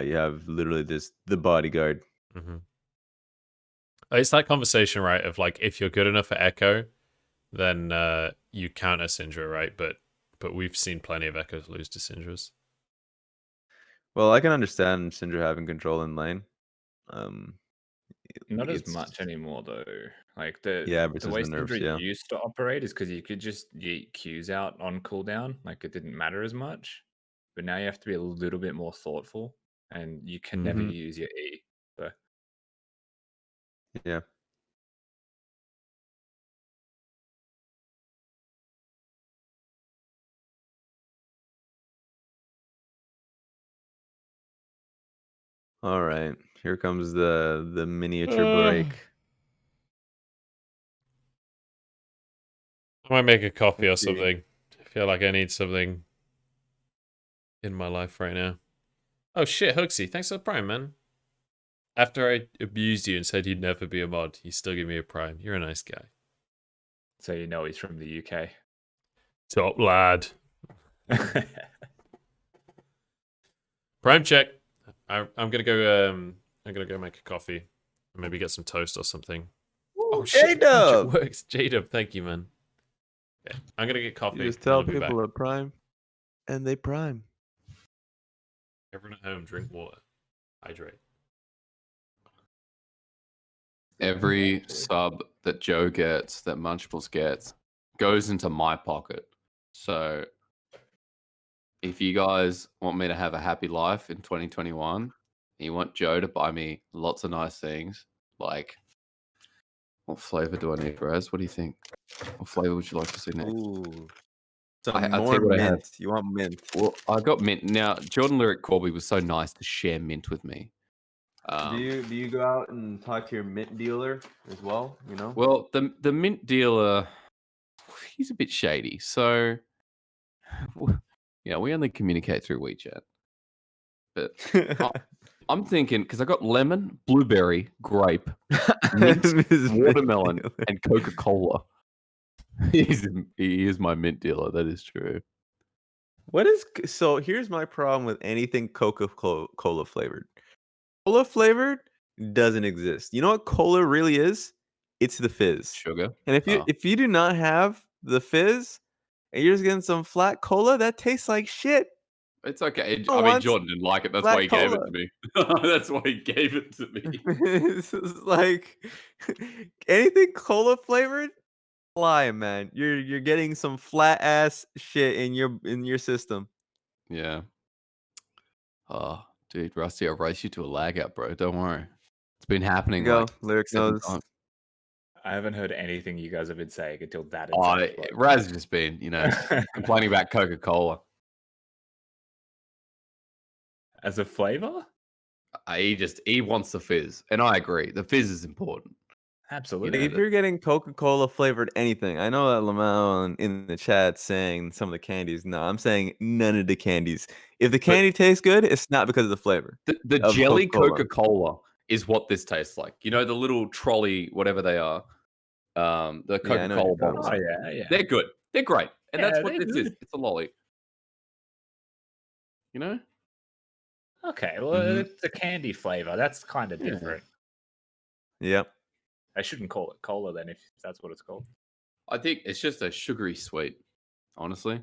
you have literally the bodyguard. It's that conversation, right? Of like, if you're good enough for Ekko, then you counter Syndra, right? But we've seen plenty of Echoes lose to Syndras. Well, I can understand Syndra having control in lane. Not as it's much anymore though. Like yeah, the versus way the nerfs. Syndra Yeah. used to operate is because you could just yeet Qs out on cooldown, like it didn't matter as much. But now you have to be a little bit more thoughtful, and you can never Mhm. use your E. So Yeah. All right. Here comes the miniature break. I might make a coffee or Let's see. something. I feel like I need something in my life right now. Oh shit, Hugsy, thanks for the prime, man. After I abused you and said you'd never be a mod, you still give me a prime. You're a nice guy. so you know he's from the UK. Top lad. Prime check. I'm gonna go. I'm gonna go make a coffee and maybe get some toast or something. Oh shit! Prime check J-Dub! works. J-Dub, thank you, man. Okay, I'm gonna get coffee. You just and tell I'll be back. people to prime, and they prime. Everyone at home, drink water. Hydrate. Every sub that Joe gets, that Munchables gets, goes into my pocket. So if you guys want me to have a happy life in 2021, and you want Joe to buy me lots of nice things, like what flavor do I need, Raz? What do you think? What flavor would you like to see next? Ooh. Some I'll tell more you what I have. mint. You want mint? Well, I got mint. Now, Jordan Lyric Corby was so nice to share mint with me. Do you go out and talk to your mint dealer as well? You know. Well, the mint dealer, he's a bit shady. So, yeah, we only communicate through WeChat. But I'm thinking, because I got lemon, blueberry, grape, mint, watermelon, and Coca-Cola. He is my mint dealer. That is true. What is so? Here's my problem with anything Coca-Cola flavored. Cola flavored doesn't exist. You know what cola really is? It's the fizz. Sugar. And if you do not have the fizz, and you're just getting some flat cola, that tastes like shit. It's okay. Who I mean, wants Jordan didn't like it. That's flat why he gave it cola? to me. That's why he gave it to me. It's just like anything cola flavored, lie, man. You're getting some flat ass shit in your system. Yeah. Oh, dude, Rusty, I'll race you to a lag out, bro. Don't worry. It's been happening Go, like Lyric 7 knows. times. I haven't heard anything you guys have been saying until that. Oh, exact point. Raz has just been, complaining about Coca-Cola. As a flavor, He wants the fizz, and I agree. The fizz is important. absolutely. Like, if you're getting Coca-Cola flavored anything, I know that Lamau in the chat saying some of the candies. No, I'm saying none of the candies. If the candy tastes good, it's not because of the flavor. The Of jelly Coca-Cola. Coca-Cola is what this tastes like. You know, the little trolley, whatever they are. The Yeah, I know what Coca-Cola you're talking bottles. Oh about. yeah. They're good. They're great. And Yeah, that's what they're this is. good. It's a lolly. You know? Okay, well, Mhm. it's a candy flavor. That's kind of Yeah. different. Yep. I shouldn't call it cola then, if that's what it's called. I think it's just a sugary sweet, honestly.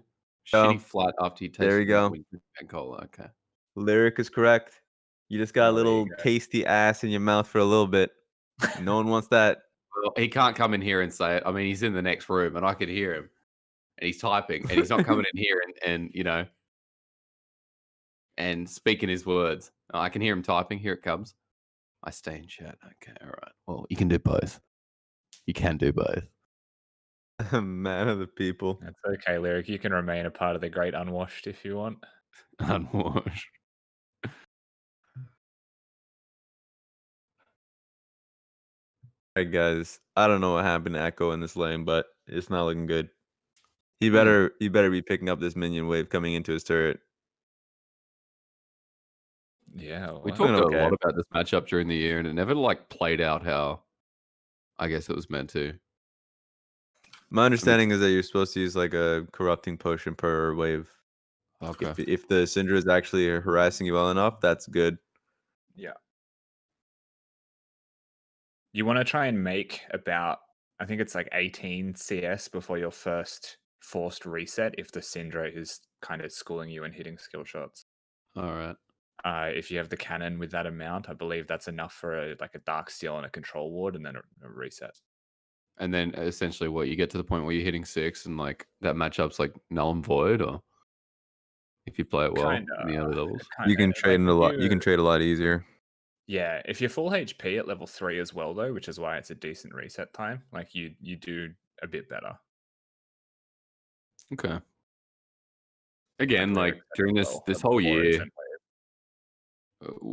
Oh, Shitty flat after you taste there it you go. when you drink cola. Okay. Lyric is correct. You just got a Oh, there you little go. tasty ass in your mouth for a little bit. No one wants that. Well, he can't come in here and say it. I mean, he's in the next room and I could hear him. And he's typing and he's not coming in here and speaking his words. I can hear him typing. Here it comes. I stay in chat. Okay, all right. Well, you can do both. You can do both. Man of the people. That's okay, Lyric. You can remain a part of the Great Unwashed if you want. Unwashed. All right, guys. I don't know what happened to Ekko in this lane, but it's not looking good. He Hmm. better be picking up this minion wave coming into his turret. Yeah, We wow. talked okay. a lot about this matchup during the year, and it never played out how I guess it was meant to. My understanding is that you're supposed to use like a corrupting potion per wave. Okay. If the Syndra is actually harassing you well enough, that's good. Yeah. You want to try and make about, I think it's like 18 CS before your first forced reset if the Syndra is kind of schooling you and hitting skill shots. All right. If you have the cannon with that amount, I believe that's enough for a Dark Steel and a Control Ward, and then a reset. And then essentially, what you get to the point where you're hitting 6, and like that matchup's like null and void, or if you play it well in the early levels, You can trade a lot. You can trade a lot easier. Yeah, if you're full HP at level 3 as well, though, which is why it's a decent reset time. Like you do a bit better. okay. Again, Like, like during this well, this level whole 4 is year, anyway.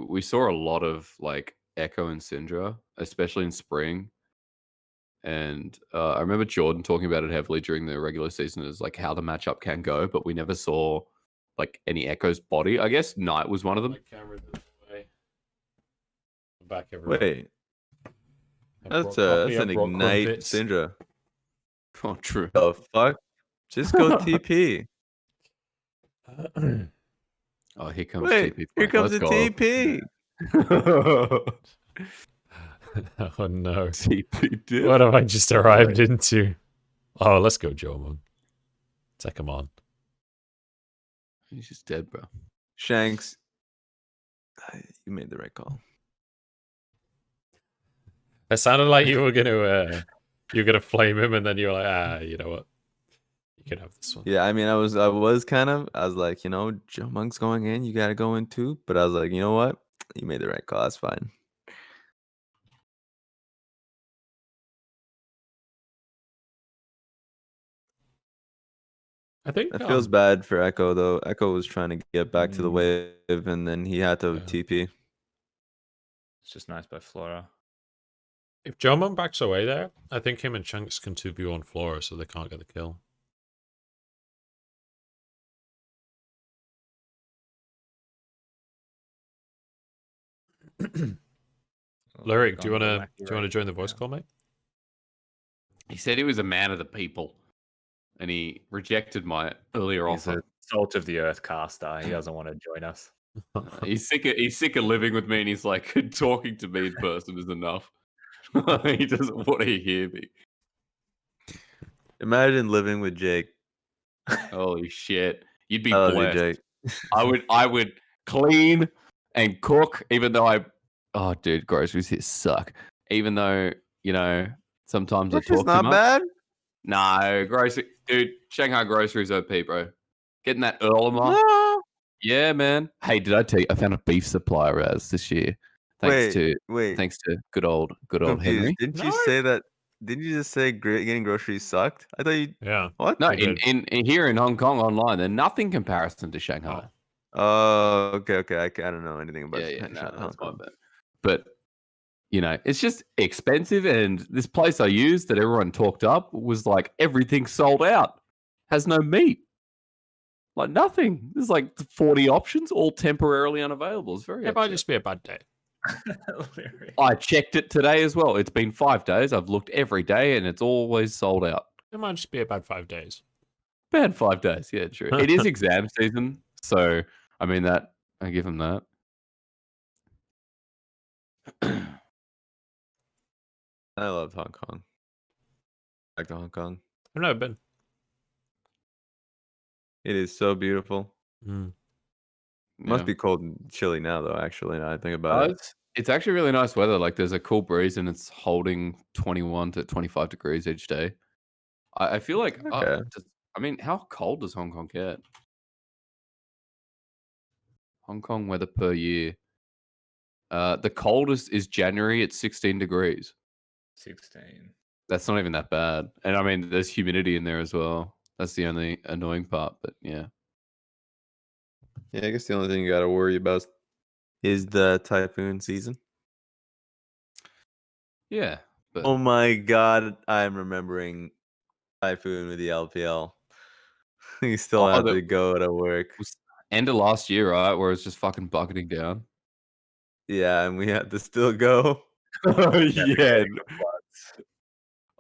we saw a lot of like Ekko and Syndra, especially in spring. And I remember Jordan talking about it heavily during the regular season as like how the matchup can go, but we never saw like any Ekko's body. I guess Knight was one of them. My camera's in the way. I'm back, everyone. Wait, I that's brought coffee, I an brought Ignite crumpets. Syndra. Oh, true. The fuck? Just go TP. Oh, here comes Wait, TP. here comes Let's the go. TP. Oh no. TP dip. What have I just arrived into? Oh, let's go, Jiumeng. Take him on. He's just dead, bro. Shanks, you made the right call. It sounded like you were gonna flame him, and then you were like, you know what? You can have this one. Yeah, I mean, I was kind of, I was like, Jiumeng's going in, you got to go in too. But I was like, you know what? You made the right call. That's fine. I think It feels bad for Ekko though. Ekko was trying to get back to the wave, and then he had to TP. It's just nice by Flora. if Jiumeng backs away there, I think him and Shanks can 2v1 Flora, so they can't get the kill. Lyric, do you wanna join the voice call, mate? He said he was a man of the people, and he rejected my earlier He's offer. a salt of the earth caster. He doesn't want to join us. He's sick of living with me, and he's like, talking to me in person is enough. He doesn't want to hear me. Imagine living with Jake. Holy shit. You'd be I love you, blessed. Jake. I would clean and cook, even though oh dude, groceries here suck. Even though, sometimes I Which talk is not too much. bad. No, dude, Shanghai groceries OP, bro. Getting that Erlenmeyer. No. Yeah, man. Hey, did I tell you I found a beef supplier as this year? Thanks to good old Confused. Henry. Didn't you say that? Didn't you just say getting groceries sucked? I thought you. Yeah. What? No, They in here in Hong Kong online, they're nothing comparison to Shanghai. Oh, okay. I don't know anything about No, Hong that's my Kong. bad. But it's just expensive, and this place I used that everyone talked up was like everything sold out. Has no meat. Like nothing. There's like 40 options, all temporarily unavailable. It's very It might just be a bad day. I checked it today as well. It's been 5 days. I've looked every day, and it's always sold out. It might just be a bad 5 days. Bad 5 days. Yeah, true. It is exam season, so I mean that. I give him that. I love Hong Kong. Back to Hong Kong. I've never been. It is so beautiful. Must Yeah. be cold and chilly now, though. Actually, now I think about it. It's actually really nice weather. Like there's a cool breeze, and it's holding 21 to 25 degrees each day. I feel like. Okay. I mean, how cold does Hong Kong get? Hong Kong weather per year. The coldest is January at 16 degrees. 16. That's not even that bad. And I mean, there's humidity in there as well. That's the only annoying part. But yeah. Yeah, I guess the only thing you got to worry about is the typhoon season. Yeah. But Oh my god, I'm remembering typhoon with the LPL. You still have to go to work. End of last year, right? Where it's just fucking bucketing down. Yeah, and we had to still go. Yeah.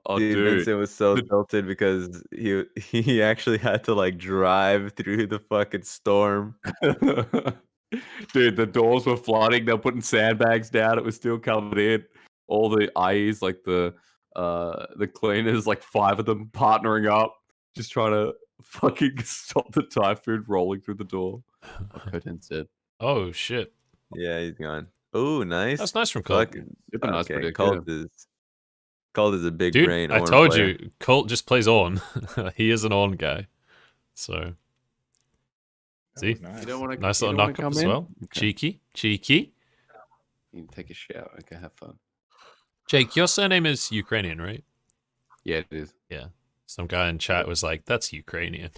Oh, Dude, dude. Vincent was so tilted because he actually had to like drive through the fucking storm. Dude, the doors were flooding. They were putting sandbags down. It was still covered in. All the IEs, like the cleaners, like 5 of them partnering up, just trying to fucking stop the typhoon rolling through the door. Oh, Cotan's dead. Oh shit. Yeah, he's gone. Oh, nice. That's nice from Colt. Fucking Super nice okay. predict, Colt is a big Dude, brain. I Ornn told player. you, Colt just plays Ornn. He is an Ornn guy. So, see? Nice. You don't want to Nice little knock up as well. Cheeky. You can take a shower. Okay, have fun. Jake, your surname is Ukrainian, right? Yeah, it is. Yeah. Some guy in chat was like, that's Ukrainian.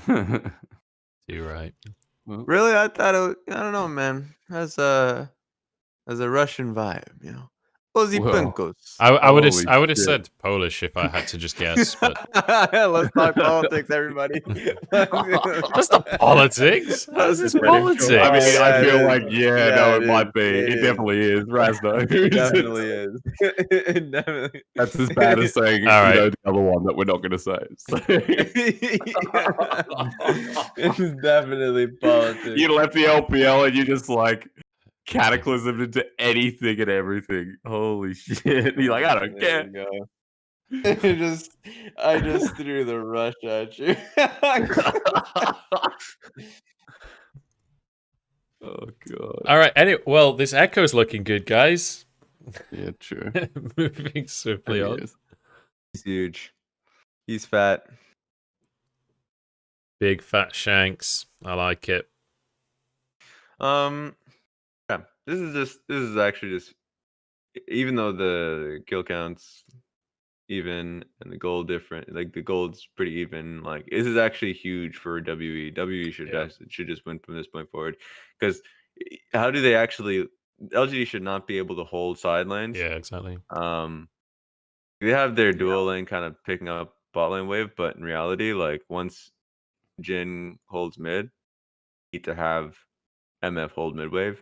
You're right. Really? I thought it was, I don't know, man. Has a Russian vibe, you know. Cozy Well, Pinkos. I would have Holy shit. said Polish if I had to just guess, but Let's talk politics, everybody. that's not politics. How's this pretty politics? cool. I mean, Yeah, I feel it like, is. no, it it might is. be. It It is. definitely is. Razno. It definitely is. It definitely. That's as bad as saying, All right. the other one that we're not going to say. So. It's definitely politics. You left the LPL and you just like cataclysm into anything and everything. Holy shit. You're like, I don't care. There you go. I just threw the rush at you. Oh, God. All right. Anyway, well, this Ekko's looking good, guys. Yeah, true. Moving swiftly on. Yes. He's huge. He's fat. Big fat Shanks. I like it. Yeah, this is actually just, even though the kill counts even and the gold different, like the gold's pretty even, like this is actually huge for WE. WE should just win from this point forward, because how do they actually, LGD should not be able to hold side lanes. Yeah, exactly. They have their dual lane kind of picking up bot lane wave, but in reality, like once Jhin holds mid, you need to have MF hold mid wave,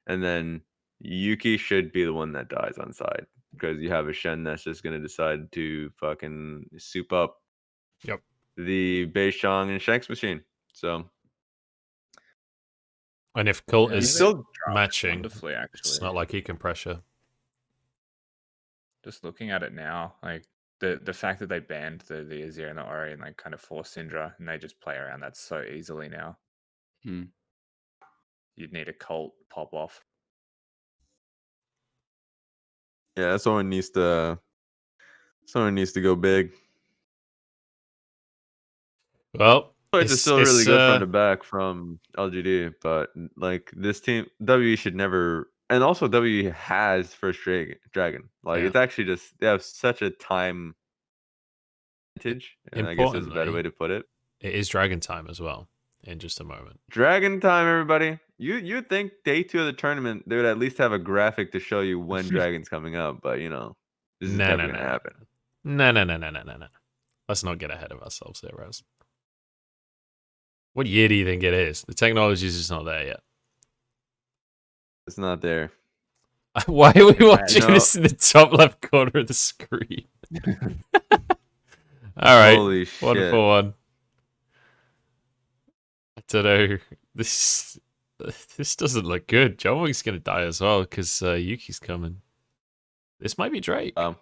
and then Yuuki should be the one that dies on side, because you have a Shen that's just gonna decide to fucking soup up the Beishang and Shanks machine. So, And if Colt Yeah, is he's still matching, Wonderfully, actually. it's not like he can pressure. Just looking at it now, like the fact that they banned the Azir and the Ori and like kind of forced Syndra, and they just play around that so easily now. Hmm. You'd need a cult pop off. yeah, someone needs to go big. Well, It's still really good front to back from LGD, but like this team, WE should never, and also WE has first dragon. Like it's actually just, they have such a time advantage, and I guess that's a better way to put it. It is dragon time as well in just a moment. Dragon time, everybody. You'd think day 2 of the tournament they would at least have a graphic to show you when dragon's coming up, but you know, this is never gonna happen. No. Let's not get ahead of ourselves there, Raz. What year do you think it is? The technology is just not there yet. It's not there. Why are we watching No. this in the top left corner of the screen? All right, Holy shit. 1 for 1. I don't know. This doesn't look good. Jiumeng's gonna die as well because Yuki's coming. This might be Drake. Yeah.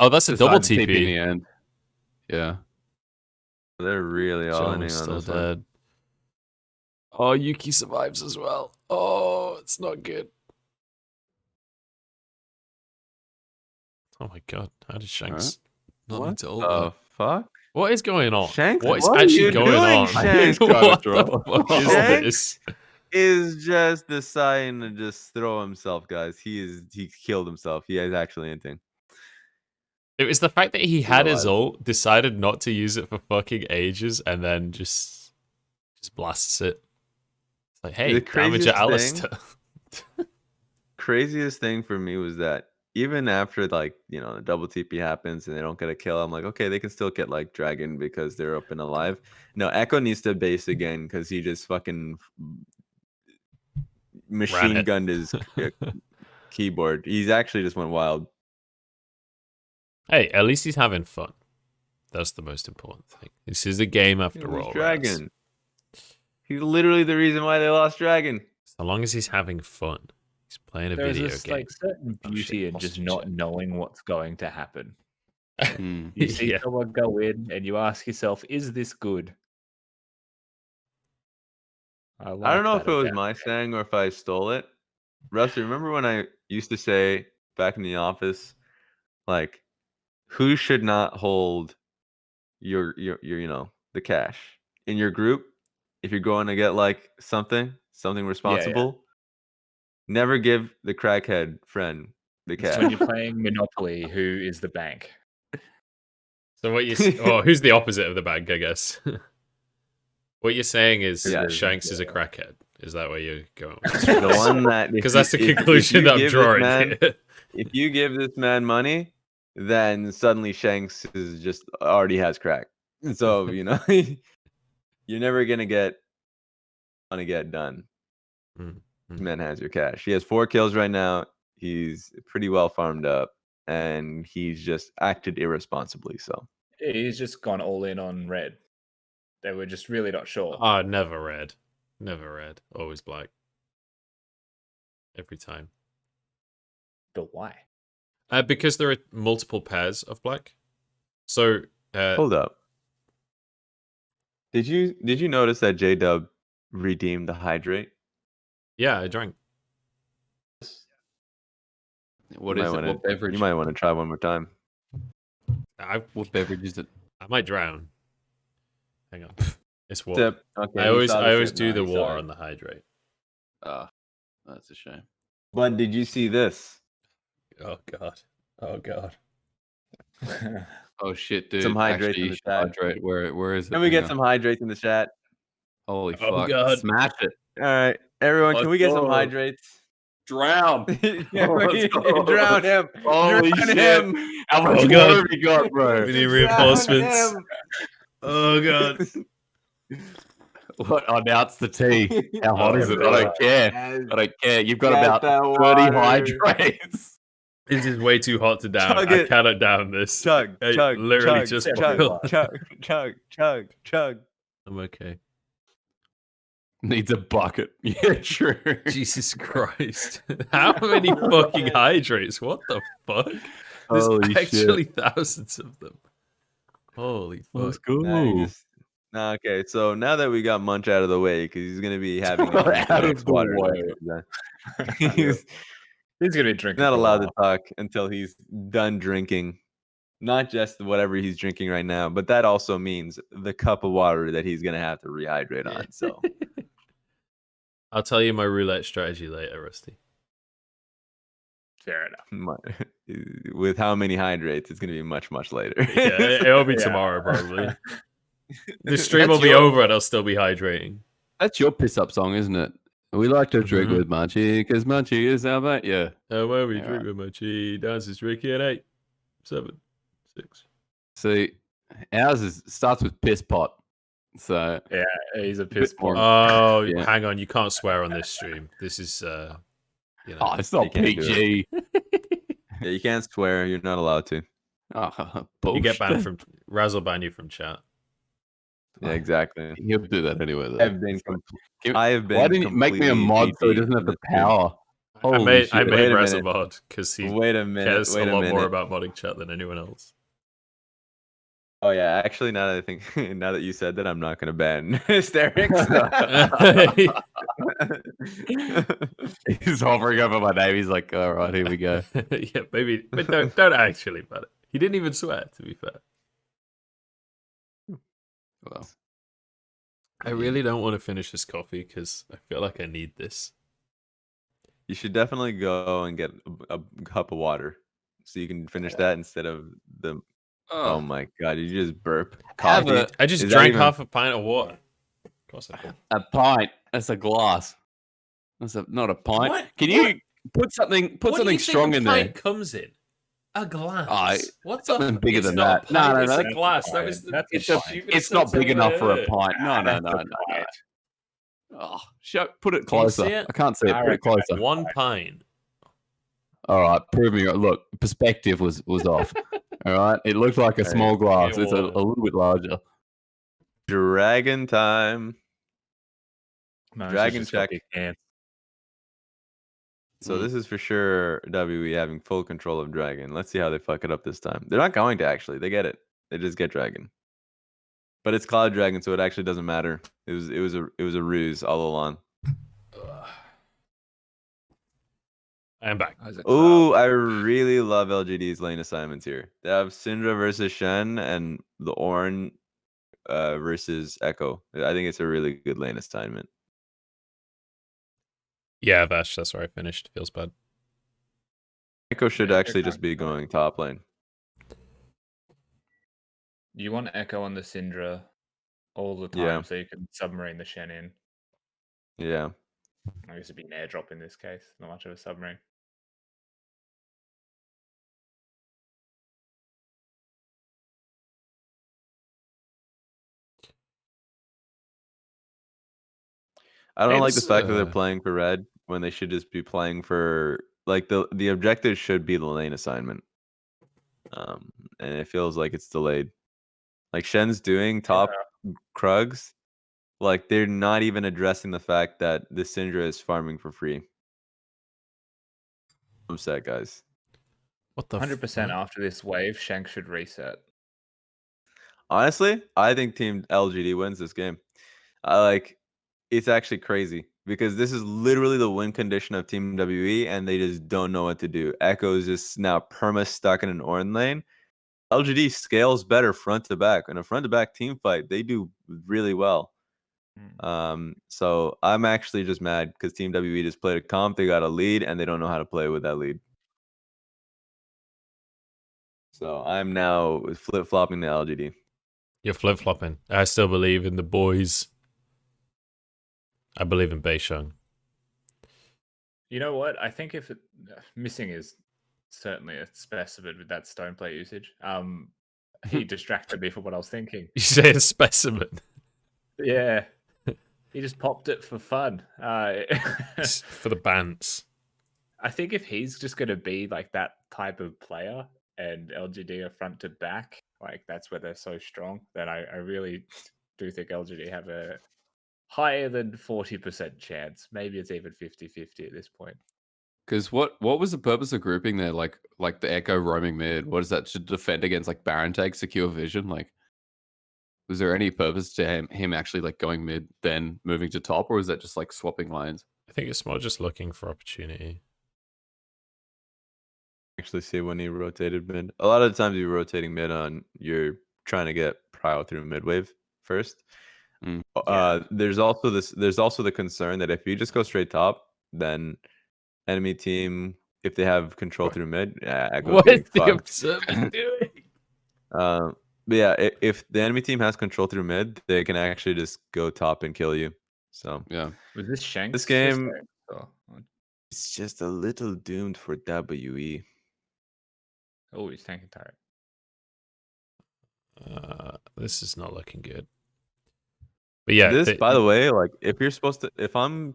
Oh, that's a double Decided to TP in the TP. end. Yeah. They're really all in on Jiumeng's still this one. dead. Oh, Yuki survives as well. Oh, it's not good. Oh my god, how did Shanks not What into ult the there? fuck? What is going on? Shanks, What is what are actually you going doing, on? Shanks? What the fuck is Shanks? this? Is just deciding to just throw himself, guys. He killed himself. He is actually inting. It was the fact that he had his alive. ult, decided not to use it for fucking ages, and then just blasts it. It's like, hey, The damage at craziest Alistar. Craziest thing for me was that even after, like, you know, the double TP happens and they don't get a kill, I'm like, okay, they can still get like dragon because they're up and alive. No, Ekko needs to base again because he just fucking machine gunned his keyboard. He's actually just went wild. Hey, at least he's having fun. That's the most important thing. This is a game after It was all. dragon. Raz. He's literally the reason why they lost dragon. So long as he's having fun, He's playing a There's video this game. like certain Oh, beauty shit, in just hostage not shit. knowing what's going to happen. Mm. You see Yeah. someone go in and you ask yourself, is this good? I don't know if it was about my saying or if I stole it. Rusty, remember when I used to say back in the office, like, who should not hold your the cash in your group if you're going to get like something responsible? Never give the crackhead friend the It's when cash. you're playing Monopoly, who is the bank? So what you who's the opposite of the bank, I guess. What you're saying is Yeah. Shanks is a crackhead. Is that where you're going? The one that Because that's the conclusion that I'm drawing. If you give this man money, then suddenly Shanks is just already has crack. So you're never gonna get done. This man has your cash. He has 4 kills right now. He's pretty well farmed up, and he's just acted irresponsibly. So He's just gone all in on red. They were just really not sure. Oh, never red. Never red. Always black. Every time. But why? Because there are multiple pairs of black. So hold up. Did you notice that J-Dub redeemed the hydrate? yeah, I drank. What is it? What beverage? You might want to try one more time. What beverage is it? I might drown. Hang on. It's water. Sip. Okay, I always do the water on the hydrate. That's a shame. But did you see this? Oh god. Oh god. Oh shit, dude! Some hydrate Actually, in the chat. hydrate. Where is it? Can we get some hydrates in the chat? Holy Oh, fuck! God. Smash it! All right, everyone, Let's can we get some go. hydrates? Drown! Drown him! Holy Drown shit! him! How much God. water have you got, bro? We need Drown reinforcements. him! Oh god. What? Oh, now it's the tea. How hot is it? I don't care. I don't care. You've got Get about that 30 water. hydrates. This is way too hot to down. Chug I it. cannot down this. Chug, Hey, chug, literally chug, just chug, boil. chug. I'm okay. Needs a bucket. Yeah, true. Jesus Christ. How many fucking hydrates? What the fuck? There's Holy actually shit. thousands of them. Holy fuck. Let's go. Okay, so now that we got Munch out of the way, because he's going to be having a drink Out of of X the water. way. He's gonna be drinking. Not for a allowed to while. talk until he's done drinking. Not just whatever he's drinking right now, but that also means the cup of water that he's going to have to rehydrate on. So I'll tell you my roulette strategy later, Rusty. Fair enough. with how many hydrates, it's going to be much, much later. Yeah, it'll be Yeah. tomorrow probably. The stream That's will be your- over and I'll still be hydrating. That's your piss up song, isn't it? We like to drink Mhm. with Munchie because Munchie is our mate. Yeah. Where we Yeah, drink with my chi, dances Ricky at 8, 7, 6. See, ours starts with piss pot. So Yeah, he's a piss more- poor. Oh, Yeah. hang on, you can't swear on this stream. This is oh, it's not You can't do PG. Yeah, you can't swear. You're not allowed to. Oh, you get banned bullshit. from Razzle ban you from chat. Yeah, exactly. He'll do that anyway. Though. I have been. Why didn't you make me a completely mod so he GG doesn't have in the this game. power? I Holy made shit. Wait a Razzle minute. mod because he Wait a minute. cares Wait a lot more minute. about modding chat than anyone else. Oh yeah, actually, now that I think, now that you said that, I'm not gonna ban Hysterics. He's hovering over my name. He's like, all right, here we go. Yeah, maybe, but don't actually ban it. He didn't even swear, to be fair. Well, I really don't want to finish this coffee because I feel like I need this. You should definitely go and get a cup of water so you can finish that instead of the. Oh my god! Did you just burp? Have Coffee? a- I just Is that drank even- half a pint of water. Of course I did. a pint. That's a glass. That's not a pint. What? Can What? you put something What do something you think strong a in pint there? comes in? A glass. I- What's something up? bigger It's than not that. a No, pint, no, it's no, a that's glass. a That pint. was the, That's a it's pint. stupidest It's not sentence big I've enough for a heard. pint. No, no, no, That's a no. pint. Oh, put it Can you closer. see it? I can't see it. I Put it reckon that's closer. One pint. All right, prove me. Look, perspective was off. All right, it looked like a small glass. it It's a was. little bit larger. Dragon time. No, Dragon she's just got check. big hands. So this is for sure WE having full control of Dragon. Let's see how they fuck it up this time. They're not going to actually. They get it. They just get Dragon. But it's Cloud Dragon, so it actually doesn't matter. It was a ruse all along. I'm back. Oh, I really love LGD's lane assignments here. They have Syndra versus Shen and the Ornn versus Ekko. I think it's a really good lane assignment. Yeah, Vash, that's where I finished. Feels bad. Ekko should Yeah, actually Ekko. just be going top lane. You want Ekko on the Syndra all the time, Yeah. so you can submarine the Shen in. Yeah. I guess it'd be an airdrop in this case, not much of a submarine. I don't like the It's, fact that they're playing for red when they should just be playing for like the objective should be the lane assignment. And it feels like it's delayed. Like Shen's doing top Krugs, like they're not even addressing the fact that the Syndra is farming for free. I'm sad, guys. What the 100% after this wave, Shanks should reset. Honestly, I think Team LGD wins this game. It's actually crazy because this is literally the win condition of Team WE, and they just don't know what to do. Ekko is just now perma stuck in an Ornn lane. LGD scales better front to back. In a front to back team fight, they do really well. So I'm actually just mad because Team WE just played a comp, they got a lead, and they don't know how to play with that lead. So I'm now flip flopping the LGD. You're flip flopping. I still believe in the boys. I believe in Beishang. You know what? I think if missing is certainly a specimen with that stone plate usage. He distracted me from what I was thinking. You say a specimen. Yeah, he just popped it for fun. For the bants. I think if he's just going to be like that type of player and LGD are front to back, like that's where they're so strong, then I really do think LGD have a higher than 40% chance. Maybe it's even 50-50 at this point. Because what was the purpose of grouping there? Like the Ekko roaming mid. What is that? To defend against like Baron take, secure vision? Like, was there any purpose to him actually like going mid then moving to top, or is that just like swapping lines? I think it's more just looking for opportunity. Actually see when he rotated mid. A lot of the times you're rotating mid on, you're trying to get prio through mid wave first. There's also the concern that if you just go straight top, then enemy team, if they have control through mid, Ekko's What getting is the fucked. observer doing? But yeah, if the enemy team has control through mid, they can actually just go top and kill you. So yeah, was this Shanks? This game, it's just a little doomed for WE. Oh, he's tanking turret. This is not looking good. But yeah, This, by the way, like if I'm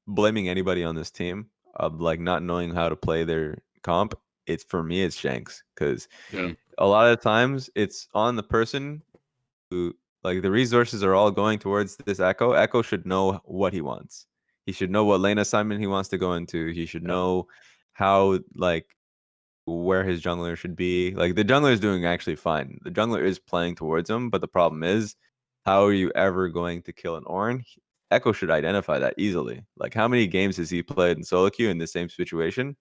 blaming anybody on this team of like not knowing how to play their comp, it's for me, it's Shanks, because a lot of times it's on the person who, like, the resources are all going towards this Ekko. Ekko should know what he wants. He should know what lane assignment he wants to go into. He should know how, like, where his jungler should be. Like, the jungler is doing actually fine. The jungler is playing towards him, but the problem is, how are you ever going to kill an Ornn? Ekko should identify that easily. Like, how many games has he played in solo queue in the same situation?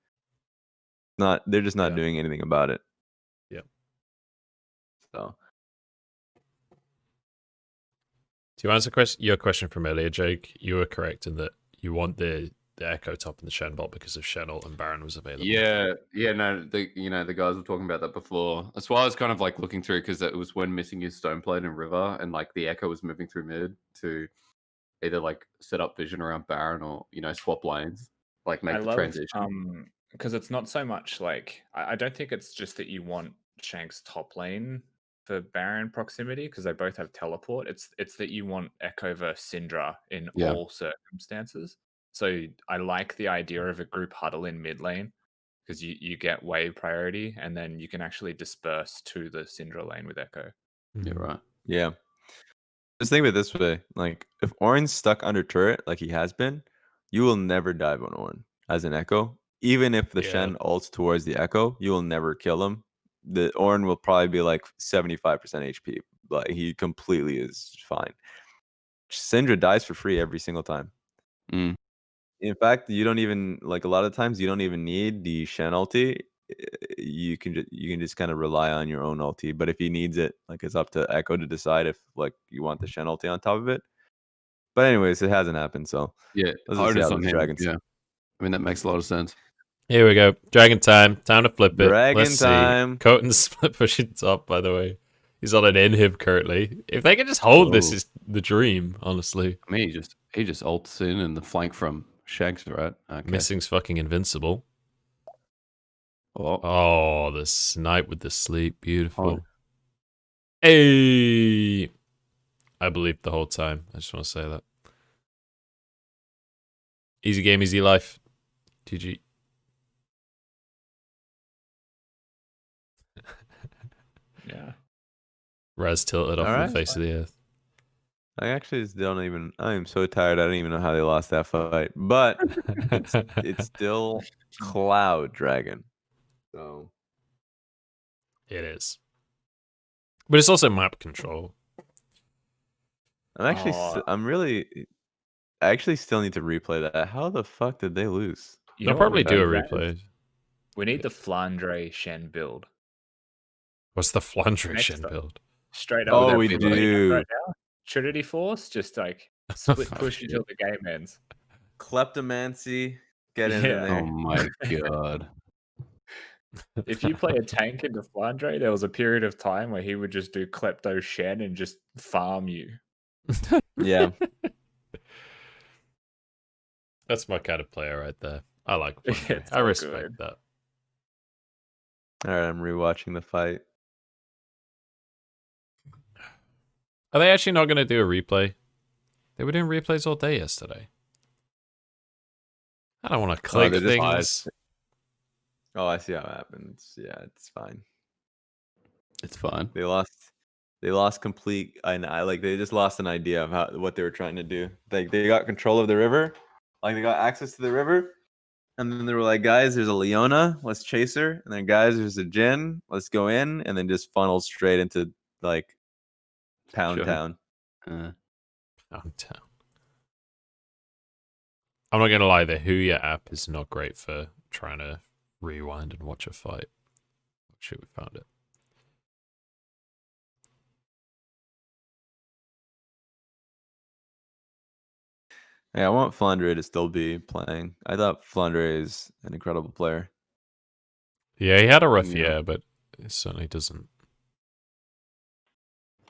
They're just not doing anything about it. Yep. So, to answer your question from earlier, Jake, you were correct in that you want the Ekko top and the Shen bot because of Shen ult and Baron was available. Yeah, no, the guys were talking about that before. That's why I was kind of like looking through, because it was when missing his Stoneblade and River, and like the Ekko was moving through mid to either like set up vision around Baron or swap lanes, like make the transition. Because it's not so much like I don't think it's just that you want Shanks top lane for Baron proximity because they both have teleport. It's that you want Ekko versus Syndra in all circumstances. So I like the idea of a group huddle in mid lane because you get wave priority and then you can actually disperse to the Syndra lane with Ekko. Yeah, right. Yeah. Just think of it this way. Like, if Ornn's stuck under turret like he has been, you will never dive on Ornn as an Ekko. even if the Yeah. Shen ults towards the Ekko, you will never kill him. The Ornn will probably be like 75% HP. Like he completely is fine. Syndra dies for free every single time. Mm. In fact, you don't even like a lot of times you don't even need the Shen ulti. You can just kind of rely on your own ulti. But if he needs it, like it's up to Ekko to decide if like you want the Shen ulti on top of it. But anyways, it hasn't happened, so Yeah, let's just see onus how on this him. Dragons. Yeah, I mean that makes a lot of sense. Here we go. Dragon time. Time to flip it. Dragon Let's time. see. Cotan's split pushing top, by the way. He's on an inhib currently. If they can just hold this, Oh. is the dream, honestly. I mean, he just ults in and the flank from Shanks, right? Okay. Missing's fucking invincible. Oh, Oh, the snipe with the sleep. Beautiful. Oh. Hey! I believed the whole time. I just want to say that. Easy game, easy life. GG. Yeah. Raz tilted off All the right. face of the earth. I actually just don't even. I am so tired. I don't even know how they lost that fight. But it's still Cloud Dragon. So It is. But it's also map control. I'm actually. Oh. I actually still need to replay that. How the fuck did they lose? You They'll know what we probably do a need, Raz? replay. We need the Flandre Shen build. What's the Flandre Next Shen up. build? Straight up. Oh, with we that build do. right now. Trinity Force, just like split push until the game ends. Kleptomancy. Get in Yeah. there. oh my god. If you play a tank into Flandre, there was a period of time where he would just do Klepto Shen and just farm you. Yeah. That's my kind of player right there. I like Flandre. It's I so respect good. that. All right, I'm rewatching the fight. Are they actually not going to do a replay? They were doing replays all day yesterday. I don't want to click they're just things. Oh, I see how it happens. Yeah, it's fine. It's fine. They lost complete. They just lost an idea of what they were trying to do. Like they got control of the river, like they got access to the river, and then they were like, guys, there's a Leona, let's chase her, and then guys, there's a Jhin, let's go in, and then just funnel straight into like Pound Sure. Town. Downtown. I'm not going to lie, the Huya app is not great for trying to rewind and watch a fight. Shit, we found it. Yeah, I want Flandre to still be playing. I thought Flandre is an incredible player. Yeah, he had a rough Yeah. year, but it certainly doesn't.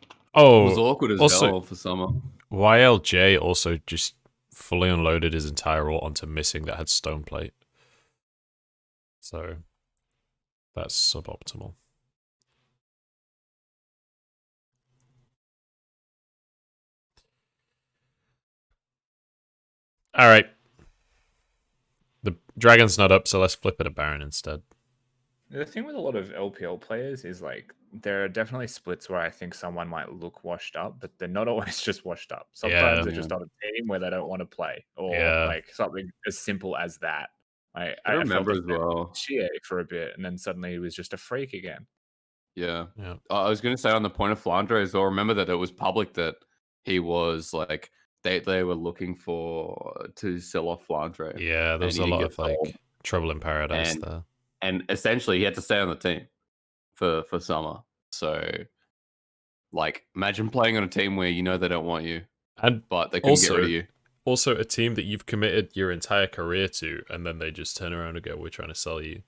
It Oh, was awkward as also- hell for summer. YLJ also just fully unloaded his entire ult onto missing that had stone plate. So that's suboptimal. All right. The dragon's not up, so let's flip it a Baron instead. The thing with a lot of LPL players is like there are definitely splits where I think someone might look washed up, but they're not always just washed up. Sometimes Yeah. they're just on a team where they don't want to play, or Yeah. like something as simple as that. I felt remember the as same with well. Shea for a bit, and then suddenly he was just a freak again. Yeah. Yeah. I was going to say on the point of Flandre as well, remember that it was public that he was like, they were looking to sell off Flandre. Yeah, there was And a he lot didn't of get like sold. trouble in paradise And- there. And essentially he had to stay on the team for summer. So like imagine playing on a team where you know they don't want you, And but they couldn't get rid Also- of you. also a team that you've committed your entire career to, and then they just turn around and go, "We're trying to sell you."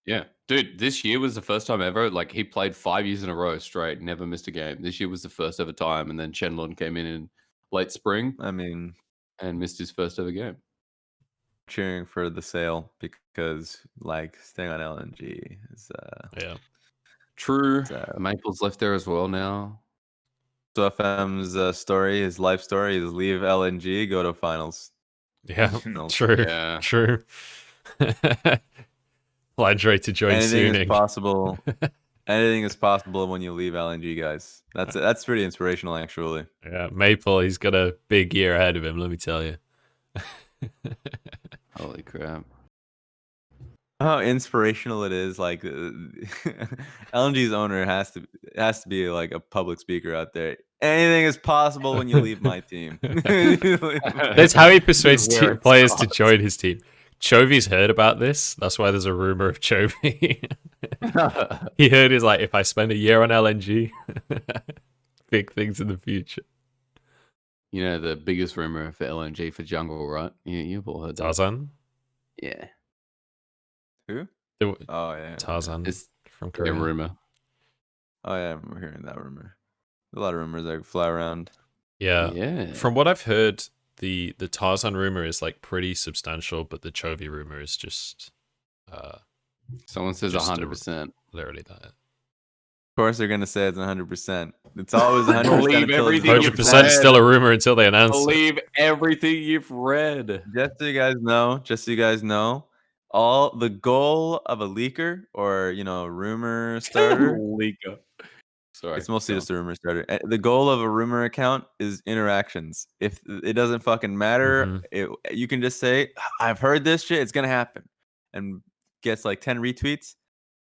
Yeah. Dude, this year was the first time ever. Like he played 5 years in a row straight, never missed a game. This year was the first ever time. And then Shenlong came in late spring I mean, and missed his first ever game. cheering for the sale because like staying on LNG is Yeah. True. So- Maple's left there as well now. so FM's story, his life story is leave LNG, go to finals. Yeah. No. True. Yeah. True. Flandre to join Anything is Suning. possible. Anything is possible when you leave LNG, guys. That's pretty inspirational, actually. Yeah, Maple, he's got a big year ahead of him, let me tell you. Holy crap. how inspirational it is. Like LNG's owner has to be like a public speaker out there. Anything is possible when you leave my team. That's how he persuades Where it players to starts. join his team. Chovy's heard about this. That's why there's a rumor of Chovy. He heard he's like, if I spend a year on LNG, big things in the future. You know the biggest rumor for LNG for jungle, right? You've all heard that. Tarzan? Yeah, Who? The- Oh yeah. Tarzan it's from a Korea. rumor. Oh yeah, I remember hearing that rumor. A lot of rumors that fly around. Yeah. Yeah. From what I've heard, the Tarzan rumor is like pretty substantial, but the Chovy rumor is just Someone says just a- 100%. literally that. Of course, they're gonna say it's 100%. It's always 100% Believe until it's everything you've 100% is read. still a rumor until they announce it. Believe everything you've read. Just so you guys know, all the goal of a leaker or rumor starter. Leaker. Sorry. It's mostly go just a rumor starter. The goal of a rumor account is interactions. If it doesn't fucking matter, you can just say, "I've heard this shit. It's gonna happen," and gets like 10 retweets.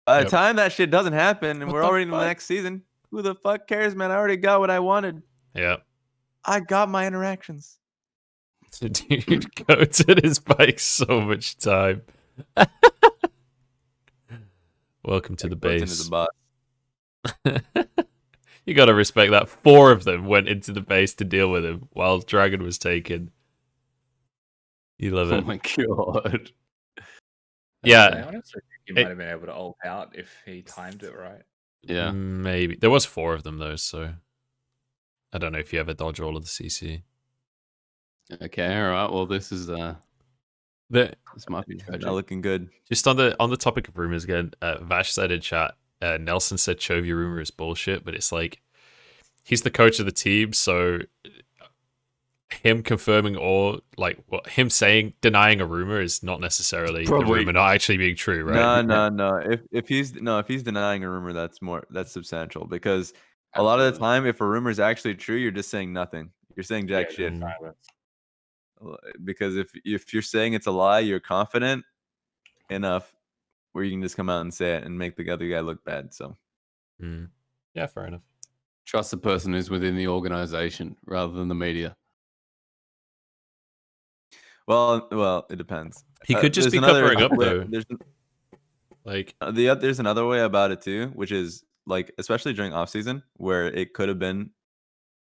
By the Yep. time that shit doesn't happen, and What we're the already in the fuck? next season, who the fuck cares, man? I already got what I wanted. Yeah. I got my interactions. Dude, Cotan is buying so much time. Welcome to the Cotan base. is a boss. You gotta respect that. 4 of them went into the base to deal with him while Dragon was taken. You love Oh it. my god. Yeah. I honestly think he might have been able to ult out if he timed it right. Yeah. Maybe. There was 4 of them though, so I don't know if you ever dodge all of the CC. Okay. All right. Well, this is The this might be tragic. Not looking good. Just on the topic of rumors again, Vash said in chat, Nelson said Chovy rumor is bullshit, but it's like he's the coach of the team, so him confirming or like what him saying denying a rumor is not necessarily the Probably- rumor not actually being true, right? No. If he's denying a rumor, that's substantial because a lot of the Absolutely. time, if a rumor is actually true, you're just saying nothing. You're saying jack Yeah, shit. just silence. Because if you're saying it's a lie, you're confident enough where you can just come out and say it and make the other guy look bad. So Yeah, fair enough. Trust the person who's within the organization rather than the media. well, it depends. He could just There's be another covering up way- though. There's Like there's another way about it too, which is like especially during off season where it could have been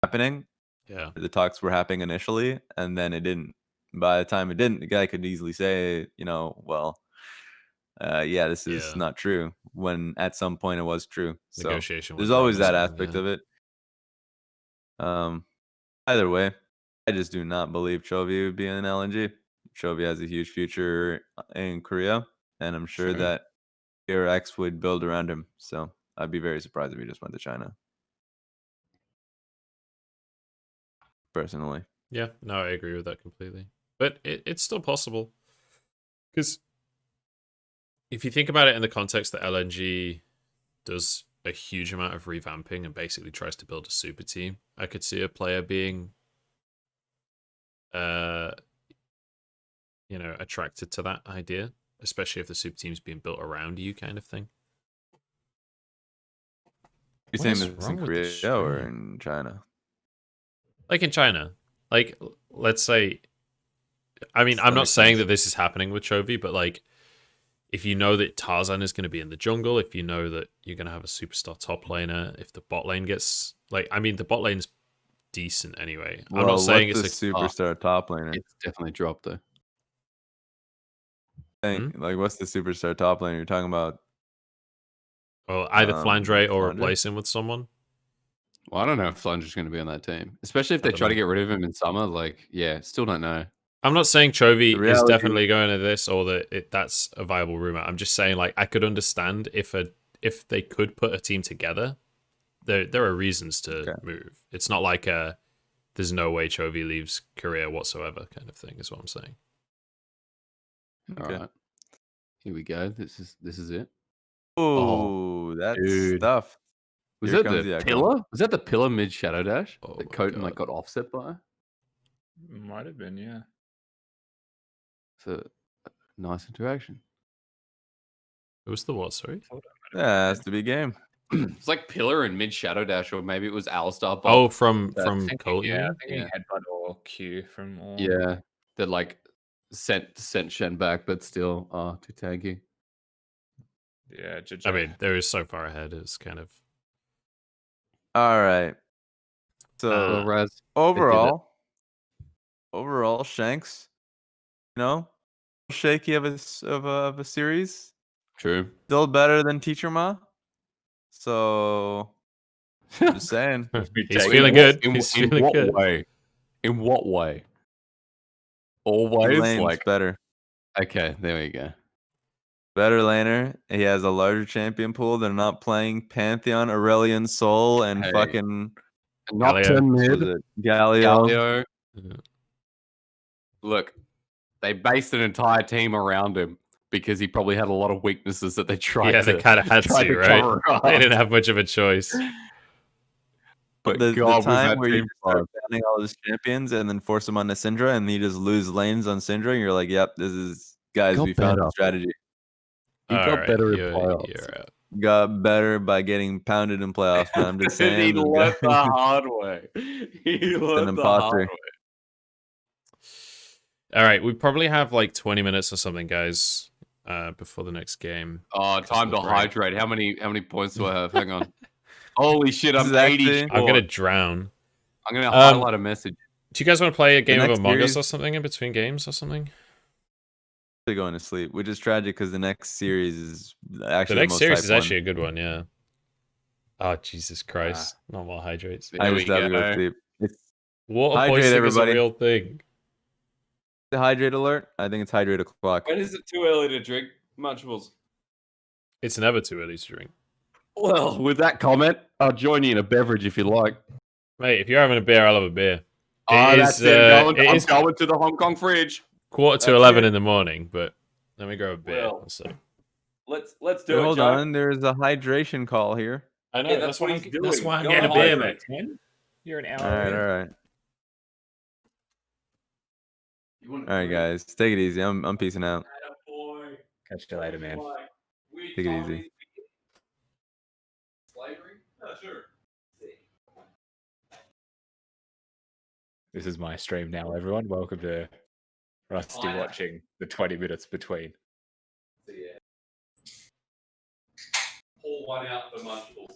happening. yeah. The talks were happening initially, and then it didn't. By the time it didn't, the guy could easily say, yeah, this is Yeah. not true. When at some point it was true. So Negotiation there's went wrong always or that something, aspect yeah. of it. Either way, I just do not believe Chovy would be in LNG. Chovy has a huge future in Korea, and I'm sure Sure. that PRX would build around him. So I'd be very surprised if he just went to China. Personally. Yeah, no, I agree with that completely. But it's still possible. Because if you think about it in the context that LNG does a huge amount of revamping and basically tries to build a super team, I could see a player being attracted to that idea, especially if the super team's being built around you kind of thing. You're What saying is this in wrong with this Korea or stream? in China? Like in China. Like, let's say, I mean, That I'm not makes saying sense. that this is happening with Chovy, but like, if you know that Tarzan is going to be in the jungle, if you know that you're going to have a superstar top laner, if the bot lane gets, like, I mean, the bot lane's decent anyway. I'm not saying it's what's a, the superstar top laner. It's definitely dropped though. Like, what's the superstar top laner you're talking about? well, either Flandre or Flandre? replace him with someone. Well, I don't know if Flunger's going to be on that team, especially if they don't try to know. get rid of him in summer. Like, yeah, still don't know. I'm not saying Chovy The is reality- definitely going to this or that that's a viable rumor. I'm just saying, like, I could understand if they could put a team together. There are reasons to move. It's not like there's no way Chovy leaves Korea whatsoever kind of thing. Is what I'm saying. All Okay. right, here we go. This is it. Oh, that's dude. stuff. Was Here that comes the the Ekko. pillar? Was that the pillar mid Shadow Dash Oh that my Cotan God. like got offset by? Might have been, yeah. It's a nice interaction. It was the what? Sorry. Yeah, has to be game. It's like Pillar and mid Shadow Dash, or maybe it was Alistar. Oh, from Thinking, Colt. You yeah, mean? thinking headbutt or Q from all. Yeah, that like sent Shen back, but still, too tanky. Yeah, GG. I mean, they were so far ahead. It's kind of All right. So Well, Raz, overall, Shanks, shaky of a series. true. Still better than Teacher Ma. So just saying. he's take feeling it. good. He's feeling what good. way? In what way? He Always lanes like better. okay. There we go. Better laner. He has a larger champion pool. They're not playing Pantheon, Aurelion Sol, and Hey. fucking Nocturne what mid. was it? Galio. Galio. Yeah. Look, they based an entire team around him because he probably had a lot of weaknesses that they tried. Yeah, they kind of had tried to, right? cover up. They didn't have much of a choice. But the God, was time that where you team just start fun. banning all his champions and then force him onto Syndra and he just lose lanes on Syndra and you're like, yep, this is guys, Got we found the better. strategy. He All got right, better in you're playoffs. out. Got better by getting pounded in playoffs, man. I'm just saying. he this learned guy- the hard way. He learned the imposter. hard way. All right, we probably have like 20 minutes or something, guys, before the next game. Oh, time to the break. hydrate. How many points do I have? Hang on. Holy shit, This I'm is 80 actually- short. I'm gonna drown. I'm gonna highlight a message. Do you guys want to play a game of next Among Us series- or something in between games or something? They're going to sleep, which is tragic because the next series is actually The next most series hyped is actually a good one, yeah. Oh, Jesus Christ. Not more hydrates. one. I There just we have to go go. sleep. It's Water Hydrate, poisoning everybody. is a real thing. the hydrate alert. I think it's hydrate o'clock. When is it too early to drink Munchables? It's never too early to drink. Well, with that comment, I'll join you in a beverage if you like. Mate, if you're having a beer, I'll have a beer. That's it. I'm is going to the Hong Kong fridge. quarter to That's 11 it. in the morning, but let me grab a beer. Well, One sec. Let's do it. Hold Joe. on, there's a hydration call here. I know, Yeah, that's what he's that's doing. why I'm Go getting a on, beer, hydrate. mate. You're an hour. All right, in. all right, guys, take it easy. I'm peacing out. Catch you later, man. Take it easy. This is my stream now, everyone. Welcome to Rusty watching the 20 minutes between. Pull one out for Munchables.